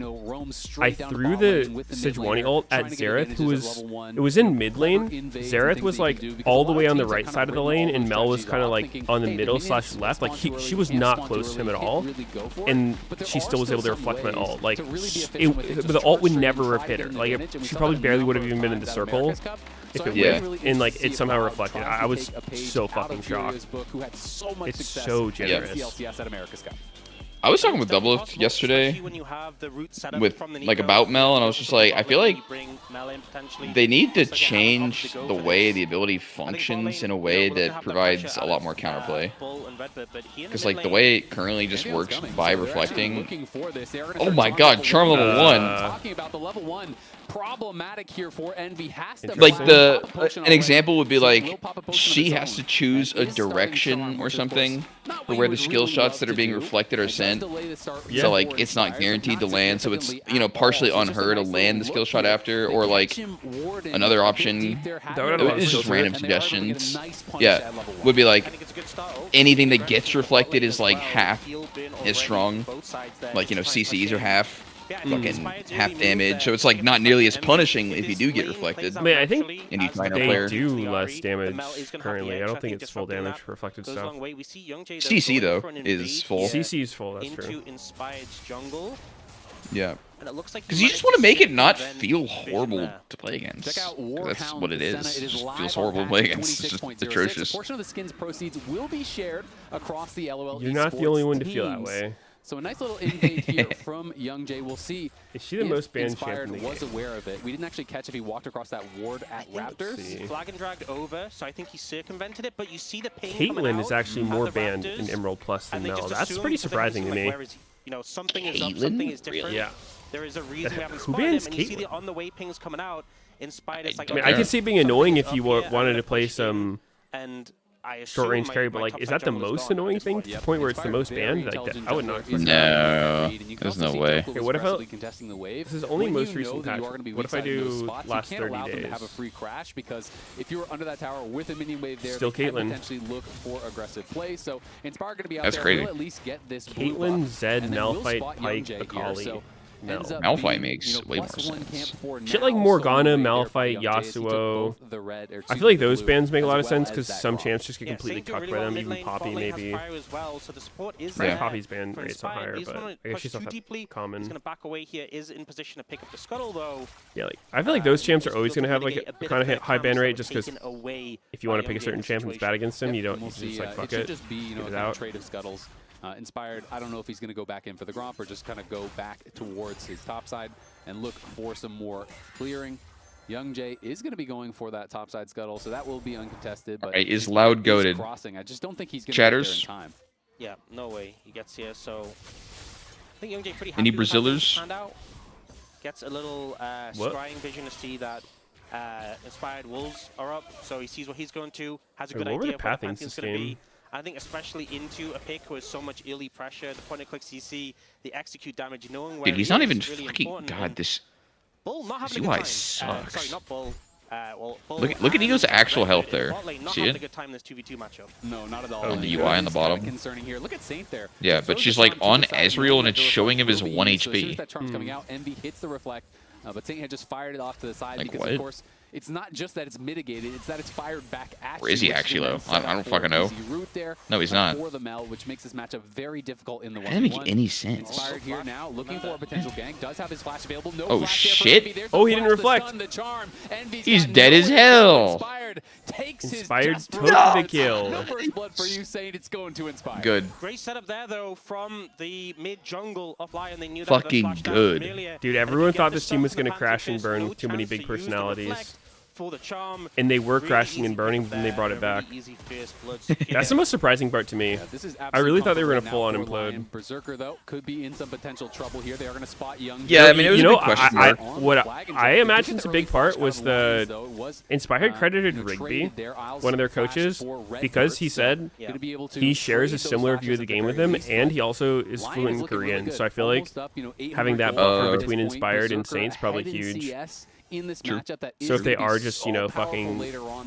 I threw the Sejuani ult at Xerath, who was in mid lane. Xerath was like all the way on the right side of the lane, and Mel was kind of like on the middle/left. Like she was not close to him at all, and she still was able to reflect my ult. Like the ult would never have hit her. Like she probably barely would have even been in the circle if it would, and like it somehow reflected. I was so fucking shocked. It's so generous. I was talking with Doublelift yesterday with like about Mel, and I was just like, I feel like they need to change the way the ability functions in a way that provides a lot more counterplay. Because like the way it currently just works by reflecting. Oh my God, charm level 1. Talking about the level 1 problematic here for Envy has to like an example would be like she has to choose a direction or something for where the skill shots that are being reflected are sent. So like it's not guaranteed to land, so it's partially on her to land the skill shot after, or like another option. It's just random suggestions. Yeah, would be like anything that gets reflected is like half as strong. Like CCs are half. Fucking half damage, so it's like not nearly as punishing if you do get reflected. I mean, I think they do less damage currently. I don't think it's full damage for reflected stuff. CC though is full. CC is full. That's true. Yeah. Because you just want to make it not feel horrible to play against. That's what it is. It just feels horrible to play against. It's just atrocious. A portion of the skins proceeds will be shared across the LOL. You're not the only one to feel that way. So a nice little invade here from Young Jay. We'll see. Is she the most banned champion in the was aware of it. We didn't actually catch if he walked across that ward at Raptors. Flag and dragged over, so I think he circumvented it. But you see the pain Caitlyn is actually more banned in Emerald Plus than Mel. That's pretty surprising to me. Something is up, something is different. Yeah. There is a reason we haven't Who spotted him, bans and you see Caitlyn? the on the way pings coming out. Inspired, it's like I mean, I can see it being annoying if you wanted to play some short range carry, but like, is that the most annoying thing to the point where it's the most banned? Like, I would not. No, there's no way. Okay, what if this is only most recent patch? What if I do last 30 days? Have a free crash, because if you're under that tower with a minion wave there, still they can Caitlyn potentially look for aggressive play. So Inspire going to be out That's there. crazy. He'll at least get this Caitlyn, Zed, Malphite, Pike, Akali. No. Malphite makes way more sense. Shit like Morgana, Malphite, Yasuo. I feel like those bans make a lot of sense because some champs just get completely cucked by them. Even Poppy, maybe. Yeah. Poppy's ban rate's not higher, but I guess she's not that common. He's going to back away here. Is in position to pick up the scuttle though. Yeah, like I feel like those champs are always going to have like a kind of high ban rate just because if you want to pick a certain champ and it's bad against him, you don't. You just like fuck it. Just be get it out. Trade of scuttles. Inspired, I don't know if he's going to go back in for the Gromp or just kind of go back towards his top side and look for some more clearing. Young Jay is going to be going for that top side scuttle, so that will be uncontested. But is Loud goated. Crossing. I just don't think he's going to get there in time. Yeah, no way he gets here. So I think Young Jay pretty happy. Any with how things Brazilers? panned out. Gets a little scrying vision to see that Inspired Wolves are up, so he sees what he's going to. Has a good idea of what the Pantheon's going to be. I think especially into a pick with so much early pressure, the point and click CC, the execute damage, knowing where Dude, he's not even really fucking. important. God, this Bull not having UI a good time. sucks. Sorry, not Bull. Well, Bull look at Ego's actual health there. Not See having it? a good time in this 2v2 matchup. No, not at all. Oh, the UI on the bottom. Concerning here. Look at Saint there. Yeah, but she's like on Ezreal and it's showing him as 1 So as soon as HP. that charm's coming out, Envy hits the reflect, but Saint had just fired it off to the side Like because what? of course it's not just that it's mitigated, it's that it's fired back at you. Where is he actually, though? I don't fucking know. No, he's not. For the Mel, which makes this matchup very difficult in the 1v1. That doesn't make any sense. Inspired here now, looking for a potential gank. Does have his flash available. No oh, flash shit. there Oh, he didn't reflect. Stun, the charm. He's dead as hell. Inspired took the kill. No first blood for you, saying it's going to Inspire. Good. Great setup there, though, from the mid-jungle of Lion. They knew that fucking good. Dude, everyone thought this team was going to crash and burn with too many big personalities. And they were crashing and burning, but then they brought it back. That's the most surprising part to me. I really thought they were going to full-on implode. Berserker, though, could be in some potential trouble here. They are going to spot Young. Yeah, I mean, it was a big question mark. What I imagined a big part was the Inspired credited Rigby, one of their coaches, because he said he shares a similar view of the game with him, and he also is fluent in Korean. So I feel like having that buffer between Inspired and Saint's probably huge. In this matchup that so if they are just, you know, fucking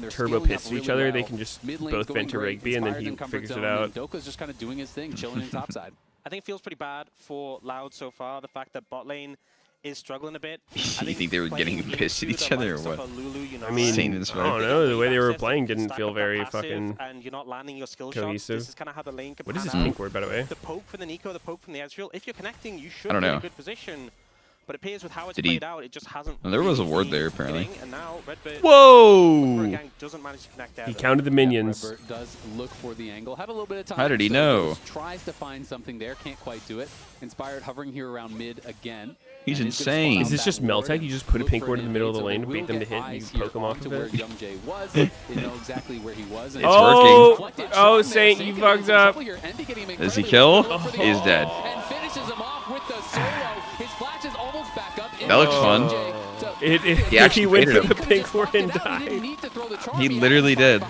turbo pissed at each other, they can just both vent to Rigby and then he figures it out. Doka's just kind of doing his thing, chilling in topside. I think it feels pretty bad for Loud so far, the fact that bot lane is struggling a bit. You think they were getting pissed at each other or what? I mean, I don't know, the way they were playing didn't feel very fucking cohesive. What is this pink word, by the way? The poke from the Nico, the poke from the Ezreal. If you're connecting, you should be in a good position. But it appears with how it's played out, it just hasn't. Well, there was a ward there, apparently. And now Whoa! Doesn't manage to connect out. He counted the minions. Redbird does look for the angle. Have a little bit of time. How did he know? Tries to find something there, can't quite do it. Inspired hovering here around mid again. He's insane. Is this just Meltech? You just put a pink ward in the middle of the lane to bait them to hit and you poke them off of it? Young Jay was. They know exactly where he was. It's working. Oh, Saint, you fucked up. Does he kill? He's dead. And finishes him off with the solo. His flash is almost back up. That looks fun. He went for the pink ward and died. He literally did.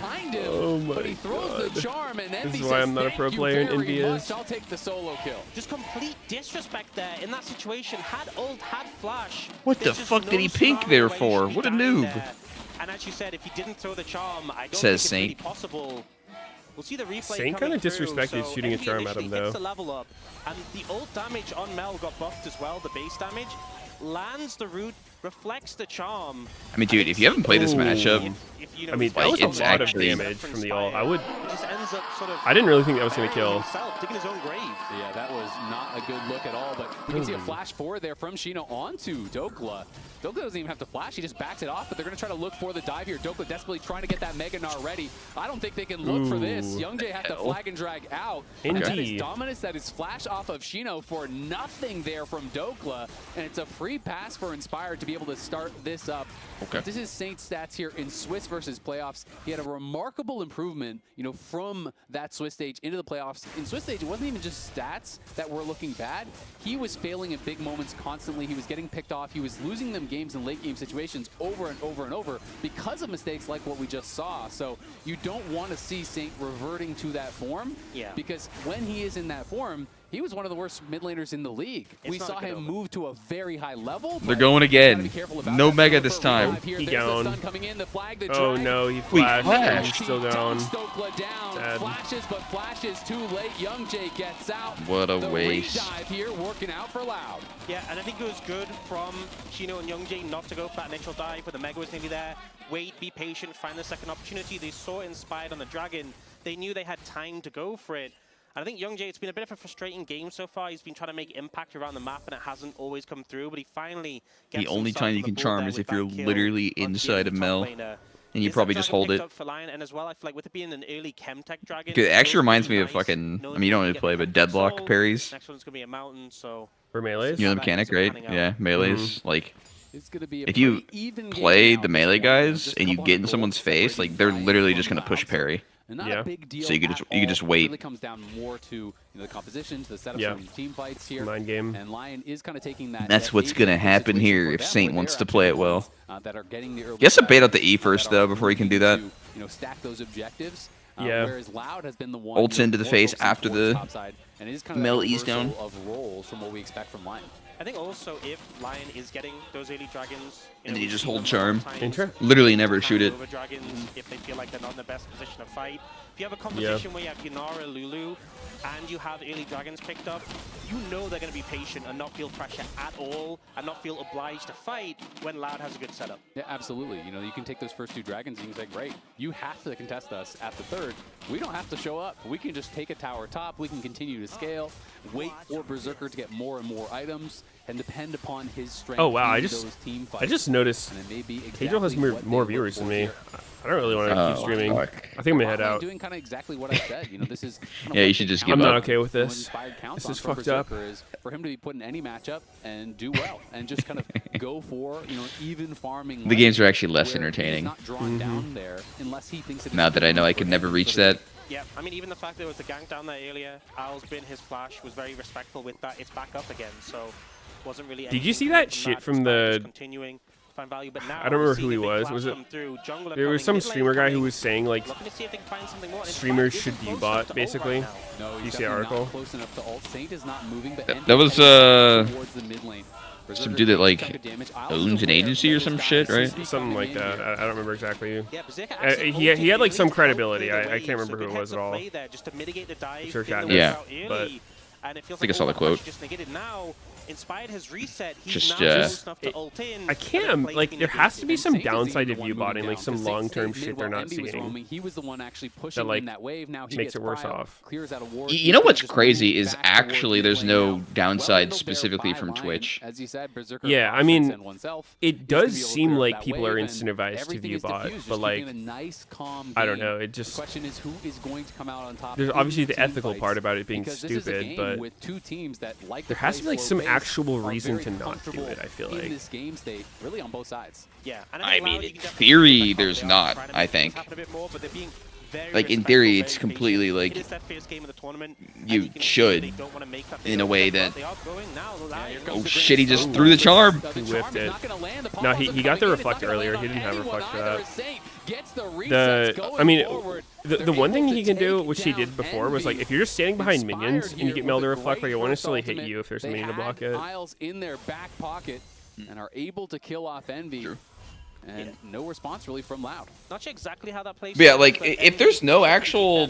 Oh my god. This is why I'm not a pro player in NBAs. I'll take the solo kill. Just complete disrespect there in that situation. Had ult, had flash. What the fuck did he pink there for? What a noob. And as you said, if he didn't throw the charm, I don't Says think it's Saint. really possible. We'll see the replay Saint kind of disrespected so shooting a charm at him, though. The level up, and the ult damage on Mel got buffed as well, the base damage. Lands the root, reflects the charm. I mean, dude, if you haven't played this matchup, I mean, that was a lot of damage from the ult. I didn't really think that was going to kill. Digging his own grave. Yeah, that was not a good look at all, but we can see a flash forward there from Shino onto Dokla. Dokla doesn't even have to flash, he just backs it off, but they're going to try to look for the dive here. Dokla desperately trying to get that Mega Gnar ready. I don't think they can look for this. Young Jay had to flag and drag out. Indeed. That is dominance, that is flash off of Shino for nothing there from Dokla, and it's a free pass for Inspired to be able to start this up. Okay. This is Saint's stats here in Swiss versus playoffs. He had a remarkable improvement, you know, from that Swiss stage into the playoffs. In Swiss stage, it wasn't even just stats that were looking bad. He was failing in big moments constantly. He was getting picked off. He was losing them games in late game situations over and over and over because of mistakes like what we just saw. So you don't want to see Saint reverting to that form. Yeah. Because when he is in that form, he was one of the worst mid laners in the league. We saw him move to a very high level. They're going again. No Mega this time. He down. Oh no, he flashed. He's still down. Flashes, but flashes too late. Young Jay gets out. What a waste. Dive here, working out for Loud. Yeah, and I think it was good from Shino and Young Jay not to go for that initial dive, but the Mega was nearly there. Wait, be patient, find the second opportunity. They saw it Inspired on the Dragon. They knew they had time to go for it. And I think Young Jay, it's been a bit of a frustrating game so far. He's been trying to make impact around the map, and it hasn't always come through. But he finally gets the only time you can charm is if you're literally inside of Mel, and you probably just hold it. For Lion, and as well, I feel like with it being an early Chemtech Dragon, It actually reminds me of fucking, I mean, you don't really play, but Deadlock parries. Next one's gonna be a mountain, so. For melees? You know the mechanic, right? Yeah, melees. Like, it's gonna be if you play the melee guys and you get in someone's face, like they're literally just gonna push parry. And not a big deal so you could just wait. It really comes down more to the composition, to the setup, some team fights here. Mind game. And Lion is kind of taking that. That's what's gonna happen here if Saint wants to play it well. That are getting the early. He has to bait out the E first though before he can do that. Stack those objectives. Yeah. Whereas Loud has been the one Ults into the face after the And it is kind of Mel a ease down reversal of roles from what we expect from Lion. I think also if Lion is getting those early dragons, and then you just hold charm. Times, Literally never shoot it. over dragons if they feel like they're not in the best position to fight. If you have a competition where you have Yunara, Lulu, and you have early dragons picked up, you know they're going to be patient and not feel pressure at all, and not feel obliged to fight when Loud has a good setup. Yeah, absolutely. You know, you can take those first 2 dragons and you can say, great, you have to contest us at the 3rd. We don't have to show up. We can just take a tower top. We can continue to scale, wait for Berserker to get more and more items, and depend upon his strength. Oh wow! those team fights. I just noticed Caedrel has more viewers than me. I don't really want to keep streaming. I think I'm gonna head out. Doing kind of exactly what I said. You know, this is yeah, you should just give I'm up. not okay with this. This is fucked up. Is for him to be put in any matchup and do well, and just kind of go for even farming. The games are actually less entertaining. Not drawn down there unless he thinks now that I know I could never reach that. Yeah, I mean, even the fact there was the gank down there earlier, Owl's bin his flash was very respectful with that. It's back up again, so wasn't really. Did you see that shit from the? Continuing to find value, but now I don't remember who he was. Was it? There was some streamer guy who was saying like streamers should view bot basically. No, you see the article? Close enough to ult. Saint is not moving, but that was towards the mid lane. Some dude that like owns an agency or some shit, right? Something like that. I don't remember exactly. He had like some credibility. I can't remember who it was at all. Sure, yeah, but I think I saw the quote. Inspired his reset. Just I can't like there has to be some downside to view botting, like some long-term shit they're not seeing. He was the one actually pushing that like in that wave. Now he makes it worse off. You know what's crazy is actually there's no downside specifically from Twitch. Yeah, I mean it does seem like people are incentivized to view bot, but like I don't know. It just there's obviously the ethical part about it being stupid, but there has to be like some actual reason to not do it, I feel like. In this game state, really on both sides. Yeah, I mean, in theory, there's not, I think. Like, in theory, it's completely, like, you should, in a way that... Oh, shit, he just threw the charm! He whiffed it. No, he got the reflect earlier. He didn't have reflect for that. I mean, the one thing he can do, which he did before, was, like, if you're just standing behind minions and you get Mel to reflect, like, it won't necessarily hit you if there's a minion to block it. Miles in their back pocket and are able to kill off Envy. True. And no response really from Loud. Not sure exactly how that plays. But yeah, like if there's no actual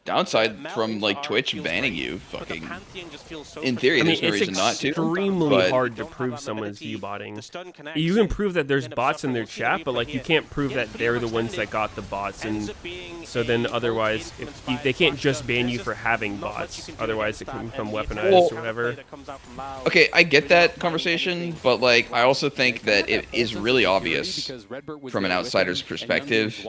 downside from like Twitch banning you, fucking in theory, there's no reason not to. It's extremely hard to prove someone's view botting. You can prove that there's bots in their chat, but like you can't prove that they're the ones that got the bots, and so then otherwise, if they can't just ban you for having bots. Otherwise, it can become weaponized or whatever. Okay, I get that conversation, but like I also think that it is really obvious from an outsider's perspective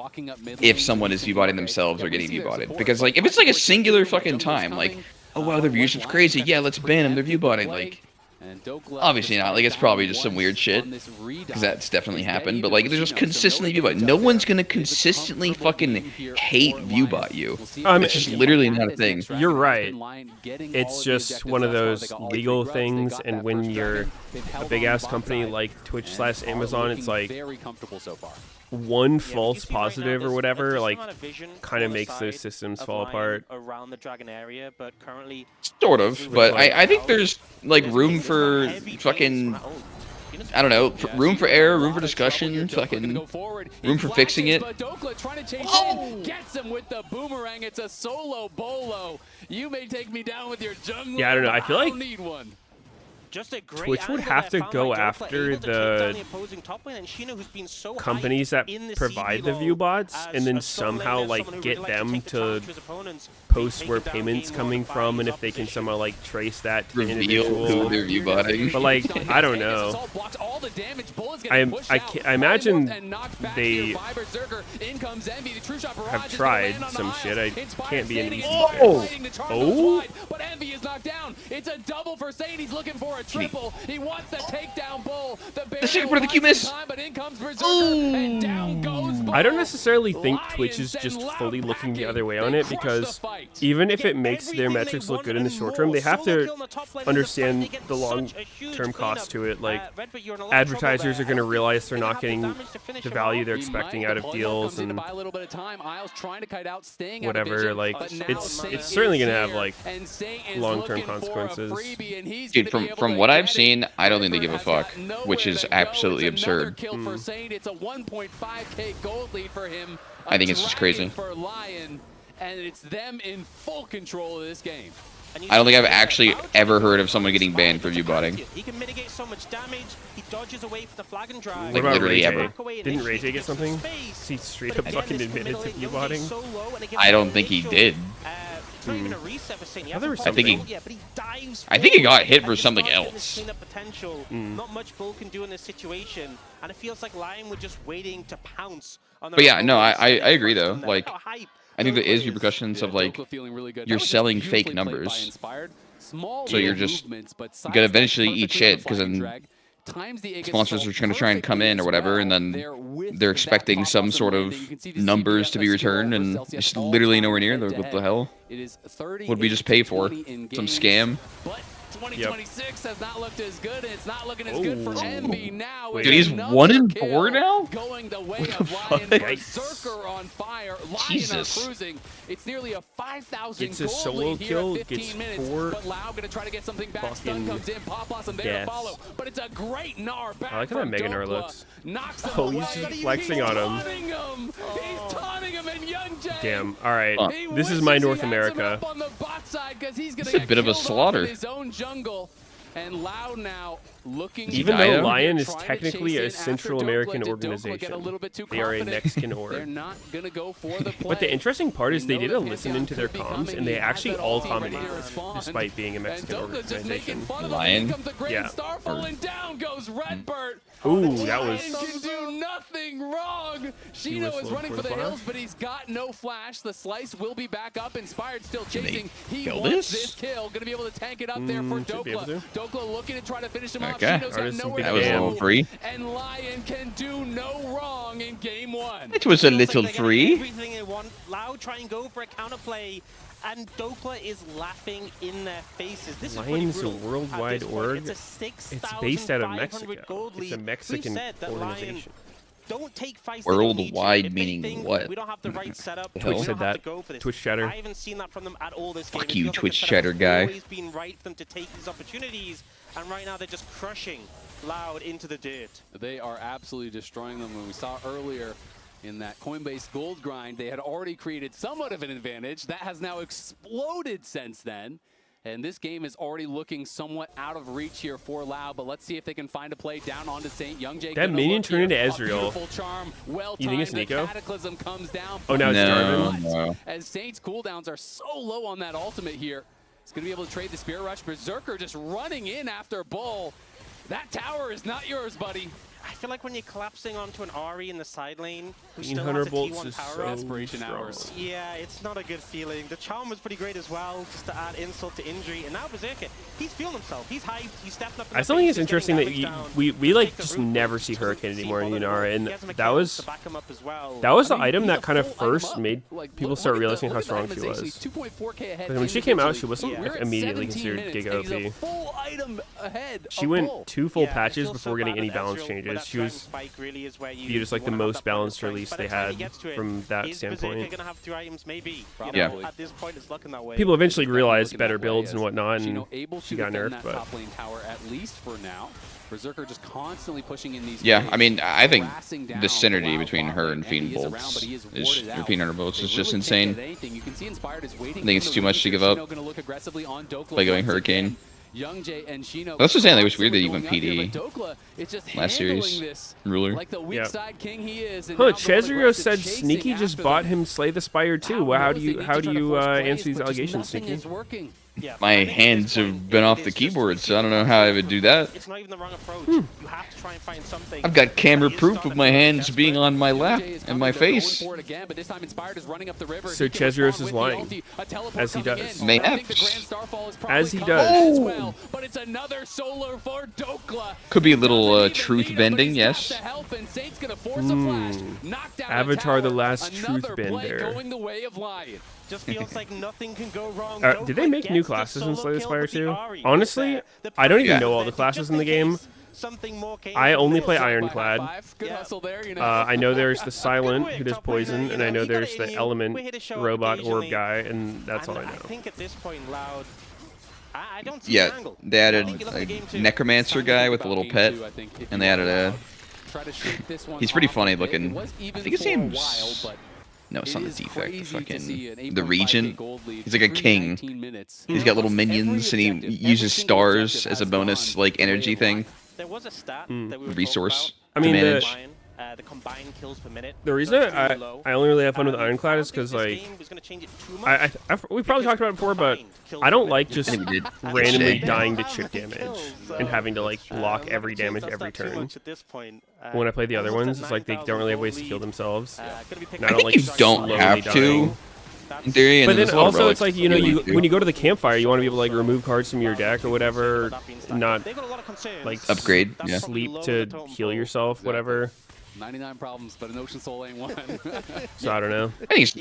if someone is view-botting themselves or getting view-botted. Because like if it's like a singular fucking time, like, oh wow, their viewership's crazy, yeah, let's ban them, they're view-botting, like, obviously not, like it's probably just some weird shit, because that's definitely happened, but like they're just consistently view-bot. No one's gonna consistently fucking hate view-bot you. It's just literally not a thing. You're right. It's just one of those legal things, and when you're a big-ass company like Twitch/Amazon, it's like one false positive or whatever, like, kind of makes those systems fall apart. Around the Dragon area, but currently sort of, but I think there's like room for fucking, I don't know, room for error, room for discussion, fucking room for fixing it. Gets him with the boomerang. It's a solo bolo. You may take me down with your jungle. Yeah, I don't know. I feel like need one. Twitch would have to go after the companies that provide the view bots and then somehow like get them to post where payments coming from, and if they can somehow like trace that to reveal who they're view botting. But like I don't know. I imagine they have tried some shit. I can't be an easy But Envy is knocked down. It's a double for Saint. He's looking for a triple. He wants the takedown bull. The second part of the Q miss. But in comes Berserker, and down goes Bull. I don't necessarily think Twitch is just fully looking the other way on it, because even if it makes their metrics look good in the short term, they have to understand the long-term cost to it. Like, advertisers are going to realize they're not getting the value they're expecting out of deals and whatever. Like, it's certainly going to have like long-term consequences. Dude, from what I've seen, I don't think they give a fuck, which is absolutely absurd. It's a 1.5K gold lead for him. I think it's just crazy. For Lion, and it's them in full control of this game. I don't think I've actually ever heard of someone getting banned for view botting. He can mitigate so much damage. He dodges away from the flag and drive. Like literally ever. Didn't Ray J get something? He straight up fucking admitted to view botting. I don't think he did. Not even a reset for Saint. I think he got hit for something else. Not much Bull can do in this situation, and it feels like Lion were just waiting to pounce on the. But yeah, no, I agree though. Like, I think there is repercussions of like you're selling fake numbers, so you're just gonna eventually eat shit because then sponsors are trying to come in or whatever, and then they're expecting some sort of numbers to be returned, and it's literally nowhere near. What the hell? What did we just pay for? Some scam? 2026 has not looked as good, and it's not looking as good for Envy now. Dude, he's 1-4 now? Going the way of Lion. Berserker on fire. Lion are cruising. It's nearly a 5,000 gold lead here at 15 minutes. But Lau going to try to get something back. Stun comes in. Pop Blossom there to follow. But it's a great Gnar back. I like how that Mega Gnar looks. Oh, he's just flexing on him. He's taunting him, and Young Jay. Damn. All right. This is my North America. It's a bit of a slaughter. Jungle, and Loud now looking. Even though Lion is technically a Central American organization, they are a Mexican org. They're not gonna go for the play. But the interesting part is they did a listen into their comms, and they actually all commented, despite being a Mexican organization. Lion? Yeah. And down goes Redbird. Ooh, that was. Can do nothing wrong. Shino is running for the hills, but he's got no flash. The slice will be back up. Inspired still chasing. He wants this kill. Gonna be able to tank it up there for Dokla. Dokla looking to try to finish him off. Shino's got nowhere that was a little free. And Lion can do no wrong in game one. It was a little free. Everything they want. Loud try and go for a counterplay. And Dokla is laughing in their faces. This Lion's is a worldwide org. It's based out of Mexico. It's a Mexican organization. Don't take fights worldwide meaning what? We don't have the right setup. Twitch said that. Twitch chatter. I haven't seen that from them at all this game. Fuck you, Twitch chatter guy. Always been right for them to take these opportunities, and right now they're just crushing Loud into the dirt. They are absolutely destroying them. When we saw earlier in that Coinbase gold grind, they had already created somewhat of an advantage. That has now exploded since then. And this game is already looking somewhat out of reach here for Lau, but let's see if they can find a play down onto Saint. Young Jay. That minion turned into Ezreal. You think it's Nico? Oh, now it's Jarvan. No. As Saint's cooldowns are so low on that ultimate here. He's going to be able to trade the Spirit Rush. Berserker just running in after Bull. That tower is not yours, buddy. I feel like when you're collapsing onto an Ahri in the side lane, who 100 still has a volts T1 is power so aspiration strong. hours. Yeah, it's not a good feeling. The charm was pretty great as well, just to add insult to injury. And now Berserker, he's feeling himself. He's hyped. He's stepping up. I still think it's interesting that we like just never see Hurricane anymore in Yunara, and that was the item that kind of first made people start realizing how strong she was. Because when she came out, she wasn't like, immediately considered Giga OP. She went 2 full patches before getting any balance changes. She was viewed as like the most balanced release they had from that standpoint. Yeah. At this point, it's looking that way. People eventually realized better builds and whatnot, and she got nerfed. But top lane tower at least for now. Berserker just constantly pushing in these. Yeah, I mean, I think the synergy between her and Fiend Bolts is Fiend Hunter Bolts is just insane. I think it's too much to give up by going Hurricane. Young Jay and Shino. That's just saying, it was weird that he went PD last series. Ruler. Like the weak side king he is. Huh, Chezrio said Sneaky just bought him Slay the Spire too. Well, how do you answer these allegations, Sneaky? my hands have been off the keyboard, so I don't know how I would do that. It's not even the wrong approach. You have to try and find something. I've got camera proof of my hands being on my lap and my face. So Chezros is lying, as he does. Mayhaps. As he does. Oh. But it's another solo for Dokla. Could be a little truth bending, yes. Avatar the Last Truth Bender. Going the way of Lion. Just feels like nothing can go wrong. Did they make new classes in Slay the Spire 2? Honestly, I don't even know all the classes in the game. I only play Ironclad. I know there's the Silent, who does poison, and I know there's the Element robot orb guy, and that's all I know. I think at this point, Loud, I don't see Yeah, they added a Necromancer guy with a little pet, and they added a... He's pretty funny looking. I think his name's... No, it's not the Defect. The fucking... The Regent. He's like a king. He's got little minions, and he uses stars as a bonus, like, energy thing. There was a stat that we were resource. I mean, the combined kills per minute. The reason I only really have fun with Ironclad is because, like, we probably talked about it before, but I don't like just randomly dying to chip damage and having to, like, block every damage every turn. When I play the other ones, it's like they don't really have ways to heal themselves. And I think like, you don't have to. In theory, but then also it's like, you know, when you go to the campfire, you want to be able to like remove cards from your deck or whatever, not like upgrade, sleep to heal yourself, whatever. 99 problems, but an Ocean Soul ain't one. So I don't know. I think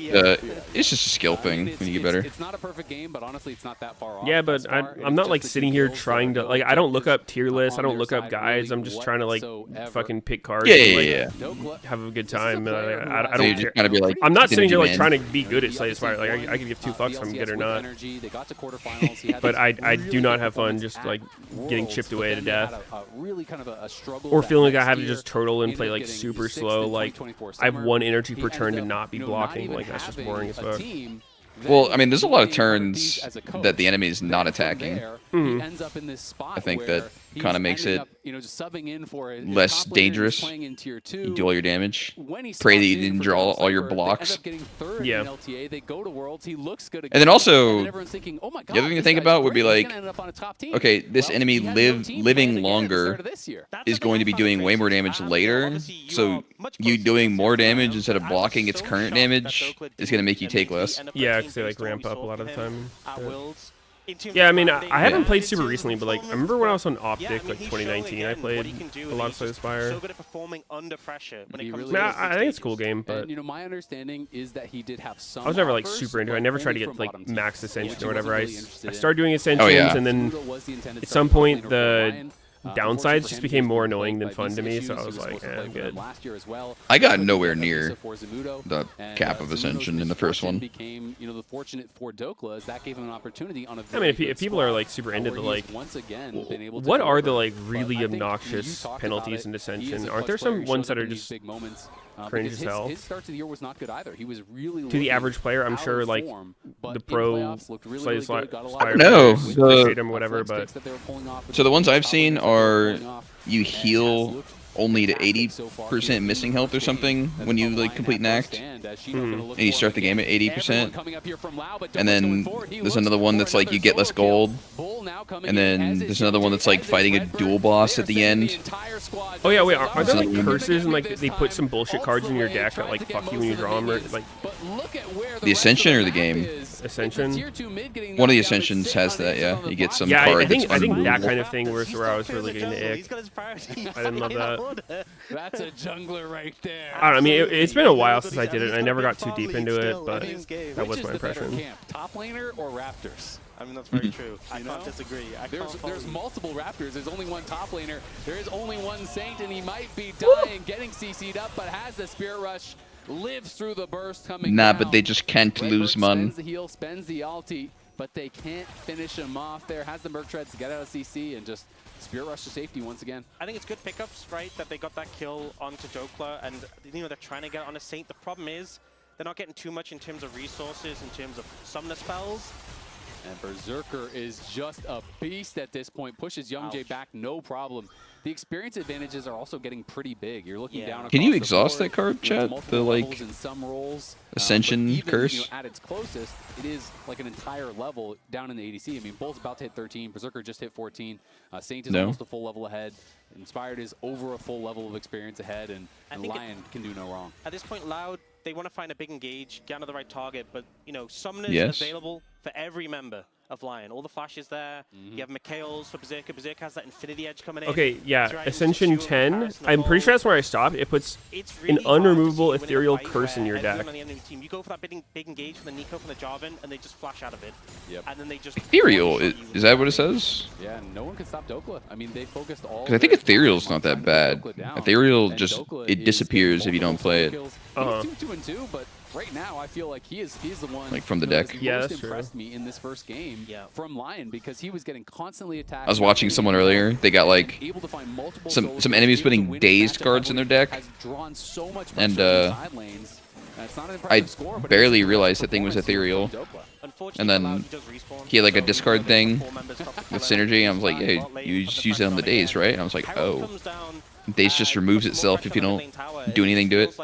it's just a skill thing when you get better. It's not a perfect game, but honestly, it's not that far off. Yeah, but I'm not like sitting here trying to like. I don't look up tier lists. I don't look up guides. I'm just trying to like fucking pick cards. Yeah. Have a good time. I So don't you care. be like, I'm not sitting here like man. trying to be good at Slay the Spire. Like I could give two fucks if I'm good or not. But I do not have fun just like getting chipped away to death. Or feeling like I have to just turtle and play like super slow. Like I have 1 energy per turn to not be blocking. Like that's just boring as fuck. Well, I mean, there's a lot of turns that the enemy is not attacking. I think that kind of makes it less dangerous. You do all your damage. Pray that you didn't draw all your blocks. Yeah. And then also, the other thing to think about would be like, okay, this enemy living longer is going to be doing way more damage later. So you doing more damage instead of blocking its current damage is going to make you take less. Yeah, because they like ramp up a lot of the time. Yeah, I mean, I haven't played super recently, but like I remember when I was on Optic, like 2019, I played a lot of Slay the Spire. I think it's a cool game, but you know, my understanding is that he did have some. I was never like super into it. I never tried to get like max Ascension or whatever. I started doing Ascensions, and then at some point the downsides just became more annoying than fun to me, so I was like, I'm good. I got nowhere near the cap of Ascension in the first one. Became, you know, the fortunate for Dokla is that gave him an opportunity on a I mean, if people are like super into the like, what are the like really obnoxious penalties in Ascension? Aren't there some ones that are just cringe as hell? His start to the year was not good either. He was really to the average player, I'm sure like the pro Slay the Spire players him whatever, but so the ones I've seen are you heal only to 80% missing health or something when you like complete an act, and you start the game at 80%. And then there's another one that's like you get less gold, and then there's another one that's like fighting a dual boss at the end. Oh yeah, wait, are there like curses and like they put some bullshit cards in your deck that like fuck you when you draw them, or like the Ascension or the game? Ascension. One of the Ascensions has that, yeah. You get some yeah, card I think that's that kind of thing was where I was really getting the ick. I didn't love that. That's a jungler right there. I don't know, I mean, it's been a while since I did it, and I never got too deep into it, but that was my impression. Top laner or Raptors? I mean, that's very true. I can't disagree. There's multiple Raptors. There's only one top laner. There is only one Saint, and he might be dying, getting CC'd up, but has the Spirit Rush, lives through the burst coming down. But they just can't lose, man. Spends the heal, spends the ulti, but they can't finish him off there. Has the Merc Treads to get out of CC and just Spirit Rush to safety once again. I think it's good pickups, right, that they got that kill onto Dokla, and you know they're trying to get on a Saint. The problem is they're not getting too much in terms of resources, in terms of summoner spells. And Berserker is just a beast at this point. Pushes Youngjae back, no problem. The experience advantages are also getting pretty big. You're looking down. Can you exhaust that card, chat? The like in some roles, Ascension even, curse. You know, at its closest, it is like an entire level down in the ADC. I mean, Bull's about to hit 13. Berserker just hit 14. Saint is almost a full level ahead. Inspired is over a full level of experience ahead, and Lion can do no wrong. At this point, Loud, they want to find a big engage, get onto the right target, but you know, Summoner's available for every member of Lion. All the flashes there. You have Meteos for Berserker. Berserker has that Infinity Edge coming in. Okay, yeah, Ascension 10. I'm pretty sure that's where I stopped. It puts an unremovable ethereal curse in your deck. You go for that big engage from the Nico from the Jarvan, and they just flash out of it. Yep. And then they just Ethereal, is that what it says? Yeah, no one can stop Dokla. I mean, they focused all. Because I think Ethereal's not that bad. Ethereal just, it disappears if you don't play it. He's 2-2-2, but right now I feel like he's the one like from the deck. Yeah, most impressed me in this first game from Lion, because he was getting constantly attacked. I was watching someone earlier. They got like some enemies putting dazed cards in their deck, and I barely realized that thing was ethereal. And then he had like a discard thing with synergy. And I was like, "Hey, you just use it on the daze, right?" And I was like, "Oh, daze just removes itself if you don't do anything to it."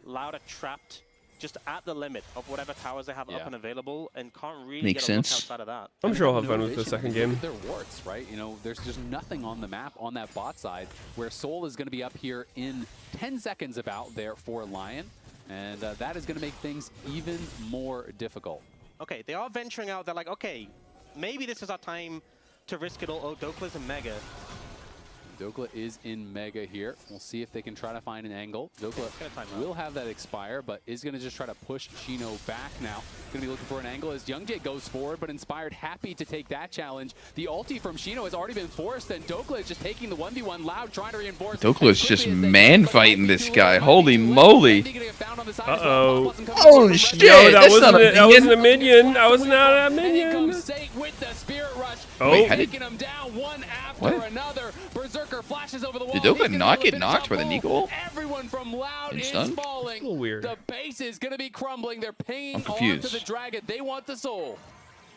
Loud are trapped just at the limit of whatever towers they have up and available, and can't really Makes get a look sense. outside of that. I'm sure I'll have fun with the second game. Their warts, right? You know, there's just nothing on the map on that bot side, where Soul is going to be up here in 10 seconds about there for Lion, and that is going to make things even more difficult. Okay, they are venturing out. They're like, okay, maybe this is our time to risk it all. Oh, Dokla's in Mega. Dokla is in Mega here. We'll see if they can try to find an angle. Dokla will have that expire, but is going to just try to push Shino back now. Going to be looking for an angle as Youngjae goes forward, but Inspired happy to take that challenge. The ulti from Shino has already been forced, and Dokla is just taking the 1v1. Loud trying to reinforce. Dokla's just man-fighting this guy. Holy moly. Uh-oh. Oh, shit. No, that wasn't a minion. That was not a minion. With the Spirit Rush. Oh. Taking him down one after another. Berserker flashes over the wall. Did Dokla not get knocked by the Nico? Everyone from Loud is stunned? falling. A little weird. The base is going to be crumbling. They're paying I'm on to confused. the Dragon. They want the soul.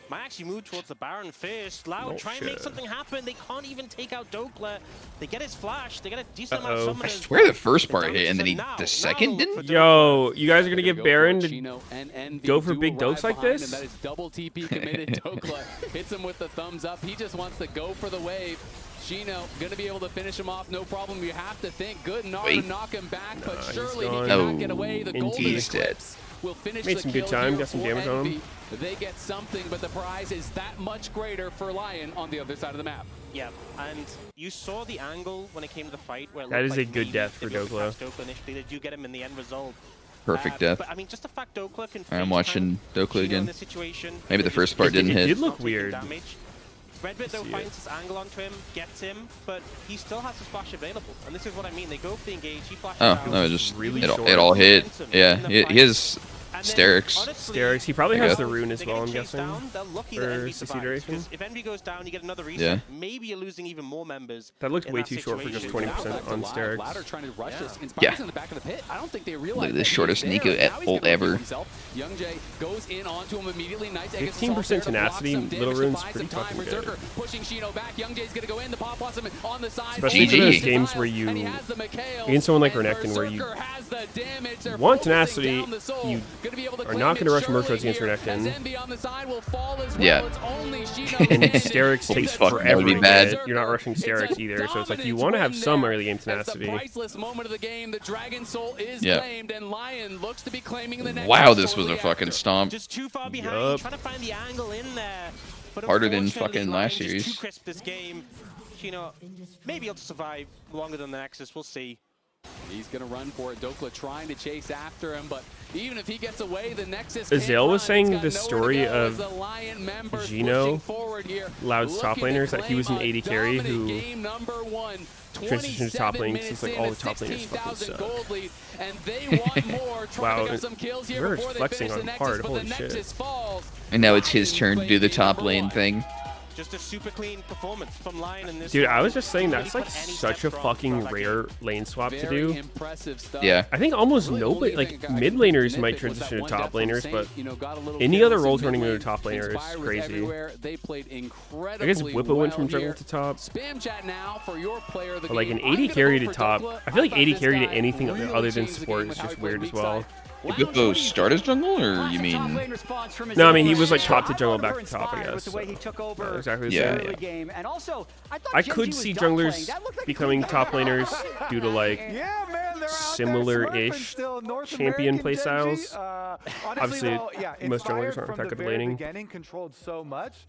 Might actually move towards the Baron first. Loud, try and make something happen. They can't even take out Dokla. They get his flash. They get a decent amount of summoners. I swear the first part hit, and then the second didn't? Yo, you guys are going to give Baron to go for big dokes like this? And that is double TP committed. Dokla hits him with the thumbs up. He just wants to go for the wave. Shino going to be able to finish him off, no problem. You have to think good enough to knock him back, but surely he cannot get away. The golden eclipse will finish Made the some kill good time, here got some for damage on Envy. him. They get something, but the prize is that much greater for Lion on the other side of the map. Yeah, and you saw the angle when it came to the fight where it that is like a good death for Dokla. Initially, they do get him in the end result. Perfect death. But I mean, just the fact Dokla can I'm watching Dokla again. Maybe the first It part didn't hit. It did look weird. Redbit though finds this angle onto him, gets him, but he still has his flash available. And this is what I mean. They go for the engage. He flashes out. Oh, no, it just really it all hit. Yeah, he has Sterix. Sterix. He probably has the rune as well, I'm guessing. They're lucky for that Envy CC survives, duration. because if Envy goes down, you get another reset. Maybe you're losing even more members. That looked in way that too short for just situation. 20% on Sterix. Louder trying to rush this. Yeah. Inspired's in the back of the pit. I don't think they realize Look at the that shortest he's Nico there. Now he's ult gonna ever. reveal himself. Youngjae goes in onto him immediately. Nice 15% tenacity, little rune's pretty fucking good. Berserker pushing Shino back. Youngjae's gonna go in. The pop blossom on the side. Especially for those games where you, against someone like Renekton, where you want tenacity, you are not going to rush Murkrows against Renekton. Yeah. And Sterix takes forever that would be to bad. get. You're not rushing Sterix either, so it's like you want to have some early game tenacity. Priceless moment of the game. The Dragon Soul is Yeah. claimed, and Lion looks to be claiming the next. Wow, this was a fucking stomp. Just too far behind. Trying to find the angle in there. But Harder than unfortunately, fucking Lion last just series. Too crisp this game. Shino maybe able to survive longer than the Nexus. We'll see. He's going to run for it. Dokla trying to chase after him, but even if he gets away, the Nexus Azale was saying the story of Gino, Loud's top laner, is that he was an AD carry who transitioned to top lane since like all the top laners fucking suck. Wow, River's flexing on hard, holy shit. And now it's his turn to do the top lane thing. just a super clean performance from Lion in this. Dude, I was just saying that's like such a fucking rare lane swap to do. Impressive stuff. Yeah. I think almost nobody, like mid laners might transition to top laners, but any other role turning into a top laner is crazy. They played incredibly I guess Whippo went from jungle to top. Spam chat now for your player of the But like game. an 80 carry to top. I feel like 80 carry to anything other than support is just weird as well. Did Whippo start as jungle, or you mean? No, I mean he was like top to jungle, back to top, I guess. So. Exactly the Yeah. same. I could see junglers becoming top laners due to like similar-ish champion playstyles. Obviously, most junglers aren't that good at laning. Controlled so much.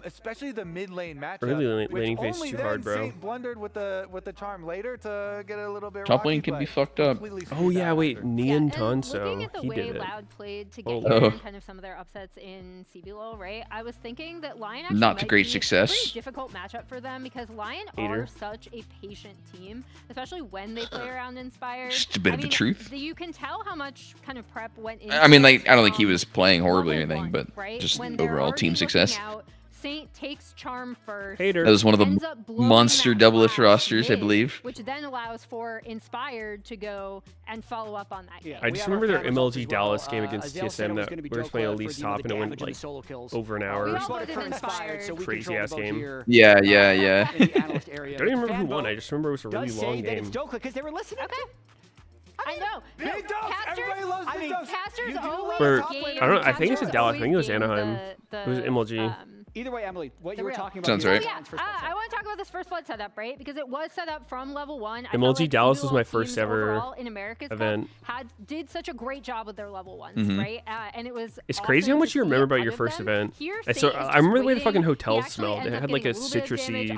Especially the mid lane matchup. Really, laning phase is too hard, bro. Saint blundered with the charm later to get a little bit. Top lane can be fucked up. Oh yeah, wait, Nian Tanso, Looking at the he way did it. Loud played to get here and kind of some of their upsets in CBLOL, right? I was thinking that Lion actually Not to might great be success. a pretty difficult matchup for them because Lion are such a patient team, especially when they play around Inspired. Just a bit of the truth. You can tell how much kind of prep went into. I mean, like, I don't think he was playing horribly or anything, but right? just When they're overall already team looking success. out, Saint takes charm first. Hater. That was one of ends the up blowing monster that double lift flash rosters, I mid, believe. Which then allows for Inspired to go and follow up on that game. I just remember their MLG Dallas game against TSM that we were playing Elite top and it went like over an hour. Crazy ass game. Yeah. I don't even remember who won. I just remember it was a really long game. Because they were listening. Okay. I know. Big dogs. Everybody loves big dogs. Casters always Or, game. I don't know. I think it's a Casters Dallas. I think it was always game Anaheim. It was MLG. Either way, Emily, what you were talking about. Sounds right. I want to talk about this first blood setup, right? Because it was set up from level 1. MLG Dallas was my first ever overall in America's event. Cup did such a great job with their level 1s, right? And it was. It's crazy how much you remember about your first event. So I remember the way the fucking hotels smelled. It had like a citrusy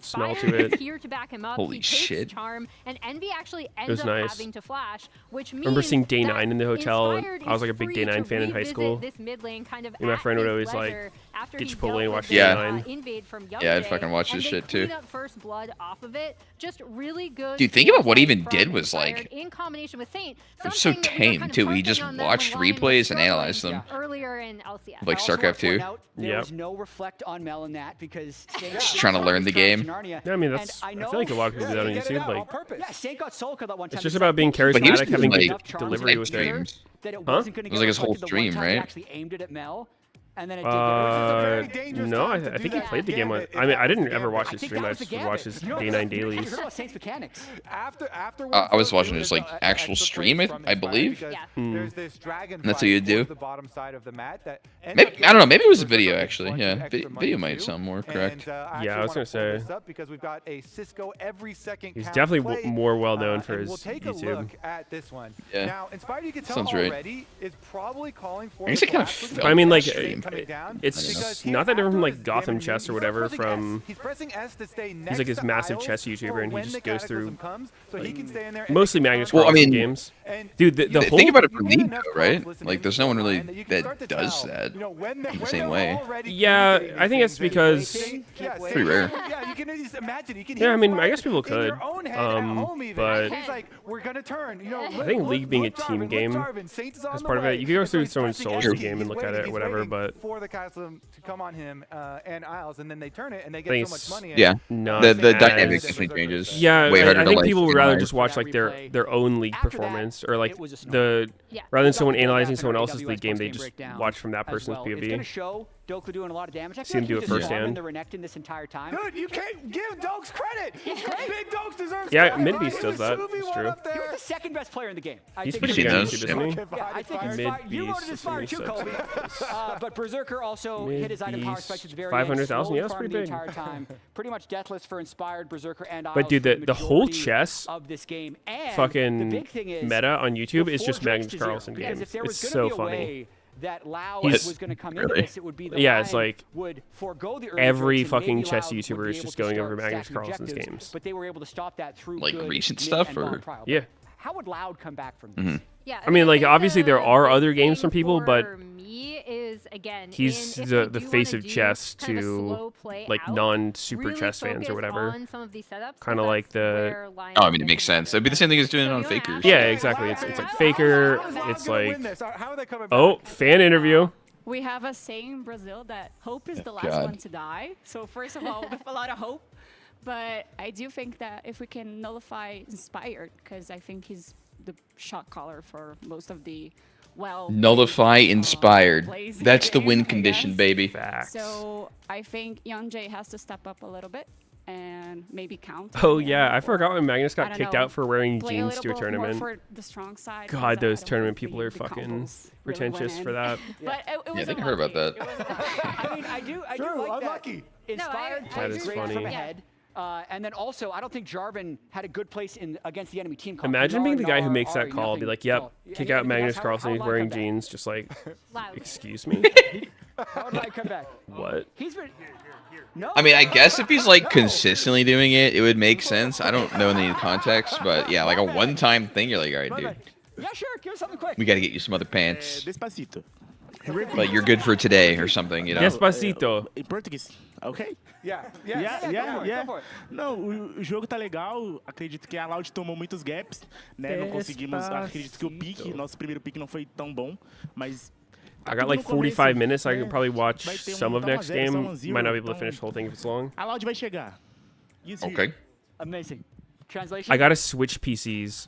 smell to it. Here to back him up. Holy shit! Charm, and Envy actually It was ends up nice. having to flash, which means I remember seeing Day 9 in the hotel. Inspired I was like a is big free Day 9 to fan in high revisit school. This mid lane kind of My at friend would his always like leisure after get he Chipotle dealt and with watch the, Day Yeah. 9. Invade from Yeah, I'd Youngday, fucking watch and this they shit too. clean up first blood off of it. Just really good. Dude, think about what he even from did was Inspired like. in combination with Saint. It was so Something that we were tame kind of too. He just harping on them watched when Lion was replays and struggling analyzed them. earlier in LCS. Like StarCraft 2. There was no reflect on Mel in that because Just trying to learn the game. Yeah, I mean that's. I feel like a lot of people do that on YouTube. Like, yeah, Saint got solo kill that one time. it's just about being But he was charismatic, having like, good delivery with it. streams. That it Huh? wasn't going to It was like his whole stream, He right? actually aimed it at Mel. And then it did No, I think he played the game on. I mean, I didn't ever watch his stream. I just watched his Day 9 dailies. Saints mechanics. I was watching his like actual stream, I believe. There's this dragon. That's what you do. The bottom side of the mat that Maybe, I don't know. Maybe it was a video actually. Yeah, video might sound more correct. Yeah, I was gonna say. Because we've got a Cisco every second. He's definitely more well known for his We'll take a YouTube. look at this one. Yeah. Now, Inspired, you can tell Sounds right. already is probably calling for. I guess it kind of. I mean, like, down. it's not that different from like Gotham Chess or whatever. From he's pressing S to stay next he's like this to massive Isles chess YouTuber, and he when just the goes through Cataclysm comes, so he can stay in there and mostly make Magnus sure- Well, I Carlsen mean, games. Dude, the whole Think about it from League, though, right? Like, there's no one really that does that the same way. Yeah, I think it's because Pretty rare. Yeah, you can just imagine. You can yeah, I hear mean, I guess fire people in could. your own head at home even. But He's like, we're gonna turn. You know, I think League being a team game as part of it, you can go through someone's Souls game and look at it or whatever, but for the Cataclysm to come on him and Isles, and then they turn it and they I get think so much it's money. Yeah, not the as- dynamic definitely changes. Yeah, way harder I to think like people would rather analyze. just watch like their own league performance or like the rather than someone analyzing someone else's league game, they just watch from that person's It's going to POV. show Dokla doing a lot of damage. I See him do it firsthand. The Renekton this entire time. Dude, you can't give Dokes credit. He's great. Big Dokes deserves Yeah, credit. Midbeast does that. It's true. He was the second best player in the game. He's think pretty it's- good on YouTube, isn't he? Yeah, I think Inspired. You wrote it Midbeast Inspired is too, really Kobe. But Berserker also hit his item power Midbeast, spikes at the very 500,000, end. yeah, that's Slowed pretty farm the big. entire time. Pretty much deathless for Inspired, Berserker, and But Isles dude, for the whole majority chess of this game. And the fucking big thing is, meta on YouTube is the just 4 Magnus drakes to 0. Carlsen Because games. if there It's was so gonna be a funny. way that Loud He's- was going to come into really? this, it would be the Yeah, it's Lion like would forego the early every drakes and fucking maybe chess Loud would YouTuber be is able just to going over start Magnus stacking Carlsen's objectives, games. But they were able to stop that through Like good recent mid stuff, and bottom or trial. yeah. How would Loud come back from this? Mm-hmm. Yeah, I mean, like think obviously there are the other big games from thing people, but for me is again he's if the they do face wanna of do chess kind of a to slow play like out, non-super really chess fans focus or whatever. on some of these setups, Kind of 'cause like that's the where Lion Oh, I mean, it makes sense. It'd be the same thing as doing it on Fakers. yeah, exactly. It's like Faker. It's like oh, fan interview. We have a saying in Brazil that hope is the last one to die. So first of all, with a lot of hope. But I do think that if we can nullify Inspired, because I think he's the shot caller for most of the nullify Inspired. That's the win condition, baby. Facts. So I think Young Jay has to step up a little bit and maybe count. Oh yeah, I forgot when Magnus got kicked out for wearing jeans to a tournament. For the strong side, God, those tournament people are fucking pretentious for that. But it was I think I heard about that. I mean, I do like unlucky. that. Inspired, that is funny. from ahead. And then also, I don't think Jarvan had a good place against the enemy team. Imagine being the guy who makes that call, be like, yep, kick out Magnus Carlsen, he's wearing jeans, just like, excuse me? How did I come back? What? He's been... No, I mean, I guess if he's like consistently doing it, it would make sense. I don't know any context, but yeah, like a one-time thing, you're like, all right, dude. Yeah, sure, give us something quick. We got to get you some other pants. Despacito. Like you're good for today or something, you know? Despacito. Em português, ok? Yeah. Não, o jogo tá legal. Acredito que a Loud tomou muitos gaps, né? Não conseguimos. Acredito que o pique, nosso primeiro pique não foi tão bom, mas. I got like 45 minutes. I can probably watch some of next game. Might not be able to finish the whole thing if it's long. A Loud vai chegar. Okay. Amazing. Translation. I gotta switch PCs,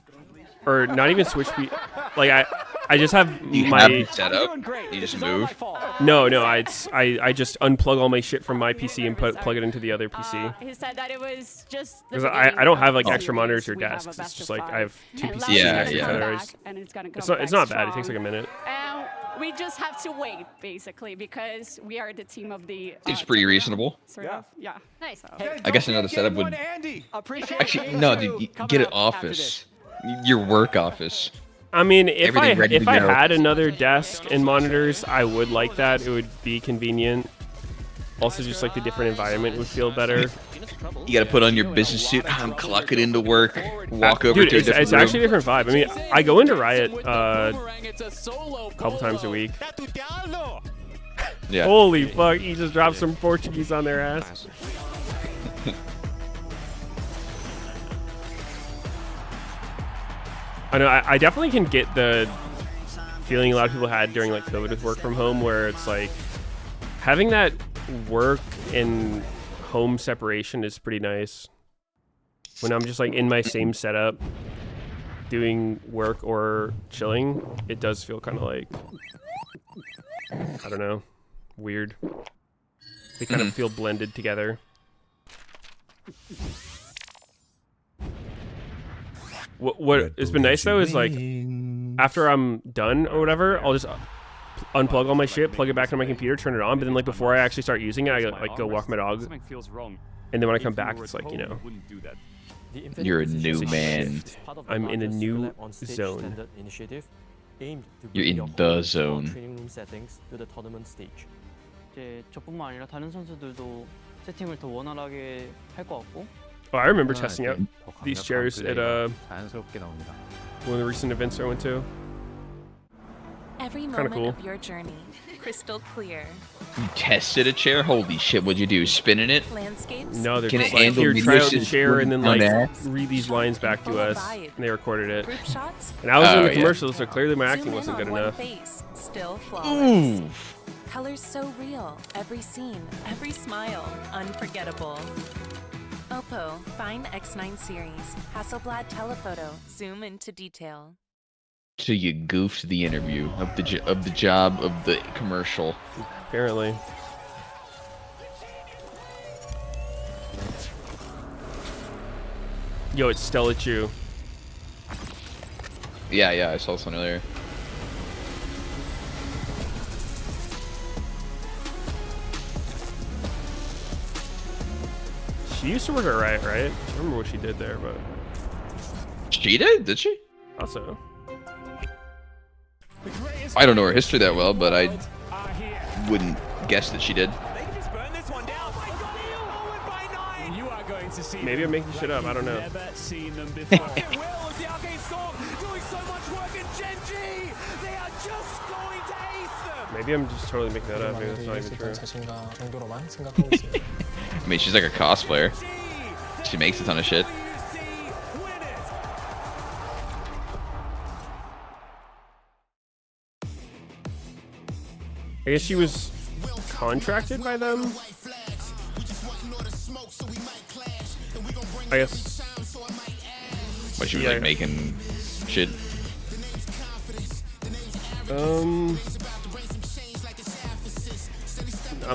or not even switch P. Like I just have you my have it set up. You just move. No, I just unplug all my shit from my PC and plug it into the other PC. He said that it was just because I don't have like extra monitors or desks. It's just like I have two PCs next to each other. It's not bad. It takes like a minute. We just have to wait, basically, because we are the team of the... It's pretty reasonable. Sort of, yeah. Nice. I guess another setup would... Actually, no, dude, get an office. Your work office. I mean, if I had another desk and monitors, I would like that. It would be convenient. Also, just like the different environment would feel better. You gotta put on your business suit and clock it into work. Walk over to a different it's room. actually a different vibe. I mean, I go into Riot a couple times a week. Yeah. Holy fuck! He just dropped some Portuguese on their ass. I know. I definitely can get the feeling a lot of people had during like COVID with work from home, where it's like having that work and home separation is pretty nice. When I'm just like in my same setup doing work or chilling, it does feel kind of like, I don't know, weird. They kind of feel blended together. What has been nice though is like after I'm done or whatever, I'll just unplug all my shit, plug it back into my computer, turn it on. But then like before I actually start using it, I like go walk my dog. And then when I come back, it's like, you know, you're a new man. I'm in a new zone. You're in the zone. Oh, I remember testing out these chairs at one of the recent events I went to. Every Kinda moment cool. of your journey, crystal clear. You tested a chair? Holy shit, what'd you do? Spinning it? Landscapes. No, they're Can just it like, handle here, try out the mediation chair and then like ass? read these lines back to us. And they recorded it. Group shots. And I was doing the yeah. commercials, so clearly my acting Zoom in wasn't good on one enough. face, still flawless. Ooh. Colors so real. Every scene, every smile, unforgettable. Oppo Find X9 series. Hasselblad telephoto. Zoom into detail. So you goofed the interview of the job of the commercial. Apparently. Yo, it's Stella Chu. Yeah, I saw this one earlier. She used to work at Riot, right? I don't remember what she did there, but... She did? Did she? Also. I don't know her history that well, but I wouldn't guess that she did. Maybe I'm making shit up, I don't know. Maybe I'm just totally making that up, maybe that's not even true. I mean, she's like a cosplayer. She makes a ton of shit. I guess she was contracted by them. I guess. But she was like making shit. I'm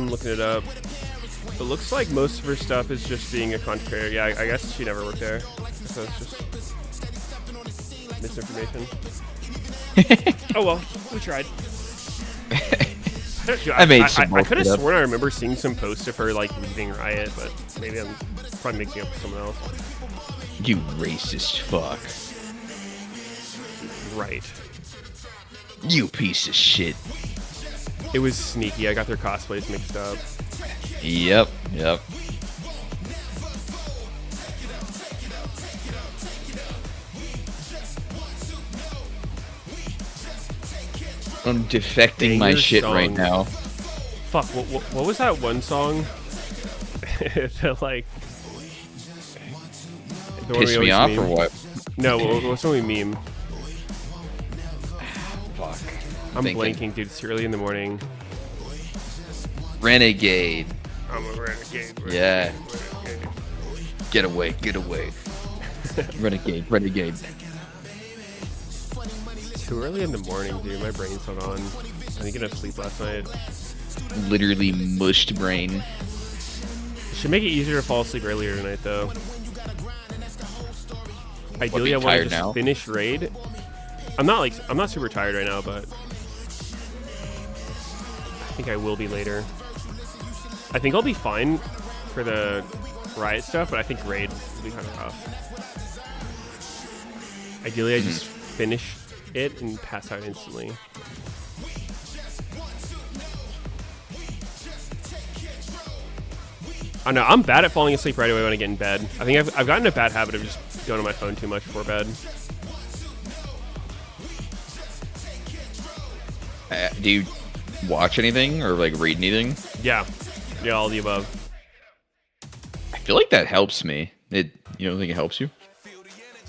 looking it up. It looks like most of her stuff is just being a content creator. Yeah, I guess she never worked there. So it's just misinformation. Oh well, we tried. I could have sworn I remember seeing some posts of her like leaving Riot, but maybe I'm probably mixing up with someone else. You racist fuck. Right. You piece of shit. It was sneaky. I got their cosplays mixed up. Yep. I'm defecting my shit right now. Fuck, what was that one song? That like... Piss me off or what? No, what's the one we meme? Fuck. I'm blanking, dude. It's early in the morning. Renegade. I'm a renegade. Yeah. Get away. Renegade. It's too early in the morning, dude. My brain's not on. I didn't get enough sleep last night. Literally mushed brain. Should make it easier to fall asleep earlier tonight, though. Ideally, I want to just finish raid. I'm not super tired right now, but I think I will be later. I think I'll be fine for the Riot stuff, but I think raid will be kind of rough. Ideally, I just finish it and pass out instantly. I don't know, I'm bad at falling asleep right away when I get in bed. I think I've gotten a bad habit of just going on my phone too much before bed. Do you watch anything or like read anything? Yeah, all the above. I feel like that helps me. You don't think it helps you?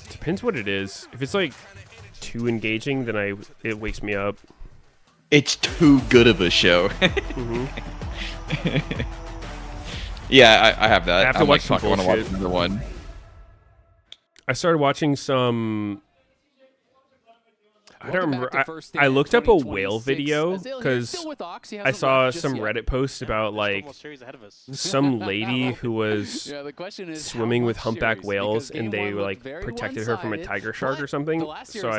Depends what it is. If it's like too engaging, then it wakes me up. It's too good of a show. Yeah, I have that. I have to watch some bullshit. I want to watch another one. I started watching some... I don't remember. I looked up a whale video because I saw some Reddit post about like some lady who was swimming with humpback whales and they like protected her from a tiger shark or something. So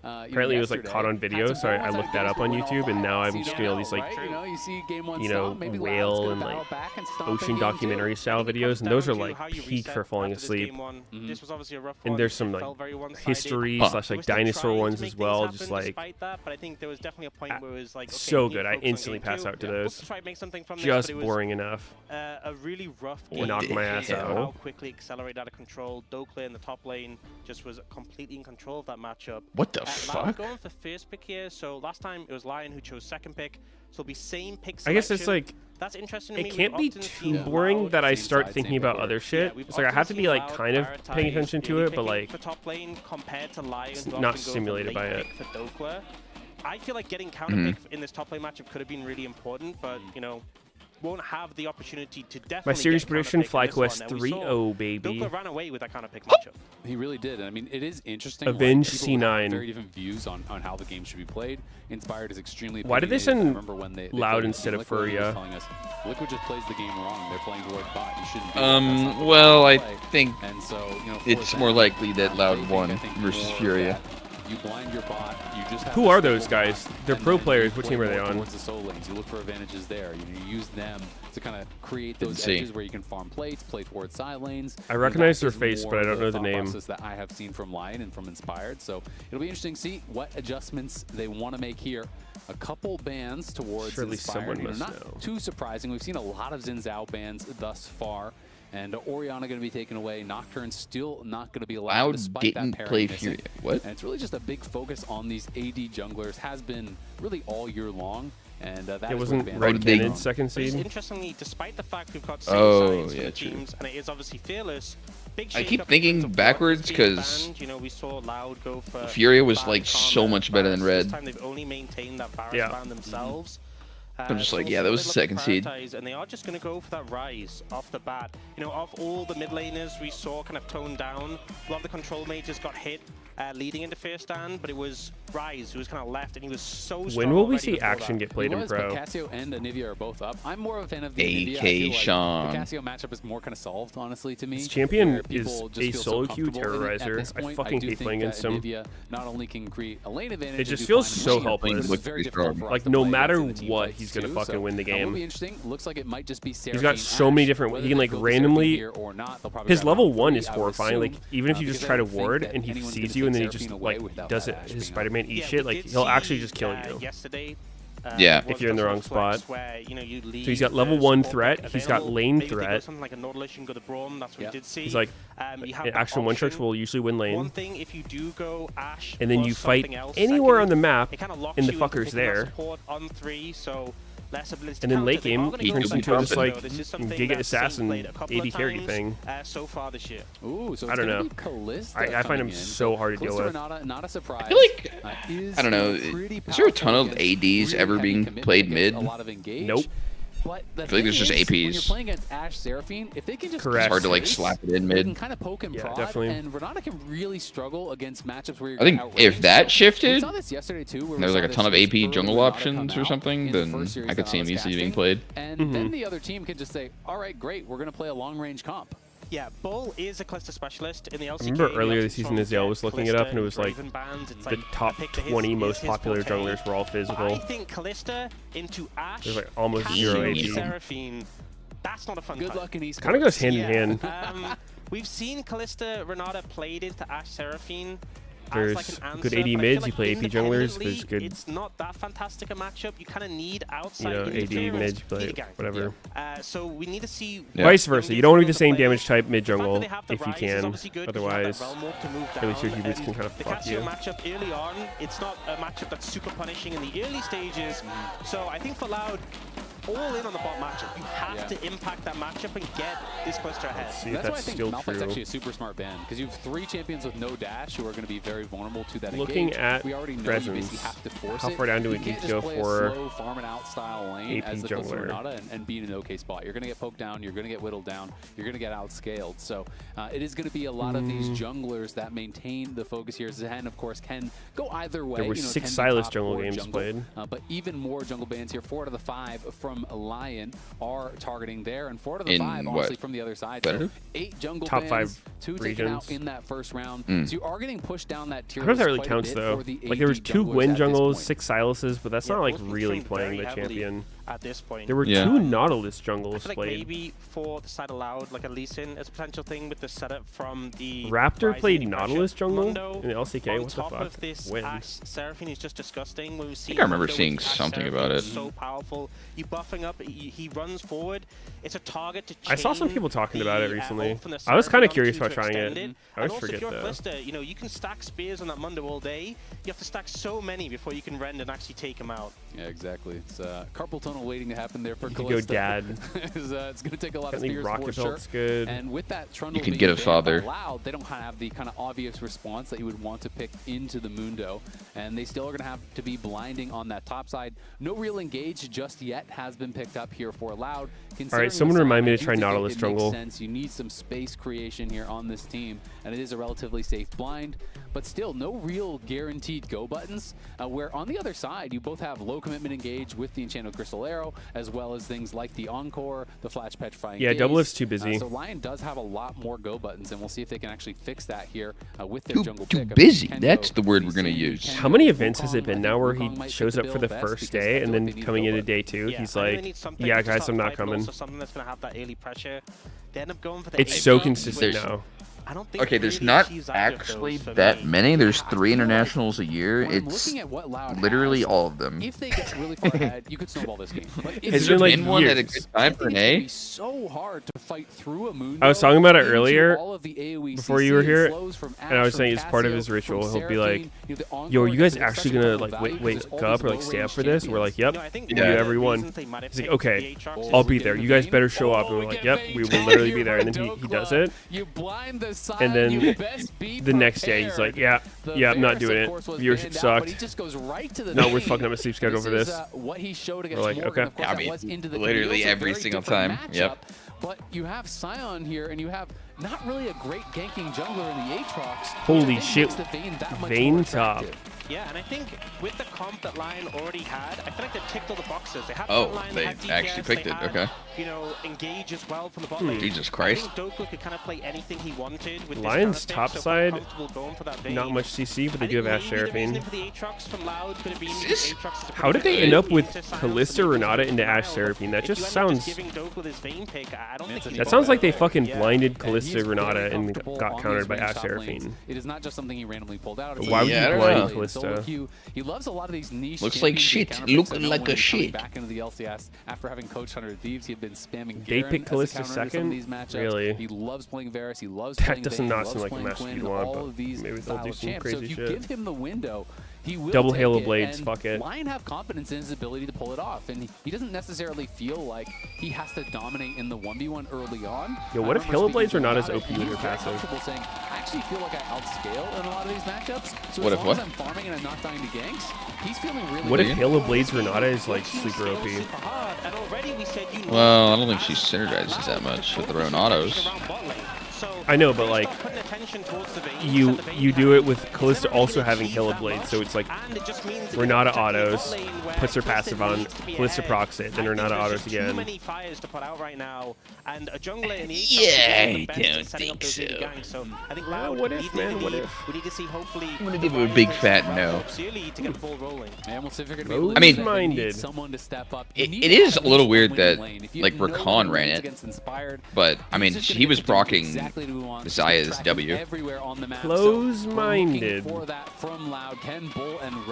apparently it was like caught on video, so I looked that up on YouTube, and now I'm just doing all these like, whale and like ocean documentary style videos, and those are like peak for falling asleep. And there's some like history / like dinosaur ones as well, just like so good. I instantly pass out to those. Just boring enough. A really rough game. Knock my ass out. How quickly accelerated out of control. Dokley in the top lane just was completely in control of that matchup. What the fuck? Going for first pick here. So last time it was Lion who chose second pick. So it'll be same pick selection. I guess it's like that's interesting to me. It can't be too boring that I start thinking about other shit. It's like I have to be like kind of paying attention to it, but like not stimulated by it. I feel like getting counter pick in this top lane matchup could have been really important, but won't have the opportunity to definitely. My series prediction: FlyQuest 3-0, baby. Doka ran away with that kind of pick matchup. He really did. I mean, it is interesting. Avenge C9. Have very different views on how the game should be played. Inspired is extremely. Why did they send Loud instead of Furia? Liquid just plays the game wrong. They're playing towards bot. You shouldn't. Be well, I think it's more likely that Loud won versus Furia. You blind your bot. You just have Who are those guys? They're pro players. What team are they on? Towards the soul lanes. You look for advantages there. You use them to kind of create those edges where you can farm plates, play towards side lanes. I recognize their face, but I don't know the name. That I have seen from Lion and from Inspired. So it'll be interesting to see what adjustments they want to make here. A couple bans towards Inspired. Not too surprising. We've seen a lot of Xin Zhao bans thus far. And Orianna going to be taken away. Nocturne still not going to be allowed despite that parry missing. What? And it's really just a big focus on these AD junglers. Has been really all year long. And that wasn't Red Cannon second seed. Interestingly, despite the fact we've got same sides for the teams, and it is obviously Fearless. I keep thinking backwards because we saw Loud go for Furia was like so much better than Red. This time they've only maintained that Varus ban themselves. I'm just like, yeah, that was the second seed. And they are just going to go for that Rise off the bat. You know, of all the mid laners we saw kind of toned down, a lot of the control mages got hit leading into first stand, but it was Rise who was kind of left, and he was so strong. When will we see Action get played in Pro? Cassio and Anivia are both up. I'm more of a fan of the Anivia. AK Sean. The Cassio matchup is more kind of solved, honestly, to me. This champion is a solo queue terrorizer. I fucking hate playing against him. Not only can create a lane advantage, it just feels so helpless. Like no matter what, he's gonna fucking win the game. Looks like it might just be He's got so many different. He can like randomly. His level 1 is horrifying. Like even if you just try to ward and he sees you and then he just like does it. His Spider-Man eat shit. Like he'll actually just kill you. Yeah, if you're in the wrong spot. So he's got level 1 threat. He's got lane threat. He's like Action one tricks will usually win lane. And then you fight anywhere on the map, and the fucker's there. And then late game, he turns into this like Giga Assassin AD carry thing. So far this year. Ooh, so I don't know. I find him so hard to deal with. Not a surprise. I feel like, I don't know, is there a ton of ADs ever being played mid? Nope. But I feel like there's just APs. When you're playing against Ashe Seraphine, if they can just Correct. It's hard to like slap it in mid. Can kind of poke and prod, definitely. and Renata can really struggle against matchups where you're I think if that shifted, we saw this yesterday too, where there's like a ton of AP jungle Renata options or something, then I could see him easily being played. And then the other team can just say, all right, great, we're going to play a long-range comp. Yeah, Bull is a Kalista specialist in the LCK. I remember earlier this season, Azale was looking it up, and it was like the top 20 most popular junglers were all physical. I think Kalista into Ashe. There's like almost 0 AD. Seraphine, that's not a fun Good luck in esports. Kind of goes hand in hand. We've seen Kalista Renata played into Ashe Seraphine. There's like good AD mids, you play AP junglers, there's good... It's not that fantastic a matchup. You kind of need outside AD mids, you play whatever. So we need to see... Vice versa, you don't want to be the same damage type mid-jungle if you can. Otherwise, really tier boots can kind of fuck you. The matchup early on, it's not a matchup that's super punishing in the early stages. So I think for Loud, all in on the bot matchup. You have to impact that matchup and get this cluster ahead. See, that's why I think still Malphite's true. actually a super smart ban, because you have 3 champions with no dash who are going to be very vulnerable to that Looking engage. at We already know presence, you basically have to force how far down do we need to go for a slow farm it out style lane AP as the jungler? Renata and be in an okay spot. You're going to get poked down, you're going to get whittled down, you're going to get outscaled. So it is going to be a lot of these junglers that maintain the focus here. Zen, of course, can go either way. There were 6 Silas jungle games played. But even more jungle bans here. 4 out of the 5 from Lion are targeting there, and 4 out of the 5 honestly from the other side. So 8 jungle Top bans, 5 2 regions. taken out in that first round. So you are getting pushed down that tier. I don't know if that really counts though. Like there was 2 Gwyn jungles, 6 Silases, but that's not like really playing the champion. At this point, there were 2 Nautilus jungles like played. Maybe for the side allowed, like a Lee Sin as a potential thing with the setup from the Raptor played Rising Nautilus jungle Mundo, in the LCK. on What the top fuck? of this When? Ashe Seraphine is just disgusting. When we see I remember Mundo seeing with Ashe something Seraphine, about it. So powerful. You buffing up. He runs forward. It's a target to. I saw some chain people talking about it the, recently. ult from the I was kind of Seraphine curious onto about to trying extend it. I always and also, forget if you're a though. Kalista, you know, you can stack spears on that Mundo all day. You have to stack so many before you can rend and actually take him out. Yeah, exactly. It's carpal tunnel waiting to happen there for You Kalista. could go dad. It's going to take a lot of Apparently spears Rocket for sure. Belt's good. And with that Trundle You could being get a banned father. by Loud, they don't have the kind of obvious response that you would want to pick into the Mundo. And they still are going to have to be blinding on that top side. No real engage just yet has been picked up here for Loud. All right, someone remind me to try Nautilus it jungle. Makes sense. You need some space creation here on this team, and it is a relatively safe blind. But still, no real guaranteed go buttons, where on the other side, you both have low commitment engage with the Enchanted Crystal Arrow, as well as things like the Encore, the Flash Petrifying Yeah, Gaze. Doublelift's too busy. So Lion does have a lot more go buttons, and we'll see if they can actually fix that here with their jungle Too pick. busy. That's the word we're going to use. How many events has it been now where he shows up for the first day and then coming into day 2, he's like, yeah guys, I'm not coming. Something that's going to have that early pressure. They end up going for the It's so consistent now. I don't think Okay, there's not actually that many. There's 3 internationals a year. It's literally all of them. If they get really far ahead, you could snowball this game. It's been like one at a years. good time for an A. It's so hard to fight through a Mundo. I was talking about it into earlier all of the AoE before you were CC here, flows from and I was Ashe, saying from it's part of Cassio, his ritual. from He'll be like, Seraphine, you know, the Encore, yo, are you guys because actually it's gonna such a like value, wake there's up always or like stay up low-range for this? We're like, yep, champions. we'll do everyone. He's like, okay, I'll be there. You guys better show up. And we're like, yep, we will literally be there. And then he does it. You blind the And then the next day, he's like, yeah, I'm not doing it. Viewership sucked. No, we're fucking up a sleep schedule for this. We're like, okay. I mean, literally every single time. Yep. But you have Sion here, and you have not really a great ganking jungler in the Aatrox. Holy shit. Vayne top. Yeah, and I think with the comp that Lion already had, I feel like they ticked all the boxes. They had Lion, they actually picked it. Okay. You know, engage as well from the bot lane. Jesus Christ. I think Dokla could kind of play anything he wanted with Lion's this top side, not much CC, but they do have Ash Seraphine. How did they end up with Kalista Renata into Ash Seraphine? That just sounds... That sounds like they fucking blinded Kalista Renata and got countered by Ash Seraphine. It is not just something he randomly pulled out. Why would you blind Kalista? He loves a lot of these niche. Looks like shit. Looking like a shit. Back into the LCS after having coached 100 Thieves, he had been spamming. They picked Kalista second. Really? He loves playing Varus. He loves. That does not seem like the match you want, but maybe they'll do some crazy shit. So if you give him the window, he will double Halo Blades, fuck it. Lion have confidence in his ability to pull it off, and he doesn't necessarily feel like he has to dominate in the 1v1 early on. Yo, what if Halo Blades are not as OP with their passive? Saying, I actually feel like I outscale in a lot of these matchups. So what as if long as I'm farming and I'm not dying to ganks, he's feeling really What if Halo Blades Renata is like super OP? Well, I don't think she synergizes that much with her own autos. I know, but like you do it with Kalista also having Halo Blade, so it's like Renata autos, puts her passive on, Kalista procs it, then Renata autos again. Yeah, I don't think so. What if, man? What if? I'm gonna give it a big fat no. I mean, it is a little weird that like Rakan ran it, but I mean he was proccing Zaya's W. Close-minded.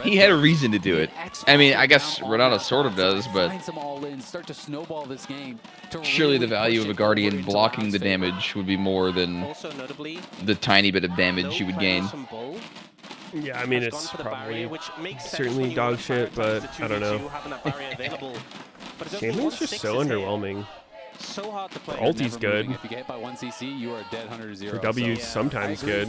He had a reason to do it. I mean, I guess Renata sort of does, but surely the value of a Guardian blocking the damage would be more than the tiny bit of damage you would gain. Yeah, I mean, it's probably certainly dog shit, but I don't know. Champion's just so underwhelming. So hard to play. Ulti's good. If you get hit by 1 CC, you are dead 100-0. Her W's sometimes good.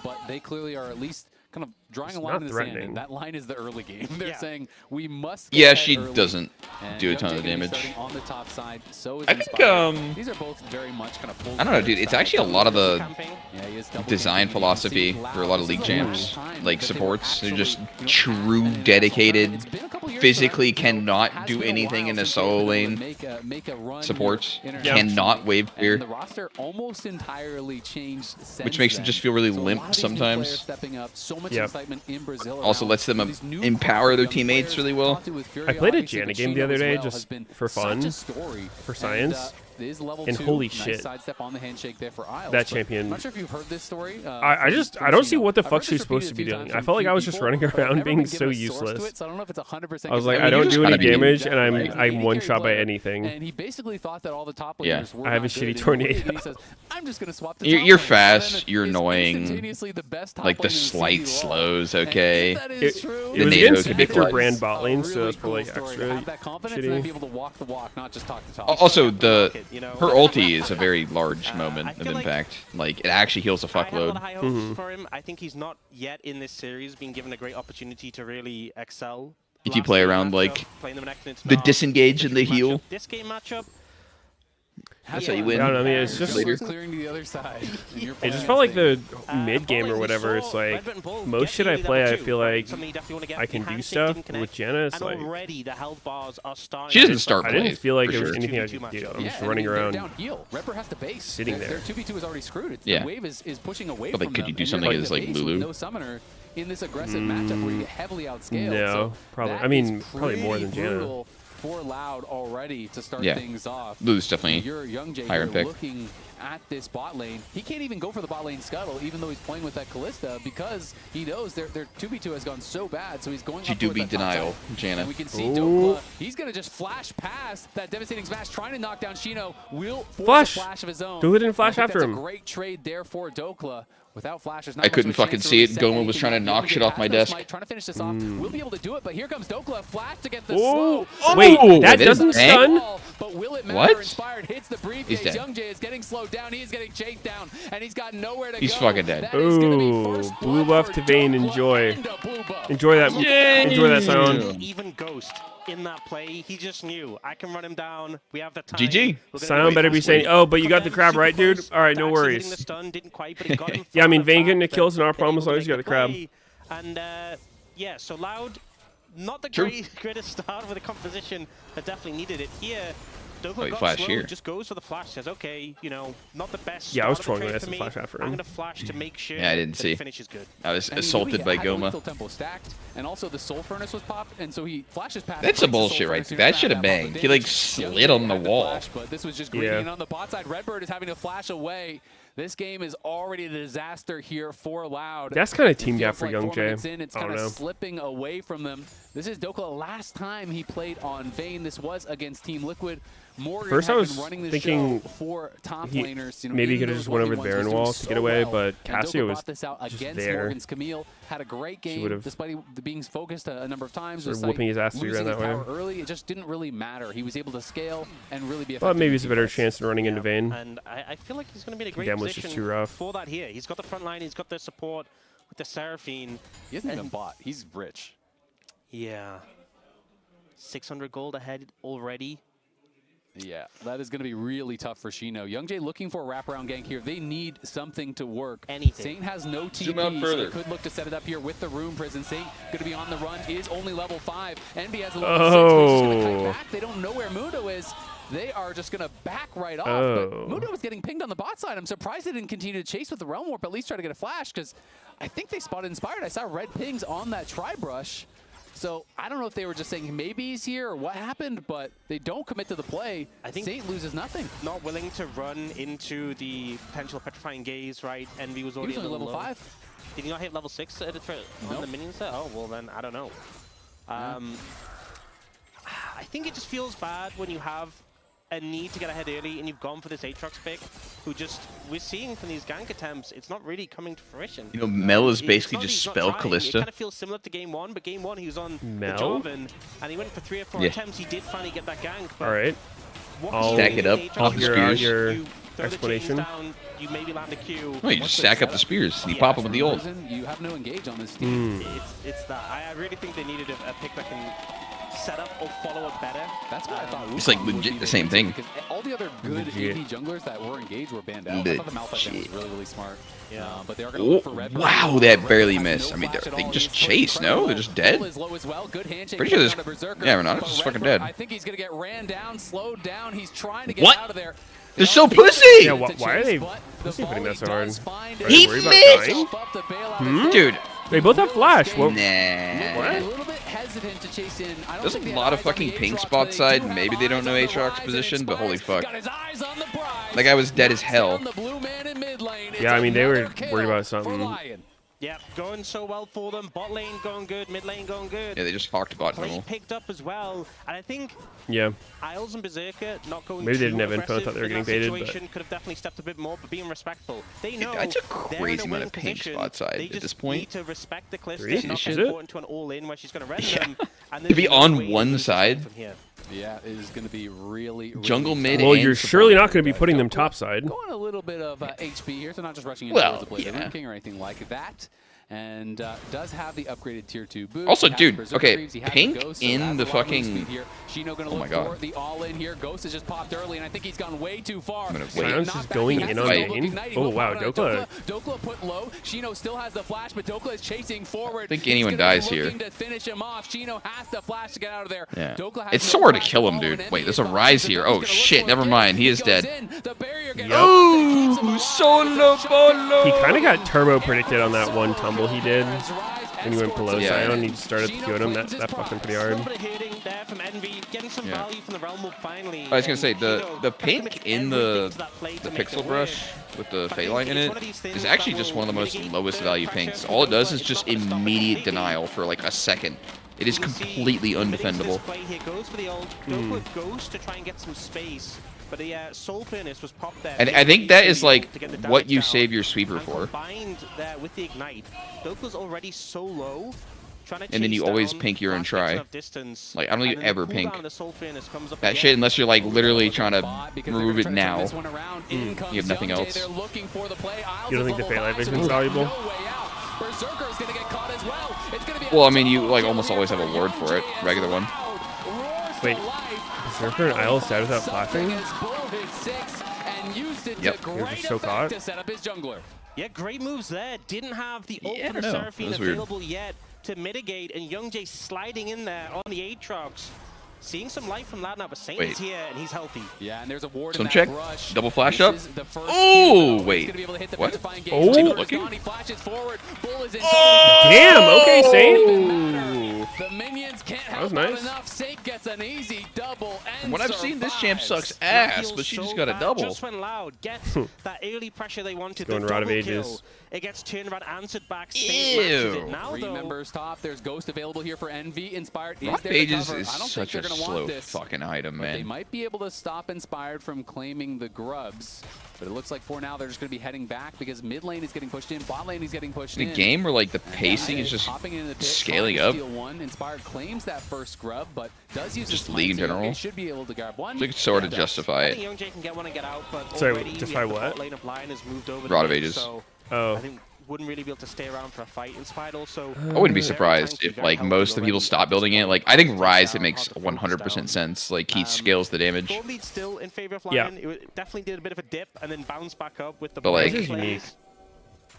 But they clearly are at least kind of drawing a line in the sand. And that line is the early game. They're saying we must. Yeah, she doesn't do a ton of damage. On the top side, so is I think these are both very much kind of full. I don't know, dude. It's actually a lot of the design philosophy for a lot of league champs, like supports. They're just true dedicated. Physically cannot do anything in the solo lane. Supports cannot wave clear, the roster almost entirely changed, which makes them just feel really limp sometimes. So much excitement in Brazil also lets them empower their teammates really well. I played a Janna game the other day just for fun, for science. And holy shit, that champion. I'm not sure if you've heard this story. I don't see what the fuck she's supposed to be doing. I felt like I was just running around being so useless. I don't know if it's 100%. I was like, I don't do any damage, and I'm one shot by anything. And he basically thought that all the top laners were I have a shitty tornado. He says, I'm just gonna swap the You're fast. You're annoying. Like the slight slows, okay. It was against Victor Brand bot lane, so that's probably extra shitty. Also, her ulti is a very large moment of impact. Like, it actually heals a fuckload. I have a lot of high hopes for him. I think he's not yet in this series been given a great opportunity to really excel. If you play around, like, the disengage and the heal. This game matchup, that's how you win. I don't know, I mean, it's just clearing to the other side. It just felt like the mid game or whatever. It's like most shit I play, I feel like I can do stuff. But with Janna, it's like she doesn't start. I didn't feel like there was anything I could do. I'm just running around, sitting there. Their 2v2 is already screwed. Yeah. The wave is pushing away from them. Could you do something as like Lulu? No summoner in this aggressive matchup where you get heavily outscaled. No, probably. I mean, probably more than Janna. For Loud already to start things off. Lulu's definitely higher in pick. Looking at this bot lane, he can't even go for the bot lane scuttle, even though he's playing with that Kalista, because he knows their 2v2 has gone so bad. So he's going. She do beat denial, Janna. And we can see Dokla. He's gonna just flash past that devastating smash, trying to knock down Shino. Will force a flash of his own. Dokla didn't flash after him. That's a great trade there for Dokla. Without flashes, I couldn't fucking see it. Goma was trying to knock shit off my desk. Trying to finish this off. We'll be able to do it, but here comes Dokla. Flash to get the slow. Wait, that doesn't stun? But will it matter? Inspired hits the briefcase. Young Jay is getting slowed down. He's getting chased down, and he's got nowhere to He's go. fucking dead. Ooh, blue buff to Vayne. Enjoy. Enjoy that. Enjoy that sound. Even Ghost in that play, he just knew I can run him down. We have the time. GG. Sound better be saying, "Oh, but you got the crab right, dude." All right, no worries. Yeah, I mean, Vayne getting the kills not a problem as long as you got the crab. And yeah, so Loud, not the greatest start with the composition, but definitely needed it here. Dopa got flash slow, here. Just goes for the flash. Says, okay, you know, not the best. Yeah, I was start trolling of the this trade flash for me. after I'm him. gonna flash to make sure. Yeah, I didn't that see. the finish is good. I was assaulted by Goma. Tempo stacked, and also the Soul Furnace was popped, and so he flashes past. That's some bullshit, right? That should have banged. He like slid on the wall. Flash, but this was just greedy. And on the bot side, Redbird is having to flash away. This game is already a disaster here for Loud. That's kind of team gap for like Young Jay. It's kind of slipping away from them. This is Dokla last time he played on Vayne. This was against Team Liquid. Morgan First, I was running this thinking for top he, laners. You know, maybe he could have those just went over the 1v1s, Baron he wall was to so get away, well. but And Cassio Dokla was brought this out just against there. Morgan's Camille. Had a great game, despite being focused a number of times. Sort of whooping his ass if he ran that way. Early, it just didn't really matter. He was able to scale and really be effective. But maybe it's a better chance than running into Vayne. And I feel like he's going to be in a great Gamble was just too position rough. for that here. He's got the front line. He's got the support with the Seraphine. He hasn't even bought. He's rich. Yeah. 600 gold ahead already. Yeah, that is going to be really tough for Shino. Young Jay looking for a wraparound gank here. They need something to work. Anything. Saint has no TP, Zoom out so further. they could look to set it up here with the Rune Prison. Saint going to be on the run, is only level 5. Envy has a level 6, but he's just going to kite back. They don't know where Mundo is. They are just going to back right off. But Mundo was getting pinged on the bot side. I'm surprised they didn't continue to chase with the Realm Warp, at least try to get a flash, because I think they spotted Inspired. I saw red pings on that Tri-Brush. So I don't know if they were just saying maybe he's here or what happened, but they don't commit to the play. I think Saint loses nothing. Not willing to run into the potential Petrifying Gaze, right? Envy was already He was only level level 5. 5. Did he not hit level 6 on the minions there? Oh, well then, I don't know. I think it just feels bad when you have a need to get ahead early and you've gone for this Aatrox pick, who just, we're seeing from these gank attempts, it's not really coming to fruition. You know, Mel is basically just spell Callista. It kind of feels similar to game 1, but game 1 he was on the Jarvan, and he went for 3 or 4 attempts. He did finally get that gank. But all right. I'll stack it up. I'll hear out your you explanation. Down, you maybe land a Q. No, you just stack up the spears and you pop them with the ult. You have no engage on this team. It's that. I really think they needed a pick that can set up or follow it better. That's what I thought. It's like legit the same thing. All the other good AP junglers that were engaged were banned out. I thought the Malphite was really, really smart. Yeah, but they are going to look for Red. Wow, that barely missed. I mean, they just chase, no? They're just dead. Pretty sure this. Yeah, Renata's just fucking dead. I think he's going to get ran down, slowed down. He's trying to get out of there. They're so pussy! Yeah, why are they pussy hitting that so hard? He missed! Dude. They both have flash. Nah. What? A little bit hesitant to chase in. There's a lot of fucking ping spot side. Maybe they don't know Aatrox's position, but holy fuck. That guy was dead as hell. Yeah, I mean, they were worried about something. Yeah, going so well for them. Bot lane going good, mid lane going good. Yeah, they just hawked bot Play normal. picked up as well, and I think Isles and Berserker not going maybe they too didn't have info. I aggressive thought they were in getting that baited, situation. Could have definitely stepped a bit more, but being respectful. They know That's a they're in crazy a amount winning of ping position. spot side They at just this point. need to respect the cliff. Three? They're not Is going to it? go into an all-in where she's going to red them. And To be on one side. Yeah, it is going to be really Jungle mid. Well, you're surely not going to be putting them topside. Going a little bit of HP here, so not just rushing into Well, the play the yeah. Rune King or anything like that. And does have the upgraded tier 2 boost. Also, He has dude, Berserker okay, Greaves, he has Pink Ghost, so in has the a lot of move fucking- speed here. Shino gonna Oh look my God. for the all-in here. Ghost has just popped early, and I think he's gone way too far. I'm gonna He wait. is Silence not is back. going He has in the on double Vayne. igniting. Oh, He'll wow, pop it on Dokla. Dokla put low. Shino still has the flash, but Dokla is chasing forward. I think He's anyone gonna be dies here. looking to finish him off. Shino has the flash to get out of there. Yeah. Dokla has It's no so hard to flash kill him, follow, dude. and Wait, Envy there's is a behind rise him. here. He's Oh gonna look shit, for a never kill. mind. He is He goes dead. in. The barrier gets Ooh, solo bolo. He kind of got turbo predicted on that one tumble he did. When he went below Yeah. Sion, he started to go to him. That fucking pretty hard. A little bit of hitting there from Envy, getting some Yeah. value from the Realm Wolf finally. I was gonna say the Shino pink commits in everything the to that play to make pixel it brush work. with the But I fade think light in it's it one of these things is that actually will just one of the most mitigate lowest the value pressure pinks. from All it does Dokla. is It's just not gonna stop it immediate completely. denial for like a second. It is You see completely he predicts this undefendable. play here, goes for the ult, go for Ghost to try and get some space. But the Soul Furnace was popped there. And I think that is like to get the what damage you down. save your sweeper And for. combined there with the Ignite, Dokla's already so low. and then you always pink your own try. Like, I don't think you ever pink that shit unless you're like literally trying to remove it now. You have nothing else. You don't think the Phalanx vision is valuable? Well, I mean, you like almost always have a ward for it, regular one. Wait, Berserker and Isle dead without flashing? Yep. You're just so caught. Yeah, great moves there. Didn't have the ult from Seraphine available yet to mitigate, and Youngjae sliding in there on the Aatrox. Seeing some life from Loud now, but Saint is here, and he's healthy. Yeah, and there's a ward Some in check. that rush. Double flash up. Oh, wait. What? Oh, looking? Damn, okay, Saint. The minions can't that was help nice. enough. Saint gets an easy double and From what I've seen, this champ sucks ass, but she just got a double. Just when Loud gets that early pressure they wanted, Going the Rod of double Ages. kill, it gets turned around, answered back. Saint matches it now, Three though. members top. There's Ghost available here for Envy. Inspired is Rod of there to Ages cover. is I don't such think a they're gonna slow want this, fucking item, but they man. might be able to stop Inspired from claiming the grubs. But it looks like for now they're just going to be heading back because mid lane is getting pushed in, bot lane is getting pushed in. The game where like the pacing is just scaling up. Inspired claims that first grub, but does use Just his league in smite, so general. Youngjae should be able to grab one. So you can sort of justify I it. think Youngjae can get one and get out, but Sorry, already justify the what? bot lane of Lion has moved over Rod the of mid, Ages. So Oh. I think wouldn't really be able to stay around for a fight. Inspired also. I wouldn't be surprised if like most of the people stop building it. Like I think Rise it makes 100% sense. Like he scales the damage. Gold lead still in favor of Yeah. Lion. It definitely did a bit of a dip and then bounced back up with the But, like, plays. unique.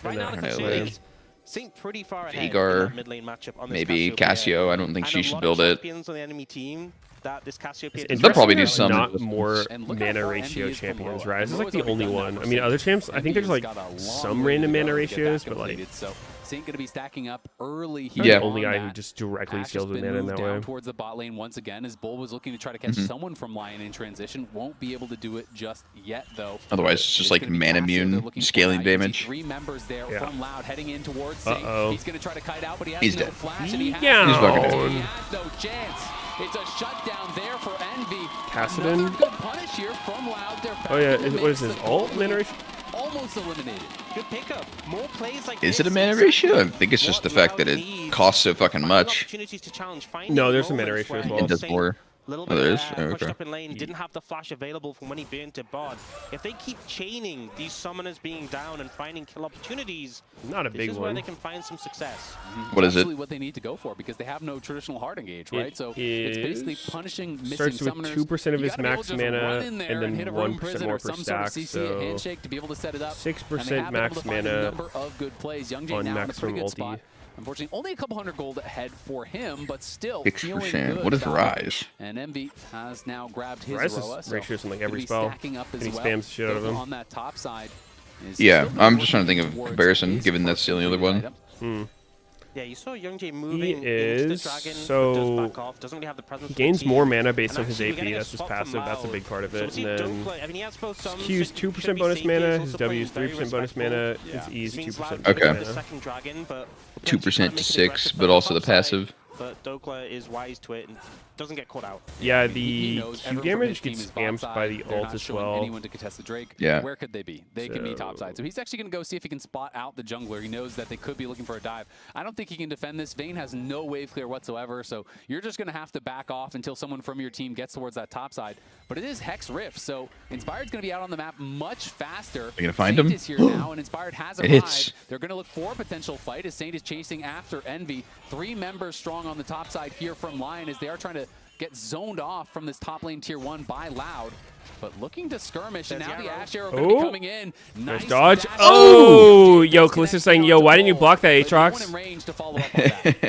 Right now, I the don't know, concern like, is Saint pretty far ahead in Veigar, that mid lane matchup on this maybe Cassiopeia. Cassio. I don't think And she a should lot build of it. champions on the enemy team that this Cassiopeia It's They'll probably do interesting some. not more mana ratio champions. Rise is like the only one. I mean, other champs, I think there's like some random mana ratios, but like So Saint going to be stacking up early he's here. the only on guy who that. just directly Ash scales has with been mana in moved that down way. towards the bot lane once again as Bull was looking to try to catch someone from Lion in transition. Won't be able to do it just yet, though. Otherwise, it's just like mana immune scaling damage. Three members there Yeah. from Loud heading in towards Saint. He's going to try to kite out, but he has He's no dead. flash. And he has He's fucking dead. He has no chance. It's a shutdown there for Envy. Kassadin. Another good punish here from Loud. They're back Oh yeah, in the what is mix. his The ult gold mana lead ratio? almost eliminated. Good pickup. More plays like Is it a this, mana exactly ratio? I think it's just the fact that it costs so fucking much. opportunities to challenge, finding No, there's a mana moments ratio as where well. It does Saint more. little Oh, bit there is? pushed Okay. up in lane, didn't have the flash available from when he burnt to bot. If they keep chaining these summoners being down and finding kill opportunities, Not a this big is where one. they can find some success. What is it? Absolutely what they need to go for because they have no traditional hard engage, right? So it's basically punishing missing starts with summoners. 2% of You his gotta be able max to just mana run in there and then hit a room 1% prison more or per some sort of stack, CC so handshake to be able to set it up. 6% and they have been max able to find mana a number of good plays. Youngjae on now in a maximum pretty good ulti. spot. Unfortunately, only a couple hundred gold ahead for him, but still 6%. feeling good. What is about it. Rise? And Envy has now grabbed his Rise's Roa, so ratios in like gonna every be spell, stacking up as and he well. spams the shit out of him. On that top side. is Yeah, still I'm just trying to think of towards comparison, his given that's first the only other item. one. Yeah, you saw Youngjae He moving into is the dragon, so but does back off, doesn't really have the presence he of the gains team. more mana based And on his actually, AP. getting a That's his spot from passive. That's a Loud. big part of So it. we'll see And then Dope, I mean, he has both some Q's should 2% be bonus safe, mana. he's His also W's playing 3% very bonus respectful. mana. Yeah. His E's Means 2% Loud bonus can get Okay. the mana. second dragon, but 2% to 6, aggressive but on also the top side. passive. But Dokla is wise to it and doesn't get caught out. Yeah, He the knows Q everyone from damage his team gets is bot amped by side. the They're ult not as showing well. anyone to contest the Drake. Yeah. Where could they be? They could be top side. So he's actually going to go see if he can spot out the jungler. He knows that they could be looking for a dive. I don't think he can defend this. Vayne has no wave clear whatsoever, so you're just going to have to back off until someone from your team gets towards that top side. But it is Hex Rift, so Inspired's going to be out on the map much faster. you gonna find Saint him? is here now, and Inspired has It arrived. hits. They're going to look for a potential fight as Saint is chasing after Envy. 3 members strong on the top side here from Lion as they are trying to get zoned off from this top lane tier 1 by Loud. But looking to skirmish, and now the Ash Arrow going to be coming in. Nice dodge. Oh, yo, Callista's saying, yo, why didn't you block that, Aatrox?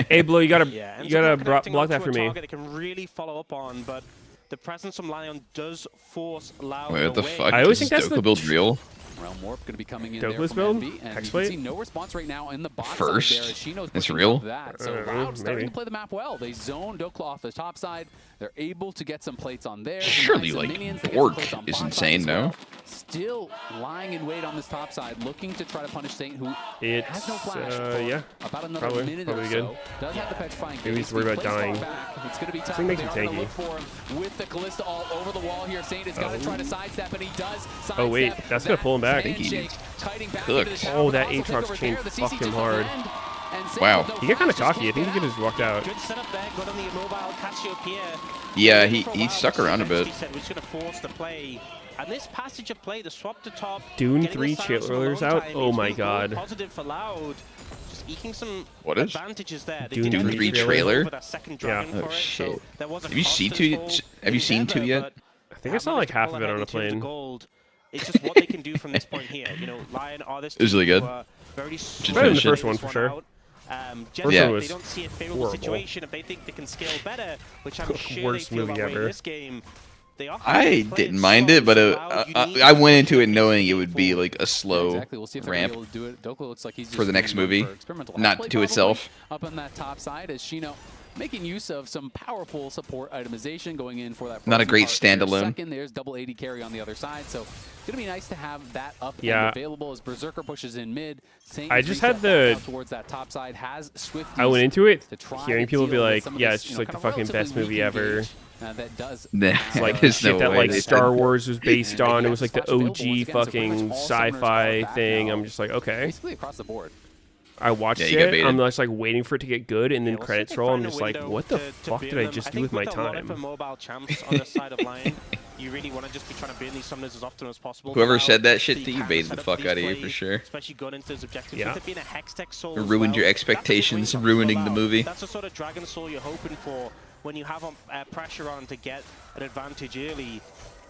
Hey, Blue, you gotta block that for me. Target it can really follow up on, but the presence from Lion does force Loud Wait, what the away. fuck? I always Is think that's Dokka the build real? Realm Warp going to be coming in Douglas there from build? Envy, and Hex you can plate? see no response right now in the bot First? side there as Shino's It's pushing real? up that. So Loud starting maybe. to play the map well. They zone Dokla off the top side. They're able to get some plates on there. Surely, Some like, minions. They get some Bork plates on is bot side insane, as well. no? Still lying in wait on this top side, looking to try to punish Saint, who It's, has no flash. yeah, for about another probably minute good. or so. Does have the petrifying Maybe he's worried about dying. It's going to be This tough. thing makes They him are going to tanky. look for him with the Callista all over the wall here. Saint has got to try to sidestep, and he does. Oh, wait, sidestep that's gonna pull him back. handshake, kiting back cooked. into the tower, Oh, but that also take Aatrox over chain there. The CC fucked him just hard. defend, Wow. He got kind of cocky. I think he could have just walked out. Good setup there. Got on the immobile Cassiopeia. Yeah, he stuck around a bit. He said we're just gonna force the play. And this passage of play, the swap to top. Dune 3 cheerleaders out. Oh my god. Positive for Loud. Just eking some What is? advantages there. Dune 3 trailer? Yeah. Oh shit. Have you seen two? Have you seen two yet? I think I saw like half of it on a plane. It's just what they can do from this point here. You know, Lion are this. It was really good. Very better than the first one for sure. Yeah. They don't see a favorable situation if they think they can scale better, which I'm sure Worst they feel movie that way in ever. this game. I didn't mind it, but I went into it knowing it would be like a slow ramp for the next movie, not to itself. Up on that top side as Shino making use of some powerful support itemization going in for that. Not a great standalone. Second, there's double 80 carry on the other side, so it's gonna be nice to have that up and available as Berserker pushes in mid. I just had the towards that top side has Swift. I went into it hearing people be like, "Yeah, it's just like the fucking best movie ever." That does. It's like the shit that like Star Wars was based on. It was like the OG fucking sci-fi thing. I'm just like, okay. Basically across the board. I watched it. I'm just like waiting for it to get good, and then credits roll. I'm just like, what the fuck did I just do with my time? Mobile champs on the side of Lion, you really want to just be trying to burn these summoners as often as possible. Whoever said that shit to you baited the fuck out of you for sure. Especially going into those objectives. Yeah. Being a Hextech soul ruined your expectations, ruining the movie. That's the sort of Dragon Soul you're hoping for when you have pressure on to get an advantage early.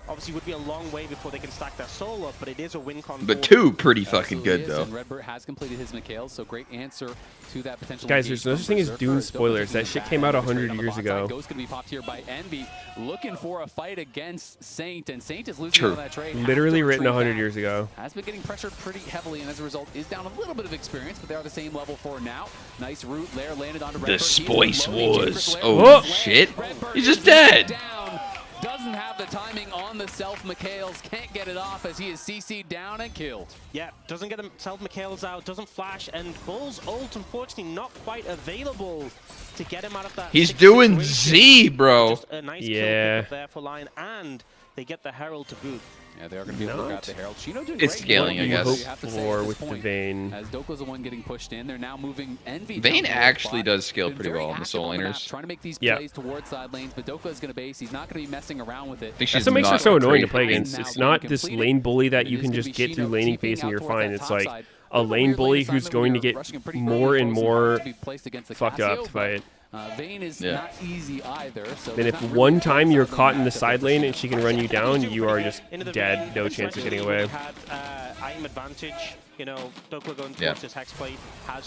Obviously, it would be a long way before they can stack their soul up, but it is a win con. But two pretty fucking good, though. And Redbird has completed his Mikhail, so great answer to that potential. Guys, there's no such thing as Dune spoilers. That shit came out 100 years ago. Ghost going to be popped here by Envy, looking for a fight against Saint, and Saint is losing on that trade. Literally written 100 years ago. Has been getting pressured pretty heavily, and as a result, is down a little bit of experience, but they are the same level for now. Nice root there, landed onto Redbird. The Spice Wars. Oh, shit. He's just dead. Doesn't have the timing on the self. Mikhails can't get it off as he is CC'd down and killed. Yeah, doesn't get himself Mikhails out, doesn't flash, and Bull's ult unfortunately not quite available to get him out of that. He's doing Z, bro. Just a nice kill pick up there for Lion, and they get the Herald to boot. Yeah, they are going to be able to grab the Herald. Shino doing it's great. scaling, I guess. Floor with the Vayne. As Doko's the one getting pushed in, they're now moving Envy. Vayne actually does scale pretty well on the soul laners. Trying to make these plays towards side lanes, but Doko is going to base. He's not going to be messing around with it. That's what makes her so annoying to play against. It's not this lane bully that you can just get through laning phase and you're fine. It's like a lane bully who's going to get more and more fucked up to fight. Vayne is not easy either. So then if one time you're caught in the side lane and she can run you down, you are just dead. No chance of getting away. Item advantage, you know, Doko going towards his hex plate.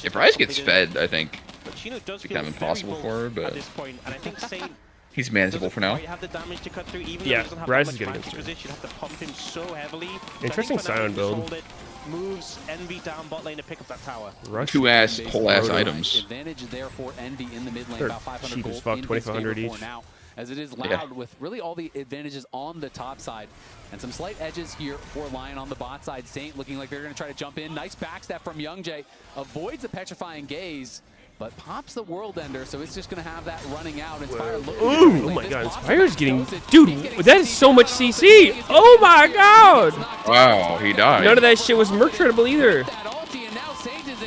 If Ryze gets fed, I think it's kind of impossible for her, but at this point, and I think Saint he's manageable for now. Have the damage to cut through, even yeah, Ryze is getting good against her. You have to pump him so heavily. Interesting Sion build. Moves Envy down bot lane to pick up that tower. Two-ass, whole-ass items. Advantage there for Envy in the mid lane, They're about 500 cheap gold as fuck, in 2,500 his favor each. for now, as it is Loud with really all the advantages on the top side. And some slight edges here for Lion on the bot side. Saint looking like they're going to try to jump in. Nice backstep from Youngjae. Avoids the petrifying gaze, but pops the World Ender, so it's just going to have that running out. Inspire ooh, oh my god, Inspire's getting... Dude, that is so much CC! Oh my god! Wow, he died. None of that shit was merc tradable either.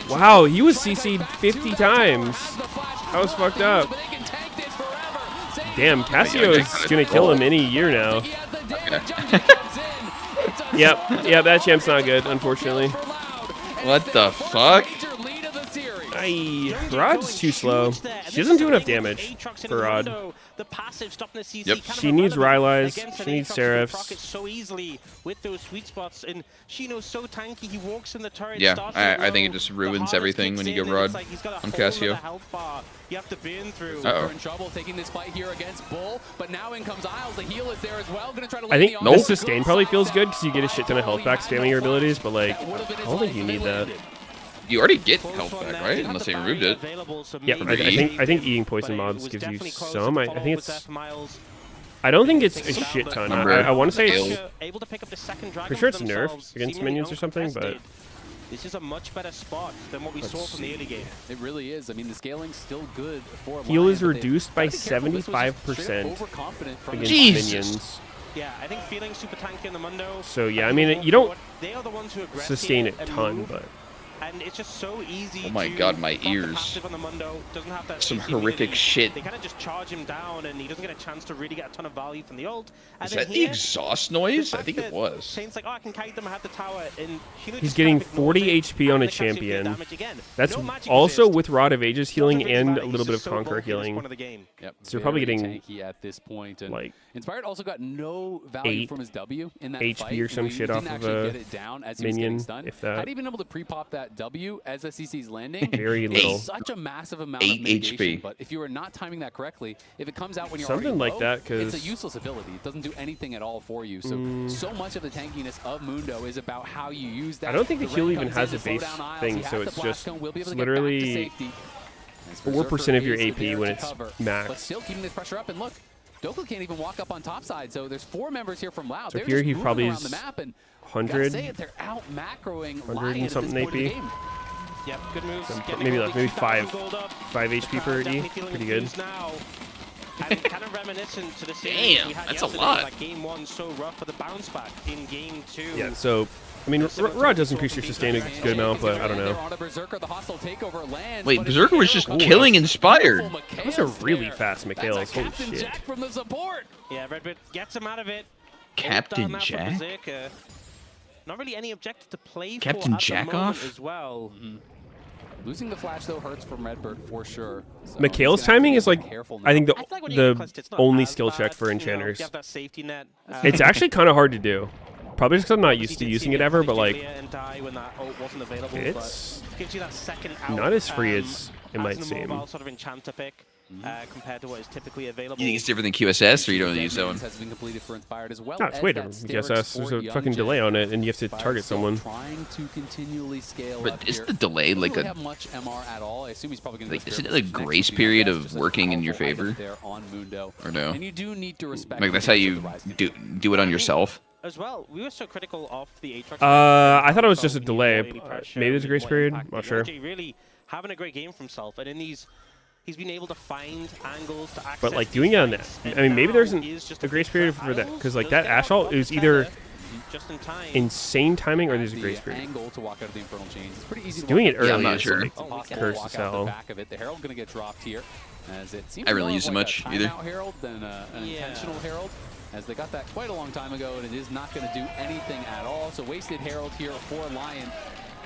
Wow, he was CC'd 50 times. That was fucked up. Damn, Cassio's going to kill him any year now. Yep, that champ's not good, unfortunately. What the fuck? Rod's too slow. She doesn't do enough damage for Rod. Yep. She needs Rylai's. She needs Seraphs. So easily with those sweet spots, and Shino's so tanky. He walks in the turret. Yeah, I think it just ruins everything when you go Rod on Cassio. You have to burn through. In trouble taking this fight here against Bull, but now in comes Isles. The heal is there as well. Gonna try to I think the sustain probably feels good because you get a shit ton of health back spamming your abilities, but like, I don't think you need that. You already get health back, right? Unless they removed it. Yeah, I think eating poison mobs gives you some. I think it's. I don't think it's a shit ton. I want to say it's. Pretty sure it's nerfed against minions or something, but. This is a much better spot than what we saw from the early game. It really is. I mean, the scaling's still good for Heal is reduced by 75% against minions. Yeah, I think feeling super tanky in the Mundo. So yeah, I mean, you don't sustain a ton, but. And it's just so easy. Oh my god, my ears. On the Mundo, doesn't have that some horrific shit. They kind of just charge him down, and he doesn't get a chance to really get a ton of value from the ult. Is that the exhaust noise? I think it was. Shane's like, oh, I can kite them, I have the tower. And he's getting 40 HP on a champion. That's also with Rod of Ages healing and a little bit of Conqueror healing. Yep, so they're probably getting tanky at this point. And like Inspired also got no value from his W in that HP fight. or some shit off of a get it down as minion, if that. Had he been able to pre-pop that W as SCC's landing, very little. Such a massive amount of mitigation. HP. But if you are not timing that correctly, if it comes out when you're something like low, that, because it's a useless ability. It doesn't do anything at all for you. So much of the tankiness of Mundo is about how you use that. I don't think the heal even has a base thing, so it's just literally 4% of your AP when it's max. But still keeping this pressure up, and look, Dokla can't even walk up on top side, so there's 4 members here from Loud. So they're here just he probably around is the map, and 100. say it, they're out macroing 100 and something AP. Yep, good moves. So maybe 5 HP per E. Pretty good. And kind of reminiscent to the series Damn, we had that's a yesterday, lot. Like game 1 so rough, but the bounce back in game 2. Yeah, so I mean, Rod does increase your sustain a good amount, but I don't know. Wait, Berserker was just killing Inspired. That was a really fast Meteos. Holy shit. From the support. Yeah, Redbird gets him out of it. Captain Jack? Not really any objective to play Captain for at Jack the moment off? as well. Losing the flash though hurts from Redbird for sure. So Mikhail's timing is like, I think the only skill check for You enchanters. have that safety net. It's actually kind of hard to do. Probably just because I'm not used to using it ever, but like, it's not as free as it might seem. Sort of enchanter pick. Compared to what is typically available. You think it's different than QSS, or you don't use that one? Has been completed for Inspired as well. No, it's way different. QSS, there's a fucking delay on it, and you have to target someone. Trying to continually scale but isn't the delay like a? Much MR at all. I assume he's probably going to. Like, isn't it a grace period of working in your favor? Or no? And you do need to respect. Like that's how you do it on yourself. As well, we were so critical of the Aatrox. I thought it was just a delay. Maybe there's a grace period. Not sure. Really having a great game for himself, and in these. He's been able to find angles to access. But like doing it on that, I mean, maybe there's a grace period for that, because like that Ash ult is either insane timing or there's a grace period. Angle to walk out of the Infernal Chains. It's pretty easy. Doing it early, I'm not sure. Curse as hell. The Herald gonna get dropped here, as it seems. I really use it much either. Herald than an intentional Herald, as they got that quite a long time ago, and it is not going to do anything at all. So wasted Herald here for Lion.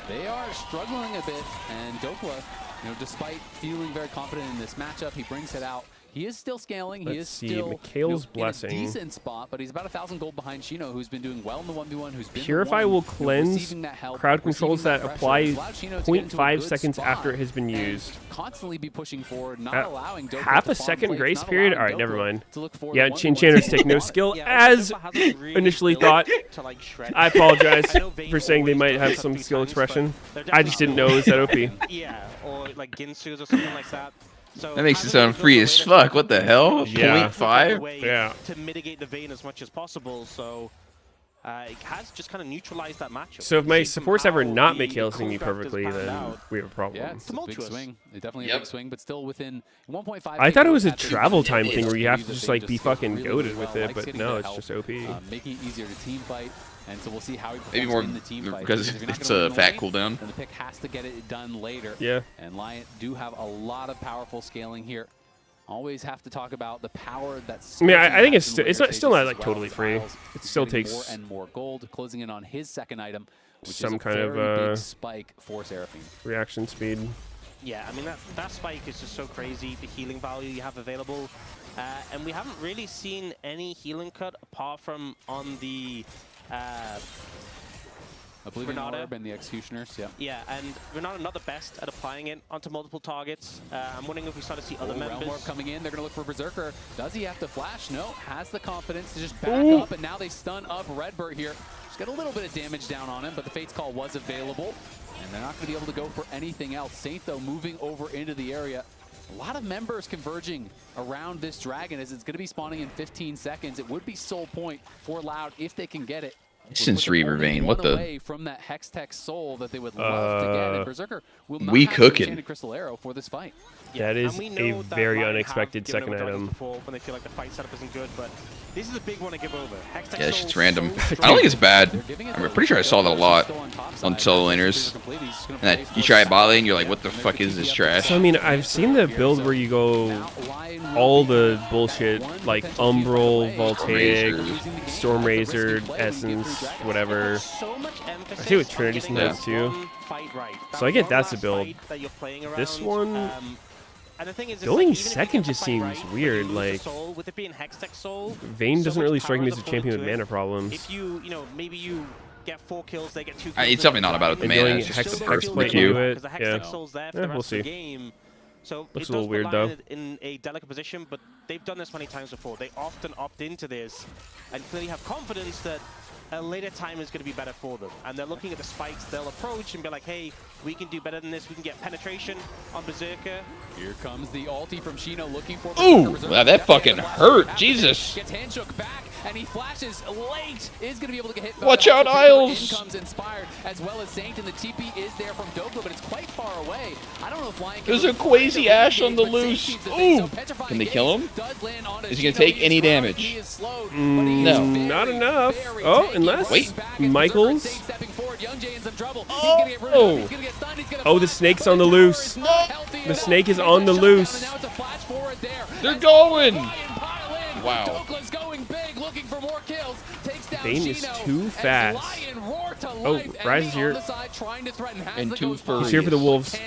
They are struggling a bit, and Dokla, you know, despite feeling very confident in this matchup, he brings it out. He is still scaling. He is still Mikhail's in a decent spot, but he's about 1,000 gold behind Shino, who's been doing well in the 1v1. Who's been Purify will cleanse crowd controls that apply 0.5 seconds after it has been used. Constantly be pushing forward, not allowing Dokla half a second grace period. All right, never mind. Yeah, enchanters take no skill as initially thought. I apologize for saying they might have some skill expression. I just didn't know it was that OP. Yeah, or like Ginsu's or something like that. So that makes it sound free as fuck. What the hell? Yeah. 0.5? Yeah. To mitigate the Vayne as much as possible, so it has just kind of neutralized that matchup. So if my supports ever not make Mikhail sing me perfectly, then we have a problem. Yeah, it's a big swing. It's definitely a big swing, but still within 1.5. I thought it was a travel time thing where you have to just like be fucking goated with it, but no, it's just OP. Making it easier to team fight. And so we'll see how he performs maybe more in the team fight. because it's a fat cooldown. Then the pick has to get it done later. Yeah. And Lion do have a lot of powerful scaling here. Always have to talk about the power that's. I mean, I think it's still not like totally free. It still takes more and more gold, closing in on his second item, which some is a kind very of big spike for Seraphine. Reaction speed. Yeah, I mean that spike is just so crazy. The healing value you have available, and we haven't really seen any healing cut apart from on the. I believe Renata and the Executioners, yeah. Yeah, and Renata not the best at applying it onto multiple targets. I'm wondering if we start to see other members. Realm Warp coming in, they're going to look for Berserker. Does he have to flash? No, has the confidence to just back up, and now they stun up Redbird here. Just get a little bit of damage down on him, but the Fate's Call was available, and they're not going to be able to go for anything else. Saint, though, moving over into the area. A lot of members converging around this dragon as it's going to be spawning in 15 seconds. It would be soul point for Loud if they can get it. Since Reaver Vayne, what the? From that Hextech Soul that they would love to get, and Berserker will not we have cooking. Enchanted Crystal Arrow for this fight. That is a very unexpected second item. When they feel like the fight setup isn't good, but this is a big one to give over. Hextech Yeah, it's Soul just random. so I don't think it's bad. I'm pretty sure I saw that a lot on solo laners. And that you try a bot lane, you're like, what the fuck is this trash? So, I mean, I've seen the build where you go all the bullshit, like Umbral, Voltaic, Stormrazor, Essence, whatever. I see with Trinity sometimes too. So I get that's the build. This one, going second just seems weird. Like, Vayne doesn't really strike me as a champion with mana problems. If you maybe you get 4 kills, they get 2 kills. It's definitely not about the mana. It's just the Hexplate. Yeah. So looks it a little does weird put though. Lion in a delicate position, but they've done this many times before. They often opt into this and clearly have confidence that a later time is going to be better for them. And they're looking at the spikes they'll approach and be like, hey, we can do better than this. We can get penetration on Berserker. Here comes the ulti from Shino looking for Ooh, wow, that fucking hurt. Jesus. Gets handshook back, and he flashes late. Is going to be able to get hit. Watch out, Isles. In comes Inspired, as well as Saint, and the TP is there from Doppler, but it's quite far away. I don't know if Lion can... There's a Quasi Ash on the loose. Ooh. Can they kill him? Is he going to take any damage? No. Not enough. Oh, unless... Wait. Michaels. Oh, the snake's on the loose. The snake is on the loose. They're going. Wow. Vayne is too fast. Oh, Rise is here. And 2 furries. He's here for the Wolves.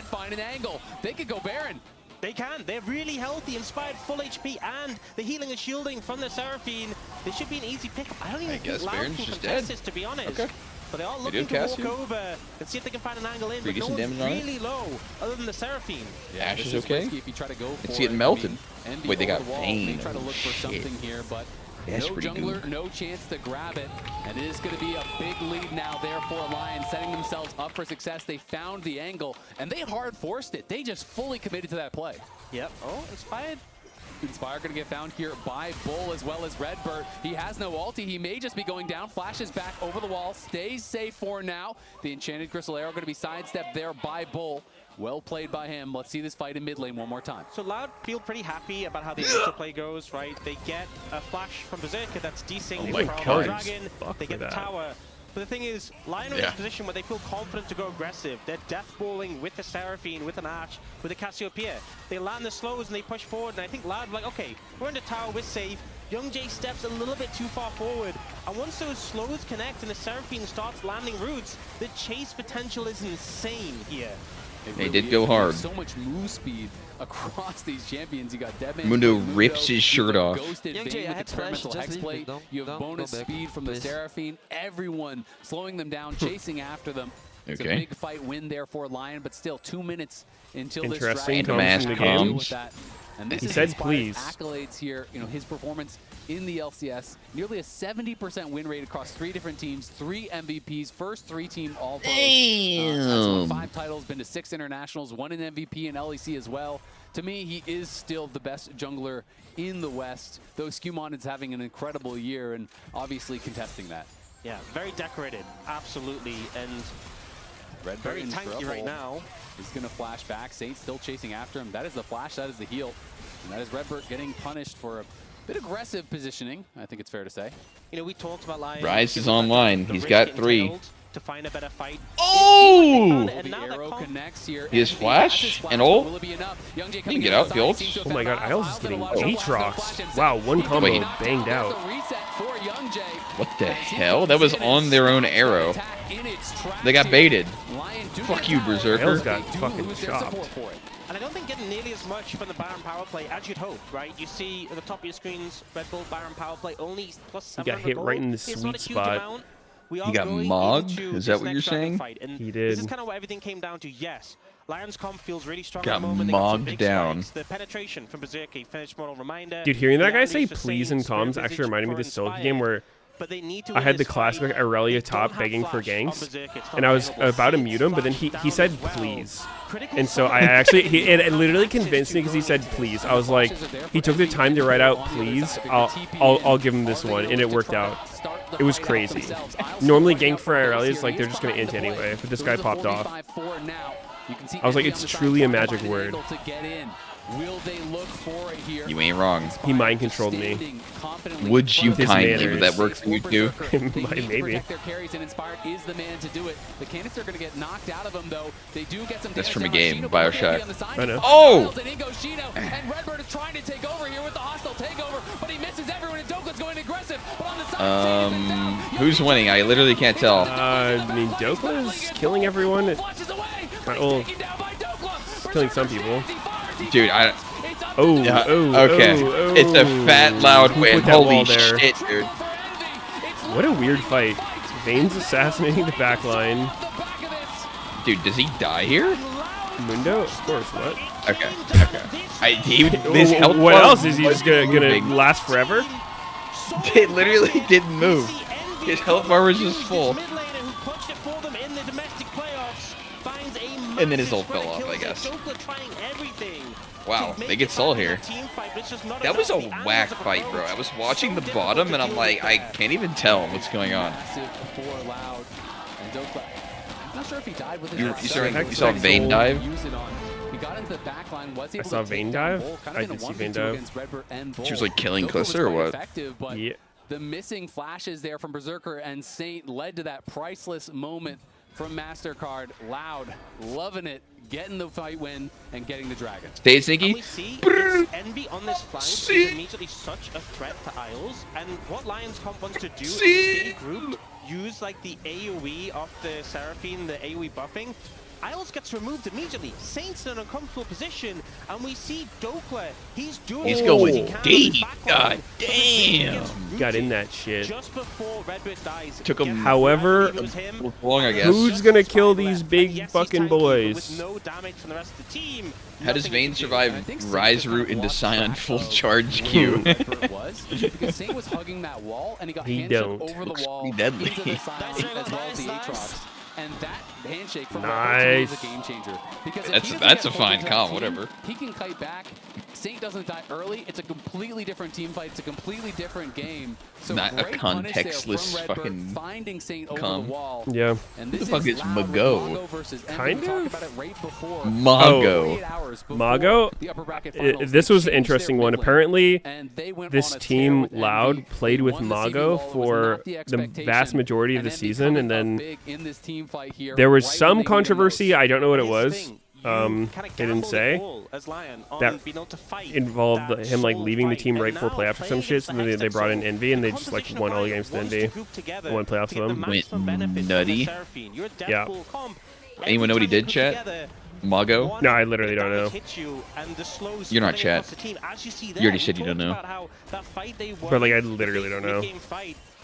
They could go Baron. They can. They're really healthy, inspired, full HP, and the healing and shielding from the Seraphine. This should be an easy pick. I don't even think Loud Baron's can just contest dead. this, to be honest. Okay. But they are looking to walk over and see if they can find an angle in. But no one's really low, other than the Seraphine. Ash is okay. If you try to go for It's getting melted. Wait, they got Vayne. Vayne. Try to look for something here, but That's no pretty jungler, good. no chance to grab it. And it is going to be a big lead now there for Lion, setting themselves up for success. They found the angle, and they hard forced it. They just fully committed to that play. Yep. Oh, inspired. Inspire going to get found here by Bull as well as Redbird. He has no ulti. He may just be going down. Flashes back over the wall. Stays safe for now. The Enchanted Crystal Arrow going to be sidestepped there by Bull. Well played by him. Let's see this fight in mid lane one more time. So Loud feel pretty happy about how the initial play goes, right? They get a flash from Berserker that's desynced from Dragon. They get the tower. But the thing is, Lion are in a position where they feel confident to go aggressive. They're deathballing with the Seraphine, with an Arch, with a Cassiopeia. They land the slows and they push forward, and I think Loud like, okay, we're in the tower, we're safe. Young Jay steps a little bit too far forward, and once those slows connect and the Seraphine starts landing roots, the chase potential is insane here. They did go hard. So much move speed across these champions. You got Deadman. Mundo rips his shirt off. Ghosted Vayne with experimental hexplate. You have bonus speed from the Seraphine. Everyone slowing them down, chasing after them. It's a big fight win there for Lion, but still 2 minutes until this Mask comes. And this he is said please. Accolades here, his performance in the LCS, nearly a 70% win rate across 3 different teams, 3 MVPs, first 3-team All-Pros. That's won 5 titles, been to 6 internationals, 1 in MVP and LEC as well. To me, he is still the best jungler in the West, though Skewmon is having an incredible year and obviously contesting that. Yeah, very decorated, absolutely, and Redbird very tanky right now. He's going to flash back. Saint still chasing after him. That is the flash, that is the heal. And that is Redbird getting punished for a bit aggressive positioning, I think it's fair to say. We talked about Lion. Rise is online. He's got 3. To find a better fight. Oh! The arrow connects here. He has flash and ult. He can get out the ult. Oh my god, Isles is getting Aatrox. Wow, one combo banged out. What the hell? That was on their own arrow. They got baited. Fuck you, Berserker. Isles got fucking chopped. And I don't think getting nearly as much from the Baron power play as you'd hope, right? You see at the top of your screens, Red Bull Baron power play only plus 700 He got hit gold. right in the It's sweet spot. He got mogged? Is that what you're saying? He did. This is kind of what everything came down to. Yes, Lion's comp feels really strong. Got at the moment. mogged down. The penetration from Berserker, finished model reminder. Dude, hearing that guy say please in comms actually reminded me of this Soulja game where but they need to I had the classic Aurelia top begging for ganks, and I was about to mute him, but then he said please, and so I actually it literally convinced me because he said please. I was like, he took the time to write out please. I'll give him this one, and it worked out. It was crazy. Normally gank for Aurelia is like they're just gonna int anyway, but this guy popped off. I was like, it's truly a magic word. Will they look for it here? You ain't wrong. He mind controlled me. Would you kindly? Would that work for you too? Maybe. Their carries and Inspired is the man to do it. The canister are going to get knocked out of them though. They do get some. That's from a game, Bioshock. I know. Oh! And in goes Shino, and Redbird is trying to take over here with the hostile takeover, but he misses everyone. And Dokla's going aggressive. But on the side, who's winning? I literally can't tell. I mean, Dokla's killing everyone. Killing some people. Dude, okay. It's a fat, loud win. Holy shit, dude. What a weird fight. Vayne's assassinating the backline. Dude, does he die here? Mundo? Of course, what? Okay. His health what else? Is he just gonna last forever? It literally didn't move. His health bar was just full. And then his ult fell off, I guess. Wow, they get soul here. That was a whack fight, bro. I was watching the bottom, and I'm like, I can't even tell what's going on. You saw Vayne dive? I saw Vayne dive? I did see Vayne dive. She was like killing Clissa or what? Yeah. The missing flashes there from Berserker and Saint led to that priceless moment from MasterCard. Loud, loving it, getting the fight win, and getting the dragon. Stay sneaky. We see this Envy on this flank is immediately such a threat to Isles, and what Lions Comp wants to do is stay grouped, use like the AoE of the Seraphine, the AoE buffing. Isles gets removed immediately. Saint's in an uncomfortable position, and we see Dokla. He's doing going deep. God damn. Got in that shit. Just before Redbird dies. Took him. However, long, I guess. Who's gonna kill these big fucking boys? No damage from the rest of the team. How does Vayne survive Rise Root into Scion full charge Q? Because Saint was hugging that wall, and he got handshake over the wall deadly. into the Scion as well as the Aatrox. And that handshake from nice. is a game changer. Because that's a fine comp, whatever. He can kite back. Saint doesn't die early. It's a completely different team fight. It's a completely different game. So not a contextless fucking finding Saint over comp. the wall. Yeah. And Who the fuck is Mago? Kind of. Mago. Mago. This was an interesting one. Apparently, this team Loud played with Mago for the vast majority of the season, and then there was some controversy. I don't know what it was. They didn't say that involved him like leaving the team right before playoffs or some shit. So then they brought in Envy and they just like won all the games to Envy. Won playoffs for them. Went nutty. Yeah. Anyone know what he did, chat? Mago? No, I literally don't know. You're not chat. You already said you don't know. But like I literally don't know.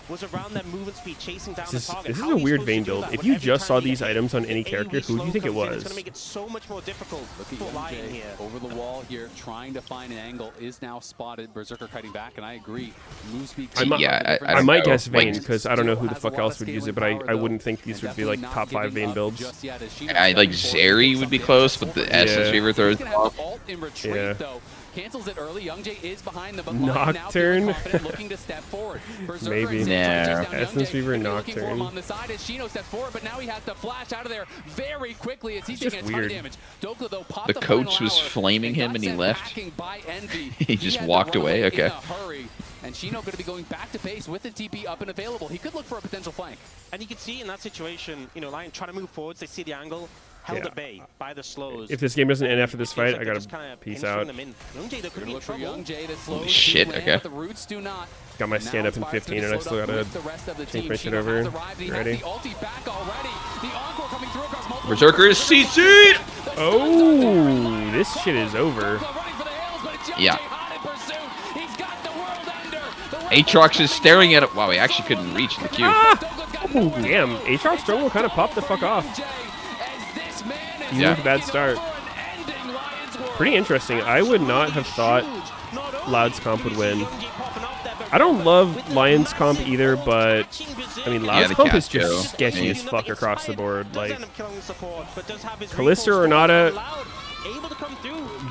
Was around that movement speed, chasing down This is a weird Vayne build. If you just saw these items on any character, who do you think it was? It's going to make it so much more difficult for Lion here. Over the wall here, trying to find an angle, is now spotted. Berserker kiting back, and I agree. Move speed. I might guess Vayne, because I don't know who the fuck else would use it, but I wouldn't think these would be like top 5 Vayne builds. Like Zeri would be close, but the Essence Fever throws off. Yeah. Cancels it early. Youngjae is behind the Nocturne. looking to step forward. Maybe. Nah. Essence Fever Nocturne. On the side as Shino steps forward, but now he has to flash out of there very quickly as he's taking a ton of damage. Dokla, though, popped The coach was flaming him and he left. He just walked away. Okay. And Shino going to be going back to base with the TP up and available. He could look for a potential flank. And you can see in that situation, you know, Lion trying to move forwards. They see the angle. Held at bay by the slows. If this game doesn't end after this fight, I gotta peace out. Holy shit, okay. Got my stand up in 15 and I still gotta change my shit over. You ready? Berserker is CC'd! Oh, this shit is over. Yeah. Aatrox is staring at it. Wow, he actually couldn't reach the Q. Oh, damn. Aatrox jungle kind of popped the fuck off. With a bad start. Pretty interesting. I would not have thought Loud's comp would win. I don't love Lions comp either, but I mean, Loud's comp is just sketchy as fuck across the board. Like, Kalista or Renata,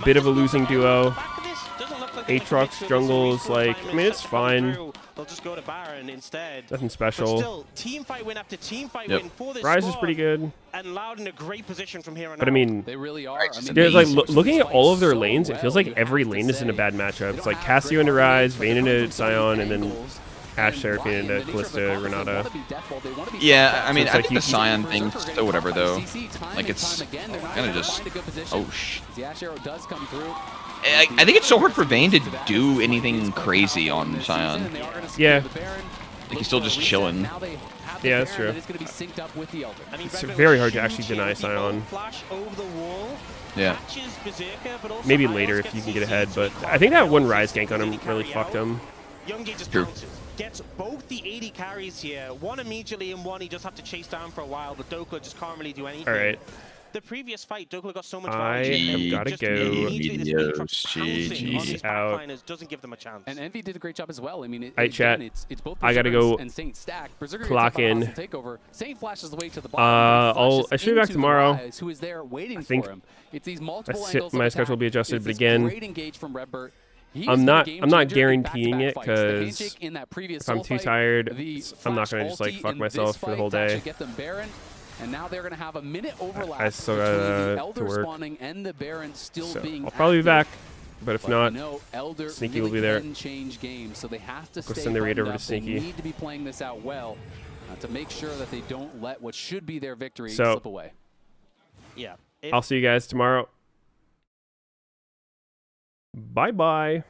bit of a losing duo. Aatrox jungles, like, I mean, it's fine. They'll just go to Baron instead. Nothing special. But still, team fight win after team fight win for this Ryze is pretty good. And Loud in a great position from here on But I mean, they really are. like looking at all of their lanes, it feels like every lane is in a bad matchup. It's like Cassio into Ryze, Vayne into Sion, and then Ashe Seraphine into Kalista, Renata. Yeah, I mean, so I think the Sion thing's still whatever though. Like it's kind of just. Oh sh. I think it's so hard for Vayne to do anything crazy on Sion. Yeah. Like he's still just chilling. Yeah, that's true. It's very hard to actually deny Sion. Yeah. Maybe later if you can get ahead, but I think that one Ryze gank on him really fucked him. True. Gets both the 80 carries here. One immediately and one he just have to chase down for a while, but Dokla just can't really do anything. All right. The previous fight, Dokla got so much I have got to go. GG's out. Doesn't give them a chance. And Envy did a great job as well. I mean, it's both I got to go and Saint stack. clock in. Takeover. Saint flashes the way to the bottom. I should be back tomorrow. Who is there waiting I think for him. It's these multiple angles my schedule will be adjusted, but again, great engage from Redbird. I'm not guaranteeing it because if I'm too tired, I'm not gonna just like fuck myself for the whole day. And now they're going to have a minute overlap I still between got the Elder to work. spawning and the Baron still So being I'll probably be back, but if not, Elder Sneaky really will be there. can change games, so they have to Go stay send the raid over to buttoned up. They Sneaky. need to be playing this out well to make sure that they don't let what should be their victory So, slip away. Yeah. I'll see you guys tomorrow. Bye-bye.